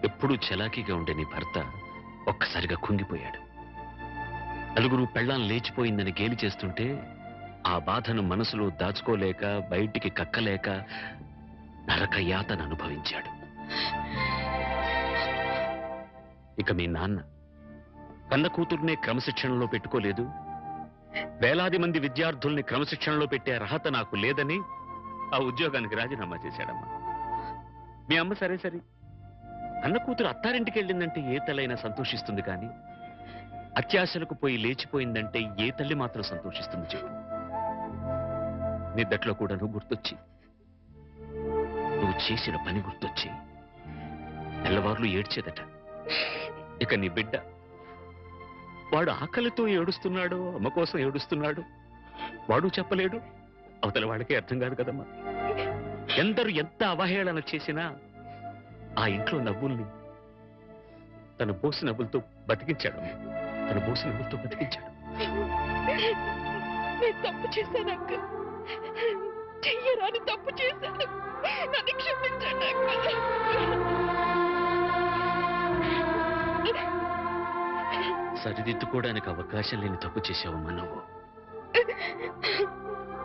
ఎప్పుడూ చలాకీగా ఉండే నీ భర్త ఒక్కసారిగా కుంగిపోయాడు. నలుగురు పెళ్ళాం లేచిపోయిందని గేలి చేస్తుంటే ఆ బాధను మనసులో దాచుకోలేక, బయటికి కక్కలేక నరక యాతన అనుభవించాడు. ఇక మీ నాన్న కన్న కూతుర్నే క్రమశిక్షణలో పెట్టుకోలేదు, వేలాది మంది విద్యార్థుల్ని క్రమశిక్షణలో పెట్టే అర్హత నాకు లేదని ఆ ఉద్యోగానికి రాజీనామా చేశాడమ్మా. మీ అమ్మ సరే సరే, అన్న కూతురు అత్తారింటికి వెళ్ళిందంటే ఏ తల్లైనా సంతోషిస్తుంది, కానీ అత్యాశలకు పోయి లేచిపోయిందంటే ఏ తల్లి మాత్రం సంతోషిస్తుంది చెప్పు. నిద్దట్లో కూడా నువ్వు గుర్తొచ్చి, నువ్వు చేసిన పని గుర్తొచ్చి తెల్లవార్లు ఏడ్చేదట. ఇక నీ బిడ్డ, వాడు ఆకలితో ఏడుస్తున్నాడు, అమ్మ కోసం ఏడుస్తున్నాడు, వాడు చెప్పలేడు, అవతల వాళ్ళకి అర్థం కాదు కదమ్మా. ఎందరు ఎంత అవహేళన చేసినా ఆ ఇంట్లో నవ్వుల్ని తన పోసి నవ్వులతో బతికించాడు. తన పోసి నవ్వులతో బతికించాడు. నేను తప్పు చేశాను అంకుల్. చెయ్యరాని తప్పు చేశాను. నన్ను క్షమించండి అంకుల్. సరిదిద్దుకోవడానికి అవకాశం లేని తప్పు చేసావమ్మా నువ్వు.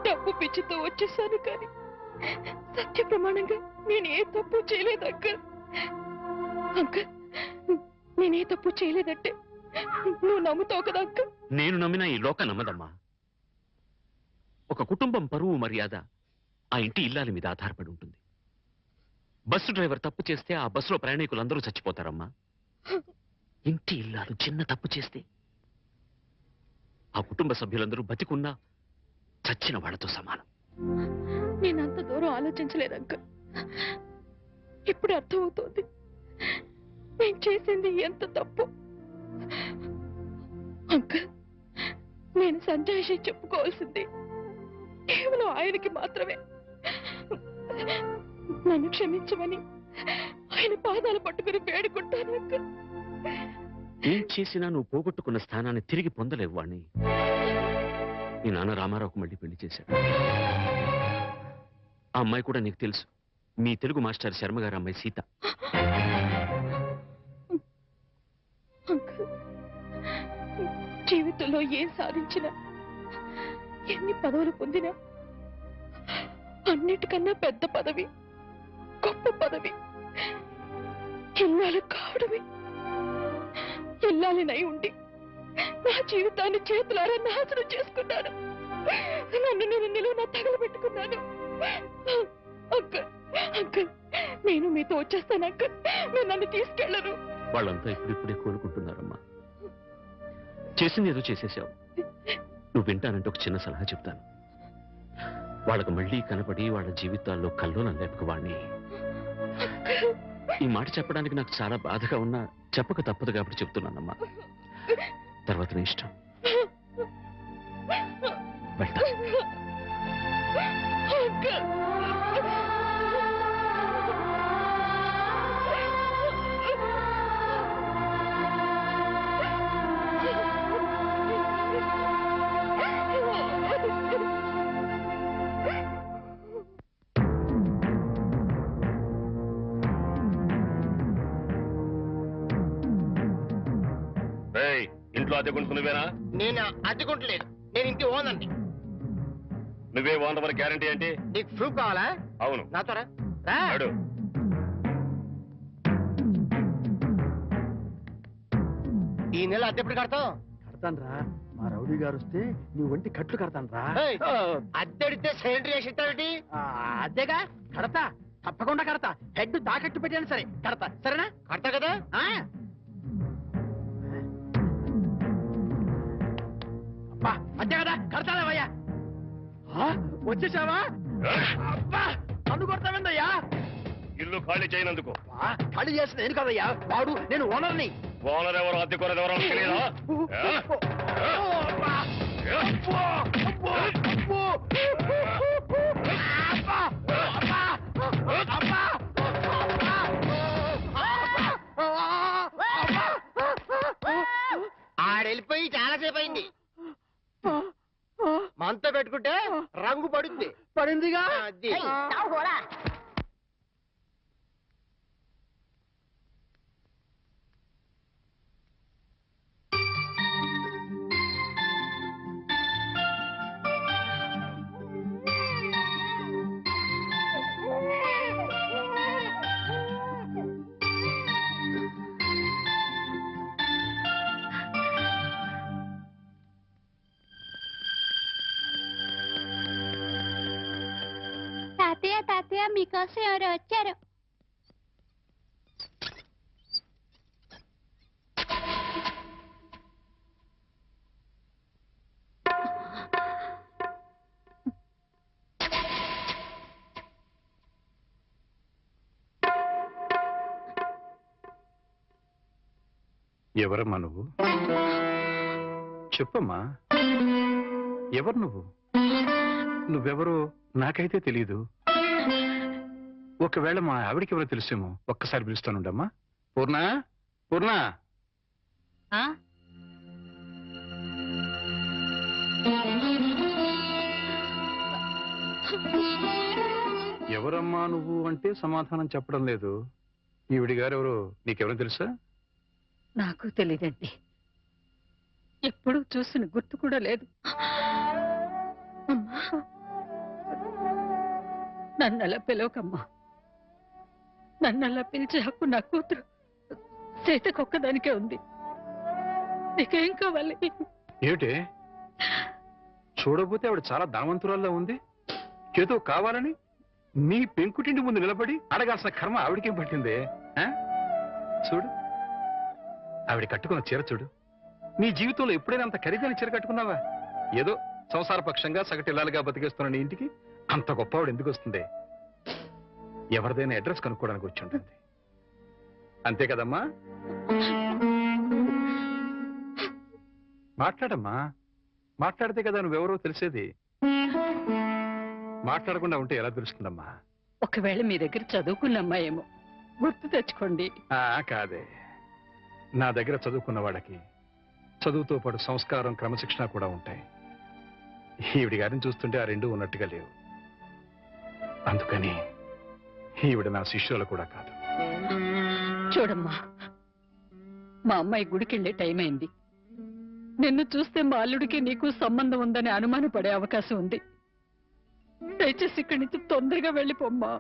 డబ్బు పిచ్చితో వచ్చేసాను కానీ సత్య ప్రమాణంగా నేనే తప్పు చేయలేదు అంకుల్. అంకుల్, నేనే తప్పు చేయలేదంటే నువ్వు నమ్ముతావు కదా అంకుల్? నేను నమ్మినా ఈ లోక నమ్మదమ్మా. ఒక కుటుంబం పరువు మర్యాద ఆ ఇంటి ఇల్లాలి మీద ఆధారపడి ఉంటుంది. బస్సు డ్రైవర్ తప్పు చేస్తే ఆ బస్సులో ప్రయాణికులందరూ చచ్చిపోతారమ్మా. ఇంటి ఇల్లాలు చిన్న తప్పు చేస్తే ఆ కుటుంబ సభ్యులందరూ బతికున్నా చచ్చిన వాళ్ళతో సమానం. నేనంత దూరం ఆలోచించలేదు అంకుల్. ఇప్పుడు అర్థమవుతోంది నేను చేసింది ఎంత తప్పు. అంకుల్, నేను సంజయ్ చెప్పుకోవాల్సింది కేవలం ఆయనకి మాత్రమే. నన్ను క్షమించమని ఆయన పాదాలు పట్టుకుని వేడుకుంటాను అంకుల్. ఏం చేసినా నువ్వు పోగొట్టుకున్న స్థానాన్ని తిరిగి పొందలేవు వాణ్ణి. నీ నాన్న రామారావుకు మళ్ళీ పెళ్లి చేశాడు. ఆ అమ్మాయి కూడా నీకు తెలుసు. మీ తెలుగు మాస్టర్ శర్మ గారు అమ్మాయి సీత. అంకుల్, జీవితంలో ఏం సాధించినా ఎన్ని పదవులు పొందినా అన్నిటికన్నా పెద్ద పదవి, గొప్ప పదవి ఇల్లాలు కావడమే. ఇల్లాలినై ఉండి నా జీవితాన్ని చేతులారా నాశనం చేసుకున్నాను. నన్ను నేను నిలువున తగలబెట్టుకున్నాను. అంకుల్, అంకుల్, నేను మీతో వచ్చేస్తాను అంకుల్. నేను నన్ను తీసుకెళ్లరు. వాళ్ళంతా ఇప్పుడిప్పుడే కోలుకుంటున్నారమ్మా. చేసింది ఏదో చేసేసావు. నువ్వు వింటానంటే ఒక చిన్న సలహా చెప్తాను. వాళ్ళకు మళ్ళీ కనపడి వాళ్ళ జీవితాల్లో కల్లోలం లేపక వాణ్ణి. ఈ మాట చెప్పడానికి నాకు చాలా బాధగా ఉన్నా చెప్పక తప్పదు కాబట్టి చెప్తున్నానమ్మా. తర్వాత నీ ఇష్టం. వెళ్తా. ఇంట్లో అద్దెకుంటు నువ్వేనా? నేను అద్దెకుంటలేదు, నేను ఇంటి ఓనండి. నువ్వే ఓనర్ మరి గ్యారంటీ ఏంటి? నీకు ప్రూఫ్ కావాలా? అవును. నాతో రా. ఈ నెల అద్దె ఎప్పుడు కడతావు? కడతాను రా. మా రౌడీ గారు వస్తే నీ ఒంటి కట్లు కడతాను రా. అద్దెడితే సిలిండర్ వేసి ఇస్తావేంటి? అద్దెగా కడతా, తప్పకుండా కడతా. హెడ్ తాకట్టు పెట్టాను సరే కడతా. సరేనా? కడతా కదా. అంతే కదా, కడతాలేవయ్యా. వచ్చేసావా? నన్ను కొడతావేందయ్యా? ఇల్లు ఖాళీ చేయనందుకు. ఖాళీ చేసిన నేను కదయ్యా, వాడు నేను ఓనర్ని. ఓనర్ ఎవరు అద్దెకోనర్ ఎవరో తెలియదా? ఆడెళ్ళిపోయి చాలాసేపు అయింది. మనతో పెట్టుకుంటే రంగు పడుద్ది. పడిందిగా. తాతయ్య, తాతయ్య, మీకోసం ఎవరు వచ్చారు? ఎవరమ్మా నువ్వు? చెప్పమ్మా, ఎవరు నువ్వు? నువ్వెవరో నాకైతే తెలీదు. ఒకవేళ మా ఆవిడికి ఎవరో తెలుసేమో. ఒక్కసారి పిలుస్తానుండమ్మా. పూర్ణ, పూర్ణ. ఎవరమ్మా నువ్వు అంటే సమాధానం చెప్పడం లేదు. ఈవిడి గారు ఎవరు నీకెవరో తెలుసా? నాకు తెలియదండి. ఎప్పుడూ చూసిన గుర్తు కూడా లేదు. అమ్మా, నన్నలా పిలవకమ్మా. నన్నలా పిలిచే హక్కు నా కూతురు సీతకొక్కదానికే ఉంది. నీకేం కావాలి? ఏమిటే చూడబోతే ఆవిడ చాలా ధనవంతురాల్లో ఉంది. ఏదో కావాలని నీ పెంకుటింటి ముందు నిలబడి అడగాల్సిన కర్మ ఆవిడకేం పట్టిందే? చూడు ఆవిడ కట్టుకున్న చీర చూడు. నీ జీవితంలో ఎప్పుడైనా అంత ఖరీదైన చీర కట్టుకున్నావా? ఏదో సంసార పక్షంగా సగటిల్లాలుగా బతికేస్తున్న నీ ఇంటికి అంత గొప్ప ఆవిడ ఎందుకు వస్తుంది? ఎవరిదైనా అడ్రస్ కనుక్కోవడానికి వచ్చి ఉంటుంది. అంతే కదమ్మా? మాట్లాడమ్మా. మాట్లాడితే కదా నువ్వెవరో తెలిసేది. మాట్లాడకుండా ఉంటే ఎలా తెలుస్తుందమ్మా? ఒకవేళ మీ దగ్గర చదువుకున్న అమ్మాయేమో గుర్తు తెచ్చుకోండి. కాదే, నా దగ్గర చదువుకున్న వాళ్ళకి చదువుతో పాటు సంస్కారం క్రమశిక్షణ కూడా ఉంటాయి. ఈవిడి గారిని చూస్తుంటే ఆ రెండూ ఉన్నట్టుగా లేవు. అందుకని ఈవిడ నా శిష్యులు కూడా కాదు. చూడమ్మా, మా అమ్మాయి గుడికెళ్ళే టైం అయింది. నిన్ను చూస్తే మా అల్లుడికి నీకు సంబంధం ఉందని అనుమానపడే అవకాశం ఉంది. దయచేసి ఇక్కడి నుంచి తొందరగా వెళ్ళిపోమ్మా.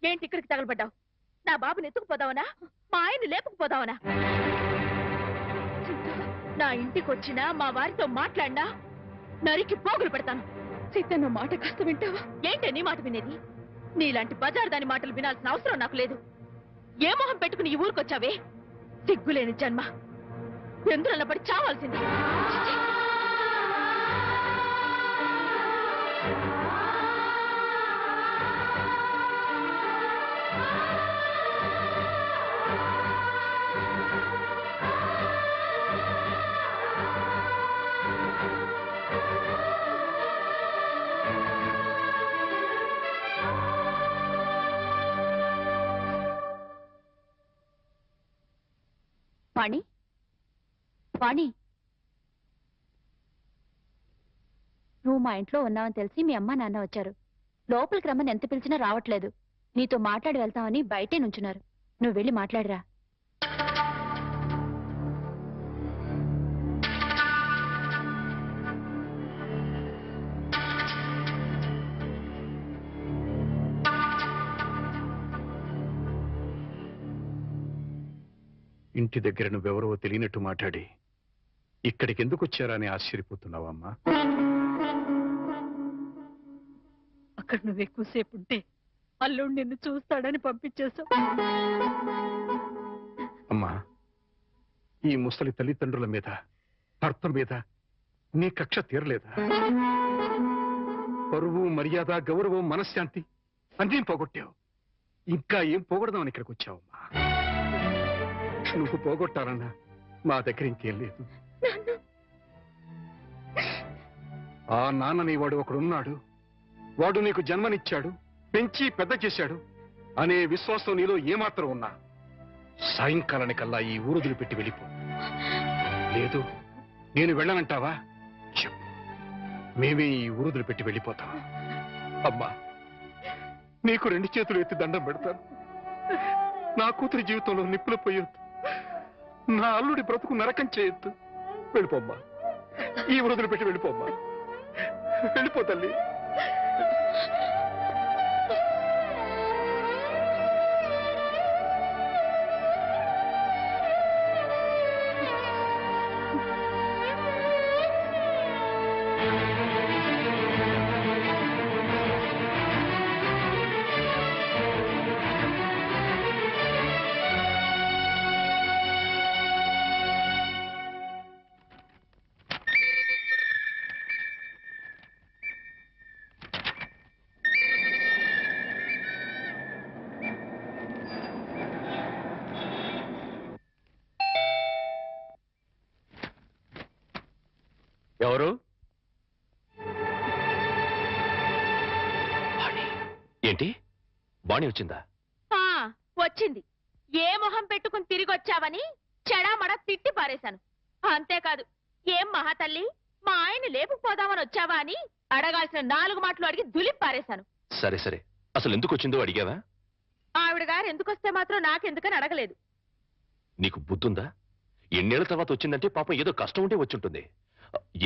ఏంటి ఇక్కడికి తగలబడ్డావు? నా బాబుని ఎత్తుకుపోదావనా? మా ఆయన్ని లేపుకుపోదావనా? నా ఇంటికి వచ్చినా మా వారితో మాట్లాడినా నరికి పోగులు పెడతాను. సీతన్న మాట కాస్త వింటావా? ఏంటి నీ మాట వినేది? నీలాంటి బజార్ దాని మాటలు వినాల్సిన అవసరం నాకు లేదు. ఏ మొహం పెట్టుకుని ఈ ఊరికొచ్చావే? సిగ్గులేని జన్మ, ఎందులో పడి చావాల్సింది. వాణి, వాణి, నువ్వు మా ఇంట్లో ఉన్నావని తెలిసి మీ అమ్మ నాన్న వచ్చారు. లోపలికి రమ్మని ఎంత పిలిచినా రావట్లేదు. నీతో మాట్లాడి వెళ్తామని బయటే నుంచున్నారు. నువ్వు వెళ్ళి మాట్లాడిరా. ఇంటి దగ్గర నువ్వెవరో తెలియనట్టు మాట్లాడి ఇక్కడికి ఎందుకు వచ్చారా అని ఆశ్చర్యపోతున్నావమ్మా? అక్కడ నువ్వు ఎక్కువసేపు ఉంటే అల్లుడు నిన్ను చూస్తాడని పంపించేశావు. అమ్మా, ఈ ముసలి తల్లిదండ్రుల మీద, భర్త మీద నీ కక్ష తీరలేదా? పరువు, మర్యాద, గౌరవం, మనశ్శాంతి అన్నీ పోగొట్టావు. ఇంకా ఏం పోగొడదామని ఇక్కడికి వచ్చావమ్మా? నువ్వు పోగొట్టాలన్నా మా దగ్గర ఇంకేం లేదు. ఆ నాన్నని వాడు ఒకడున్నాడు. వాడు నీకు జన్మనిచ్చాడు, పెంచి పెద్ద చేశాడు అనే విశ్వాసం నీలో ఏమాత్రం ఉన్నా సాయంకాలానికల్లా ఈ ఊరు వదిలిపెట్టి వెళ్ళిపో. లేదు నేను వెళ్ళనంటావా? చెప్పు, మేమే ఈ ఊరు వదిలిపెట్టి వెళ్ళిపోతాం. అమ్మా, నీకు 2 చేతులు ఎత్తి దండం పెడతాను. నా కూతురి జీవితంలో నిప్పులు పోయొద్దు, నా అల్లుడి బ్రతుకు నరకం చేయొద్దు. వెళ్ళిపోమ్మా, ఈ ఊరు వదిలిపెట్టి వెళ్ళిపోమ్మా. వెళ్ళిపో తల్లి. ఎవరు? ఏంటి, బాణి వచ్చిందా? వచ్చింది. ఏ మొహం పెట్టుకుని తిరిగి వచ్చావని చెడామడ తిట్టి పారేశాను. అంతేకాదు, ఏం మహాతల్లి మా ఆయన లేపుకుపోదామని వచ్చావా అని అడగాల్సిన 4 మాటలు అడిగి దులిపి పారేశాను. సరే సరే, అసలు ఎందుకు వచ్చిందో అడిగావా? ఆవిడ గారు ఎందుకొస్తే మాత్రం నాకెందుకని అడగలేదు. నీకు బుద్ధుందా? ఎన్నేళ్ల తర్వాత వచ్చిందంటే పాపం ఏదో కష్టం ఉంటే వచ్చుంటుంది.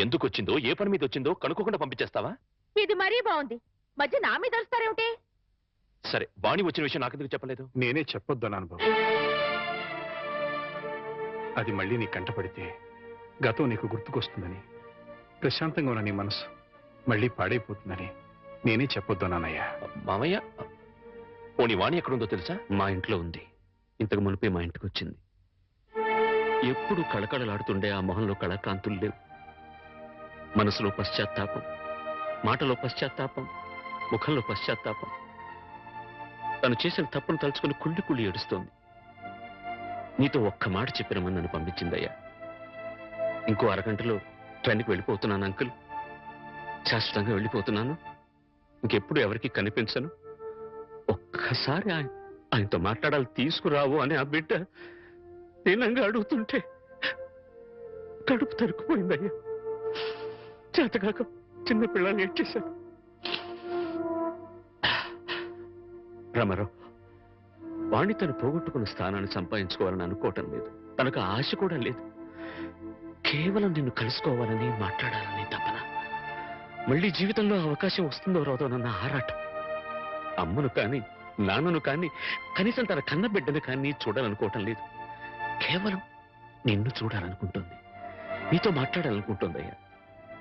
ఎందుకు వచ్చిందో, ఏ పని మీద వచ్చిందో కనుక్కోకుండా పంపించేస్తావా? ఇది మరీ బాగుంది. మధ్య నా మీద వస్తారేమిటి? సరే, బాణి వచ్చిన విషయం నాకెందుకు చెప్పలేదు? నేనే చెప్పొద్దన్నాను బాబు. అది మళ్ళీ నీ కంటపడితే గతం నీకు గుర్తుకొస్తుందని, ప్రశాంతంగా ఉన్న నీ మనసు మళ్ళీ పాడైపోతుందని నేనే చెప్పొద్దన్నానయ్యా. మామయ్య, పోనీ వాణి ఎక్కడుందో తెలుసా? మా ఇంట్లో ఉంది. ఇంతకు మునిపే మా ఇంటికి వచ్చింది. ఎప్పుడు కళకళలాడుతుండే ఆ మొహంలో కళాకాంతులు లేవు. మనసులో పశ్చాత్తాపం, మాటలో పశ్చాత్తాపం, ముఖంలో పశ్చాత్తాపం. తను చేసిన తప్పును తలుచుకుని కుళ్ళి కుళ్ళి ఏడుస్తోంది. నీతో ఒక్క మాట చెప్పినమని నన్ను పంపించిందయ్యా. ఇంకో అరగంటలో ట్రైన్కి వెళ్ళిపోతున్నాను అంకుల్. శాశ్వతంగా వెళ్ళిపోతున్నాను. ఇంకెప్పుడు ఎవరికి కనిపించను. ఒక్కసారి ఆయనతో మాట్లాడాలి, తీసుకురావు అని ఆ బిడ్డ దీనంగా అడుగుతుంటే కడుపు తరుక్కుపోయిందయ్యా. చేతకాక చిన్న పిల్లల్ని ఏడ్చేశాను. రామారావు, వాణ్ణి తను పోగొట్టుకున్న స్థానాన్ని సంపాదించుకోవాలని అనుకోవటం లేదు. తనకు ఆశ కూడా లేదు. కేవలం నిన్ను కలుసుకోవాలని, మాట్లాడాలని తపన. మళ్ళీ జీవితంలో అవకాశం వస్తుందో రాదోనన్న ఆరాటం. అమ్మను కానీ, నాన్నను కానీ, కనీసం తన కన్న బిడ్డను కానీ చూడాలనుకోవటం లేదు. కేవలం నిన్ను చూడాలనుకుంటుంది, నీతో మాట్లాడాలనుకుంటుందయ్యా.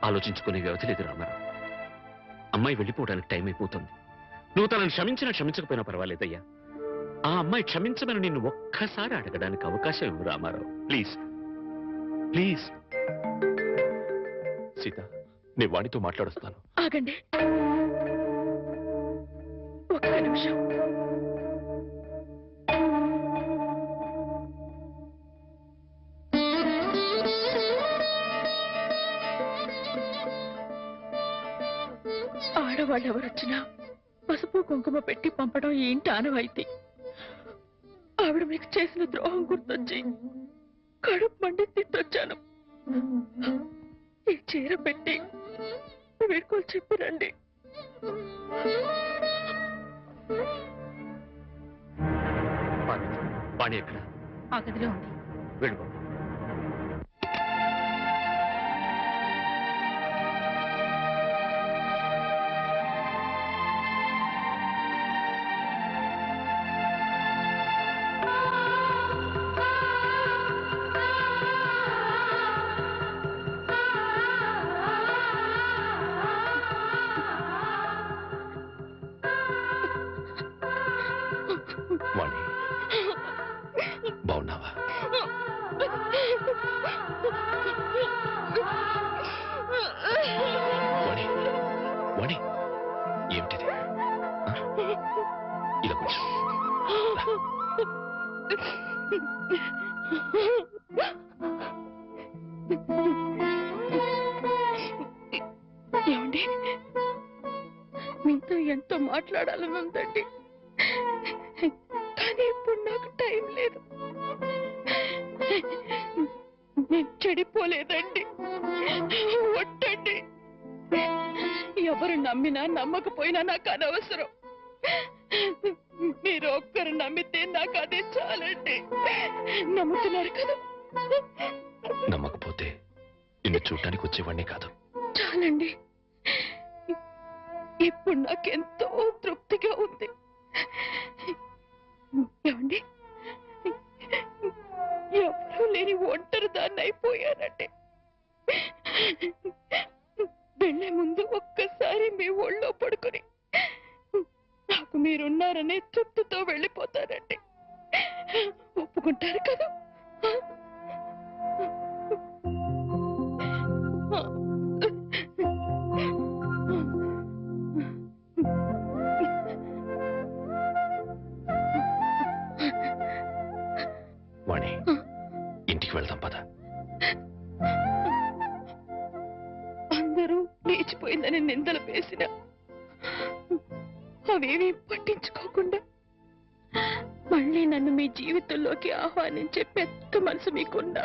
ఆలోచించుకునే వ్యవధి లేదు రామారావు. అమ్మాయి వెళ్ళిపోవడానికి టైం అయిపోతుంది. నువ్వు తనను క్షమించినా క్షమించకపోయినా పర్వాలేదయ్యా. ఆ అమ్మాయి క్షమించమని నిన్ను ఒక్కసారి అడగడానికి అవకాశం ఇవ్వు రామారావు. Please please. సీత, నేను వాణితో మాట్లాడొస్తాను. ఆగండి, ఒక్క నిమిషం. ఆడవాళ్ళు ఎవరొచ్చినా పసుపు కుంకుమ పెట్టి పంపడం ఈ ఇంటి ఆనవాయితీ. ఆవిడ మీకు చేసిన ద్రోహం గుర్తొచ్చి కడుపు మండి తిట్టొచ్చాను. ఈ చీర పెట్టి వీడుకోలు చెప్పిరండి. వాణి ఎక్కడ? ఆ గదిలో ఉంది. వెళ్ళు. వాణి, బాగున్నావా? వాణి, వాణి, ఏమిటిది? ఇలా కూర్చో. ఏమండి, మీతో ఎంతో మాట్లాడాలని ఉందండి, కానీ ఇప్పుడు నాకు టైం లేదు. చెడిపోలేదండి. ఒట్టండి. ఎవరు నమ్మినా నమ్మకపోయినా నాకు అనవసరం. మీరు ఒక్కరు నమ్మితే నాకు అదే చాలండి. నమ్ముతున్నారు కదా? నమ్మకపోతే నిన్ను చూడటానికి వచ్చేవాడినే కాదు. చాలండి. ఇప్పుడు నాకెంతో తృప్తిగా ఉంది. ఏమండి, ఎవరూ లేని ఒంటరి దాన్ని అయిపోయానండి. వెళ్ళే ముందు ఒక్కసారి మీ ఒళ్ళో పడుకొని నాకు మీరున్నారనే తృప్తితో వెళ్ళిపోతానండి. ఒప్పుకుంటారు కదా? వాణి, ఇంటికి వెళ్దాం పద. అందరూ లేచిపోయిందని నిందలు వేసిన అవేమీ పట్టించుకోకుండా మళ్ళీ నన్ను మీ జీవితంలోకి ఆహ్వానించే పెద్ద మనసు మీకున్నా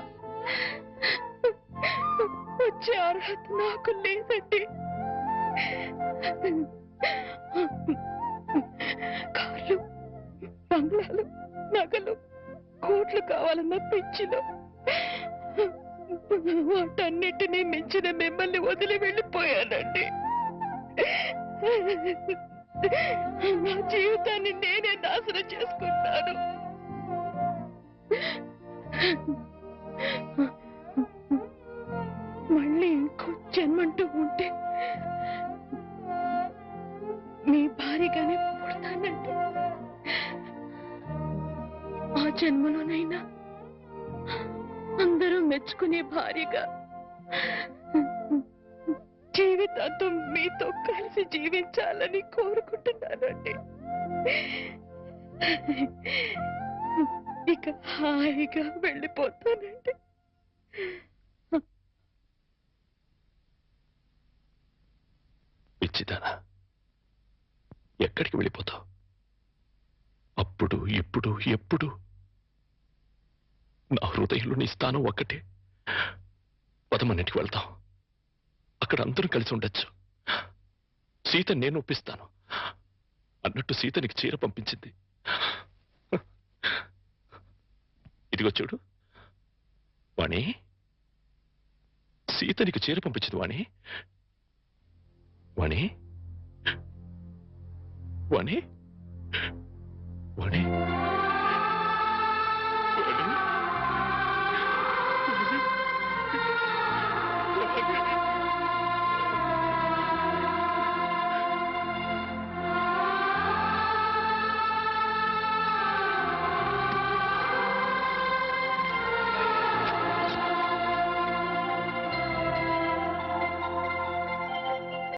వచ్చే అర్హత నాకు లేదండి. కార్లు, బంగ్లాలు, నగలు, కోట్లు కావాలన్న పిచ్చిలో వాటన్నిటినీ మించిన మిమ్మల్ని వదిలి వెళ్ళిపోయానండి. నా జీవితాన్ని నేనే నాశనం చేసుకుంటాను. మళ్ళీ ఇంకో జన్మంటూ ఉంటే మీ భారీగానే పుడతానండి. ఆ జన్మలోనైనా అందరూ మెచ్చుకునే భార్యగా జీవితాంతం మీతో కలిసి జీవించాలని కోరుకుంటున్నానండి. ఇక హాయిగా వెళ్ళిపోతానండి. పిచ్చిదానా, ఎక్కడికి వెళ్ళిపోతావు? అప్పుడు ఇప్పుడు ఎప్పుడు నా హృదయంలో నీ స్థానం ఒక్కటే. పదమన్నింటికి వెళ్తాం. అక్కడ అందరూ కలిసి ఉండొచ్చు. సీత నేను ఒప్పిస్తాను అన్నట్టు సీత నీకు చీర పంపించింది. ఇదిగో చూడు వాణి, సీత నీకు చీర పంపించింది వాణి. వాణి, వాణి, వాణి.